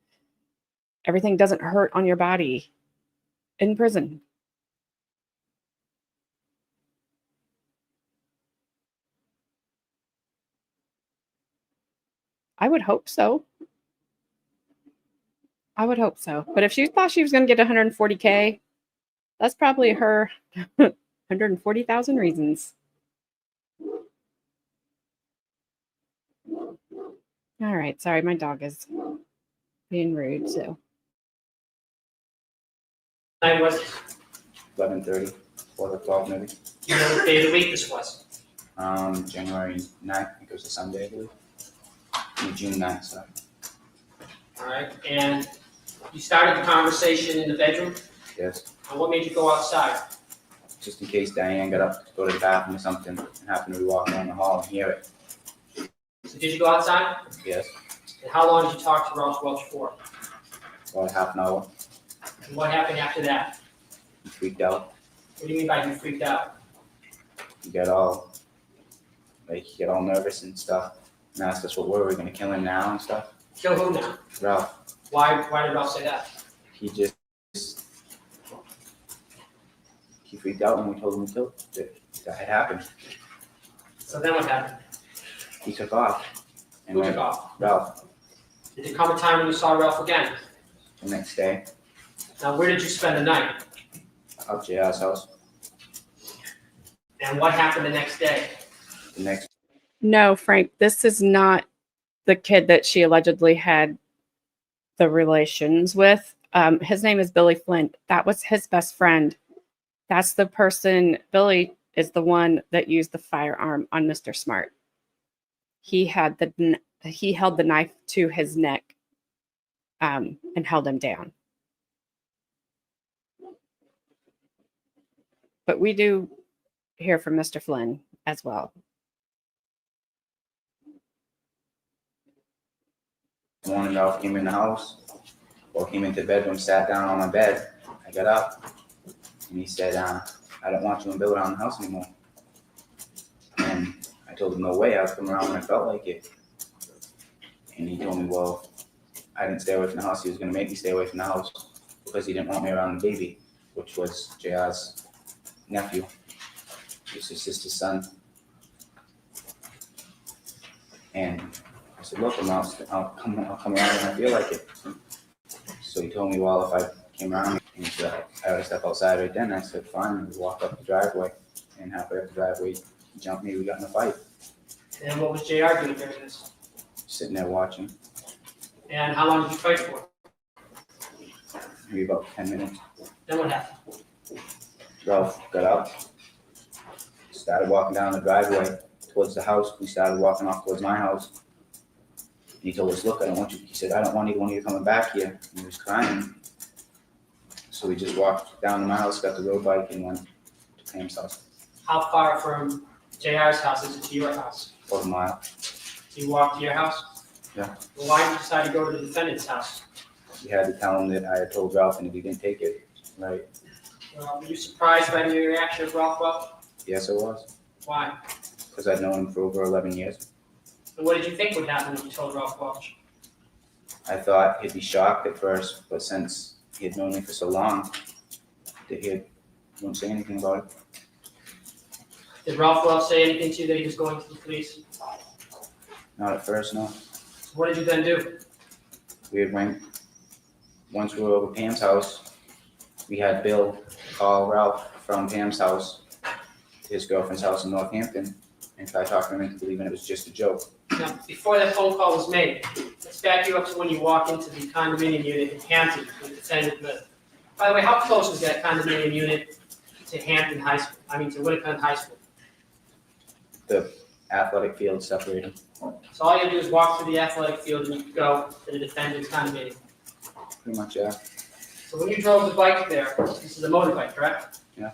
everything doesn't hurt on your body in prison. I would hope so. I would hope so. But if she thought she was going to get 140K, that's probably her 140,000 reasons. All right. Sorry, my dog is being rude. So. Night was 11:30, 4 o'clock maybe. you know what day of the week this was? January 9th, I think it was a Sunday, I believe. June 9th, sorry. All right, and you started the conversation in the bedroom, Yes. and what made you go outside? Just in case Diane got up to go to the bathroom or something and happened to be walking down the hall and hear it. So did you go outside? Yes. And how long did you talk to Ralph Welch for? About a half an hour. And what happened after that? He freaked out. What do you mean by you freaked out? He got all nervous and stuff. And asked us what were we gonna kill him now and stuff. Kill who now? Ralph, Why did Ralph say that? he freaked out when we told him that had happened. So then what happened? He took off. And Who went, took off? Ralph, Did there come a time when you saw Ralph again? the next day, Now, where did you spend the night? up to JR's house. And what happened the next day? The next No, Frank, this is not the kid that she allegedly had the relations with. His name is Billy Flint. That was his best friend. That's the person. Billy is the one that used the firearm on Mr. Smart. He held the knife to his neck and held him down. But we do hear from Mr. Flynn as well. morning, Ralph came in the house, or came into the bedroom, sat down on my bed. I got up, and he said, I don't want you and Bill around the house anymore. And I told him, no way, I was coming around when I felt like it. And he told me, well, I didn't stay away from the house. He was going to make me stay away from the house because he didn't want me around the baby, which was JR's nephew. It was his sister's son. And I said, look, I'll come around when I feel like it. So he told me, well, if I came around, and he said, I ought to step outside right then. I said, fine. And we walked up the driveway. And halfway up the driveway, he jumped me. We got in a fight. And what was JR doing during this? Sitting there watching. And how long did you fight for? Maybe about 10 minutes. Then what happened? Ralph got up, started walking down the driveway towards the house. We started walking off towards my house. And he told us, look, I don't want you. He said, I don't want either one of you coming back here. And he was crying. So we just walked down to my house, got the road bike, and went to Pam's house. How far from JR's house is it to your house? About a mile. You walked to your house? Yeah. Well, why did you decide to go to the defendant's house? We had to tell him that I had told Ralph and that he didn't take it. Right. Were you surprised by the reaction of Ralph Welch? Yes, it was. Why? Because I'd known him for over 11 years. And what did you think would happen when you told Ralph Welch? I thought he'd be shocked at first, but since he had known me for so long, that he wouldn't say anything about it. Did Ralph Welch say anything to you that he was going to the police? Not at first, no. So what did you then do? We had went, once we were over Pam's house, we had Bill call Ralph from Pam's house to his girlfriend's house in Northampton and try to talk him into believing it was just a joke. Now, before that phone call was made, let's back you up to when you walk into the condominium unit in Hampton with the defendant lived. By the way, how close was that condominium unit to Hampton High School? I mean, to Whitcomb High School? The athletic field separated. So all you have to do is walk through the athletic field and you go to the defendant's condominium. Pretty much, yeah. So when you drove the bike there, this is a motorbike, correct? Yeah.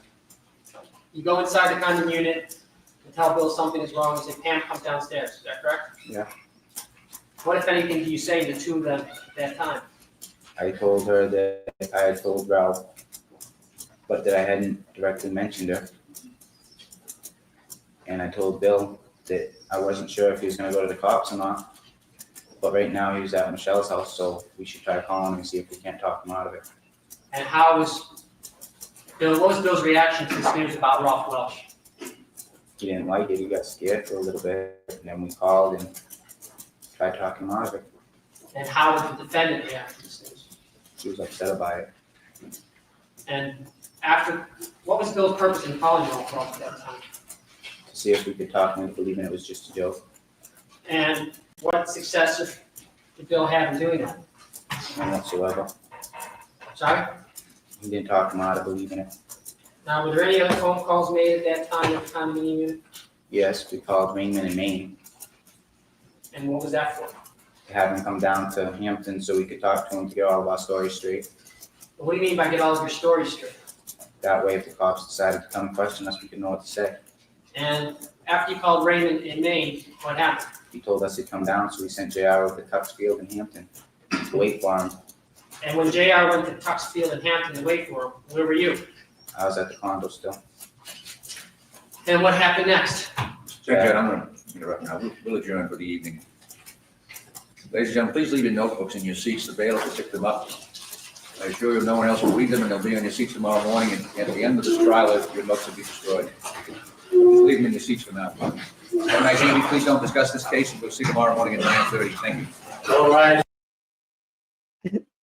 You go inside the condom unit and tell Bill something is wrong and say, Pam, come downstairs. Is that correct? Yeah. What, if anything, do you say to the two of them at that time? I told her that I had told Ralph, but that I hadn't directly mentioned her. And I told Bill that I wasn't sure if he was going to go to the cops or not. But right now he was at Michelle's house, so we should try calling him and see if we can't talk him out of it. And how was Bill, what was Bill's reaction to this news about Ralph Welch? He didn't like it. He got scared for a little bit. And then we called and tried talking him out of it. And how did the defendant react to this news? He was upset about it. And after, what was Bill's purpose in calling Ralph Welch at that time? To see if we could talk him into believing it was just a joke. And what success did Bill have in doing that? None whatsoever. Sorry? He didn't talk him out of believing it. Now, were there any other phone calls made at that time at the condominium unit? Yes, we called Raymond in Maine And what was that for? to have him come down to Hampton so we could talk to him to get all of our stories straight. What do you mean by get all of your stories straight? That way, if the cops decided to come question us, we could know what to say. And after you called Raymond in Maine, what happened? He told us he'd come down, so we sent JR over to Tuxfield in Hampton to wait for him. And when JR went to Tuxfield and Hampton to wait for him, where were you? I was at the condo still. And what happened next? Secretary, I'm going to interrupt now. We'll adjourn for the evening. Ladies and gentlemen, please leave your notebooks in your seats. The bailiff will pick them up. I assure you, no one else will read them, and they'll be on your seats tomorrow morning. And at the end of this trial, your notes will be destroyed. Leave them in your seats for now. Have a nice evening. Please don't discuss this case, and we'll see you tomorrow morning at 9:30. Thank you. All right.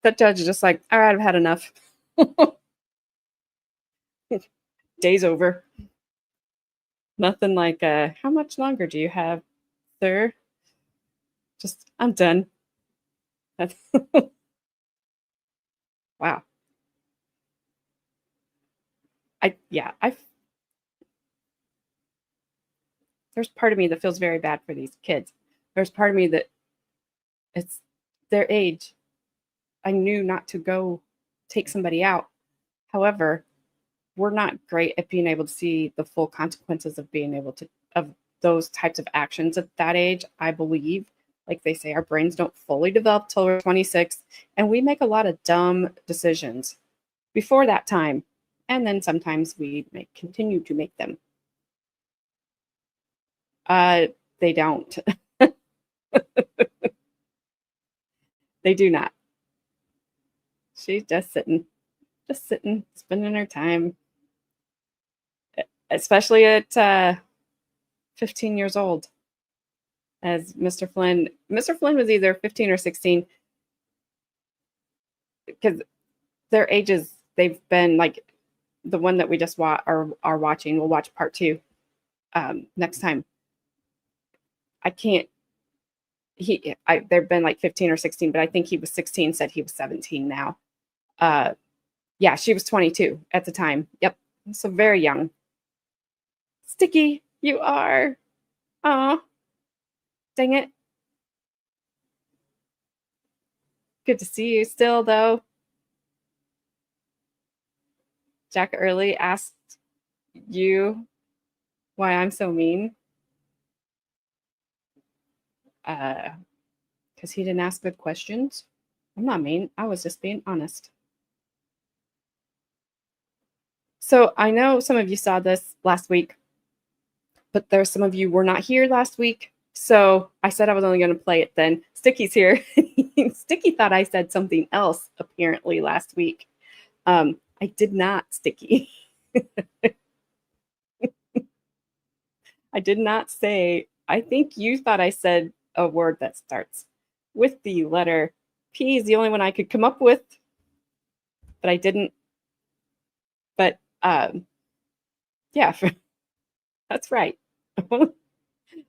That judge is just like, all right, I've had enough. Day's over. Nothing like, how much longer do you have, sir? Just, I'm done. That's wow. There's part of me that feels very bad for these kids. There's part of me that it's their age. I knew not to go take somebody out. However, we're not great at being able to see the full consequences of being able to, of those types of actions at that age. I believe, like they say, our brains don't fully develop till we're 26, and we make a lot of dumb decisions before that time. And then sometimes we continue to make them. They don't. They do not. She's just sitting, spending her time, especially at 15 years old. As Mr. Flynn was either 15 or 16, because their ages, they've been like the one that we just are watching. We'll watch part 2 next time. I can't. They've been like 15 or 16, but I think he was 16. Said he was 17 now. Yeah, she was 22 at the time. Yep, so very young. Sticky, you are. Aw, dang it. Good to see you still, though. Jack Early asked you why I'm so mean. Because he didn't ask good questions. I'm not mean. I was just being honest. So I know some of you saw this last week, but there's some of you were not here last week. So I said I was only going to play it then. Sticky's here. Sticky thought I said something else apparently last week. I did not, Sticky. I did not say, I think you thought I said a word that starts with the letter P is the only one I could come up with, but I didn't. But yeah, that's right.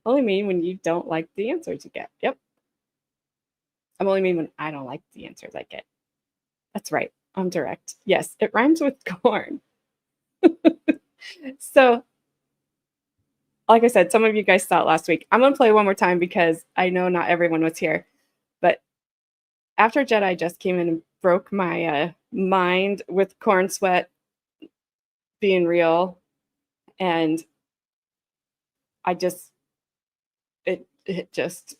Only mean when you don't like the answers you get. Yep. I'm only mean when I don't like the answers I get. That's right. I'm direct. Yes, it rhymes with corn. So, like I said, some of you guys saw it last week. I'm going to play one more time because I know not everyone was here. But after Jedi just came in and broke my mind with corn sweat being real, and I just, it just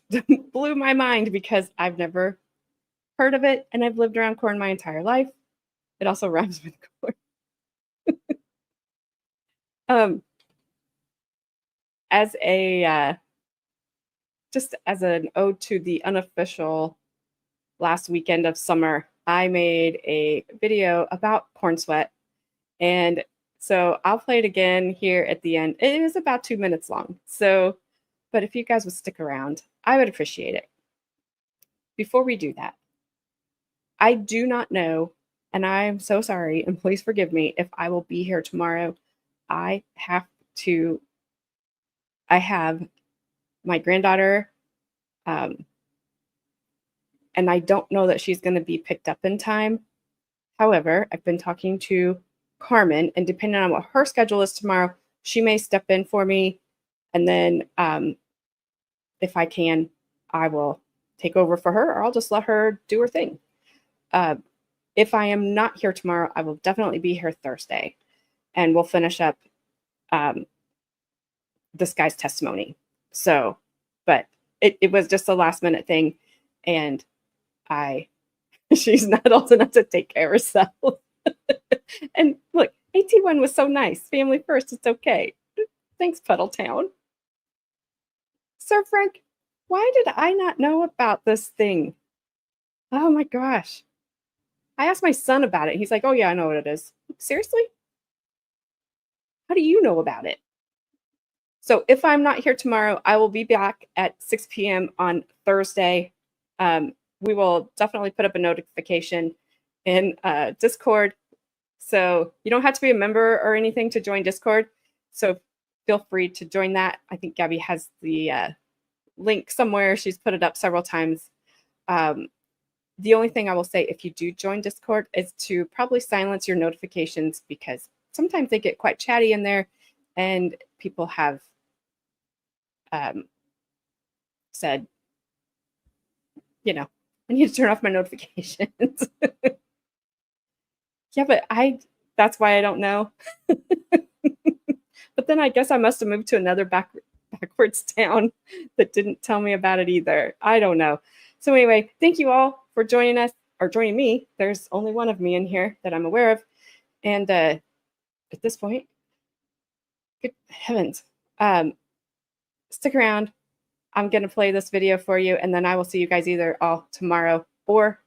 blew my mind because I've never heard of it, and I've lived around corn my entire life. It also rhymes with corn. As a just as an ode to the unofficial last weekend of summer, I made a video about corn sweat, and so I'll play it again here at the end. It is about 2 minutes long, so but if you guys would stick around, I would appreciate it. Before we do that, I do not know, and I'm so sorry, and please forgive me if I will be here tomorrow. I have my granddaughter, and I don't know that she's going to be picked up in time. However, I've been talking to Carmen, and depending on what her schedule is tomorrow, she may step in for me, and then if I can, I will take over for her, or I'll just let her do her thing. If I am not here tomorrow, I will definitely be here Thursday, and we'll finish up this guy's testimony. So, but it was just a last minute thing, and she's not old enough to take care of herself. And look, AT1 was so nice. Family first, it's okay. Thanks, Puddletown. Sir Frank, why did I not know about this thing? Oh my gosh. I asked my son about it. He's like, oh yeah, I know what it is. Seriously? How do you know about it? So if I'm not here tomorrow, I will be back at 6 p.m. on Thursday. We will definitely put up a notification in Discord. So you don't have to be a member or anything to join Discord. So feel free to join that. I think Gabby has the link somewhere. She's put it up several times. The only thing I will say, if you do join Discord, is to probably silence your notifications, because sometimes they get quite chatty in there, and people have said, you know, I need to turn off my notifications. Yeah, but that's why I don't know. But then I guess I must have moved to another backwards town that didn't tell me about it either. I don't know. So anyway, thank you all for joining us, or joining me. There's only one of me in here that I'm aware of. And at this point, good heavens, stick around. I'm going to play this video for you, and then I will see you guys either all tomorrow or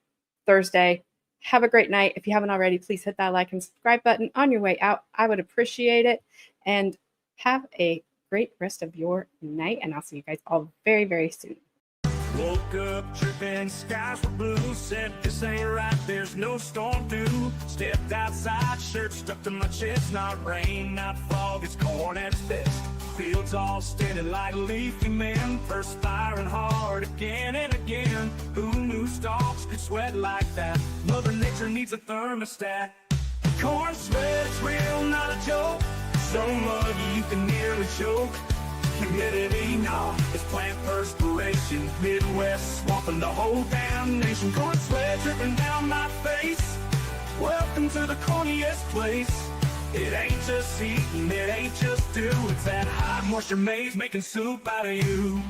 Thursday. Have a great night. If you haven't already, please hit that like and subscribe button on your way out. I would appreciate it. And have a great rest of your night, and I'll see you guys all very, very soon. Woke up tripping, skies were blue. Said this ain't right, there's no storm due. Stepped outside, shirt stuck to my chest. Not rain, not fog, it's corn at its best. Fields all standing like leafy men, perspiring hard again and again. Who knew stalks could sweat like that? Mother Nature needs a thermostat. Corn sweat's real, not a joke. So muggy you can nearly choke. Humidity, nah, it's plant perspiration. Midwest swamping the whole damn nation. Corn sweat dripping down my face. Welcome to the corniest place. It ain't just eating, it ain't just do. It's that hot moisture maze making soup out of you.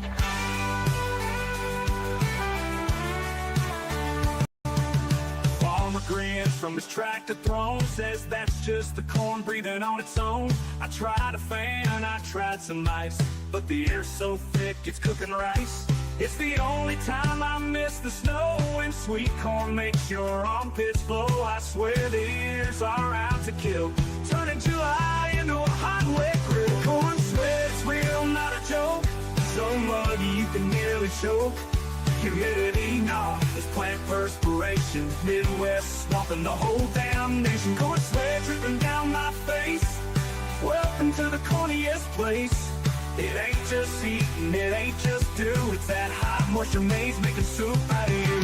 hands from his tractor throne. Says that's just the corn breathing on its own. I tried a fan, I tried some ice, but the air's so thick it's cooking rice. It's the only time I miss the snow, when sweet corn makes your armpits blow. I swear the ears are out to kill, turning July into a hot wet grill. Corn sweat's real, not a joke, so muggy you can nearly choke. Humidity, nah, it's plant perspiration. Midwest swamping the whole damn nation. Corn sweat dripping down my face. Welcome to the corniest place. It ain't just eating, it ain't just do. It's that hot moisture maze making soup out of you.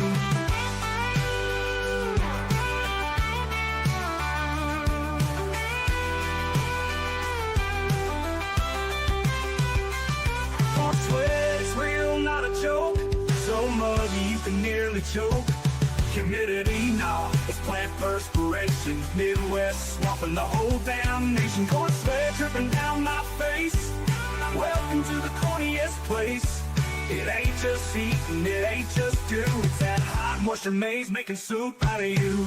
Corn sweat is real, not a joke, so muggy you can nearly choke. Humidity, nah, it's plant perspiration. Midwest swamping the whole damn nation. Corn sweat dripping down my face. Welcome to the corniest place. It ain't just eating, it ain't just do. It's that hot moisture maze making soup out of you.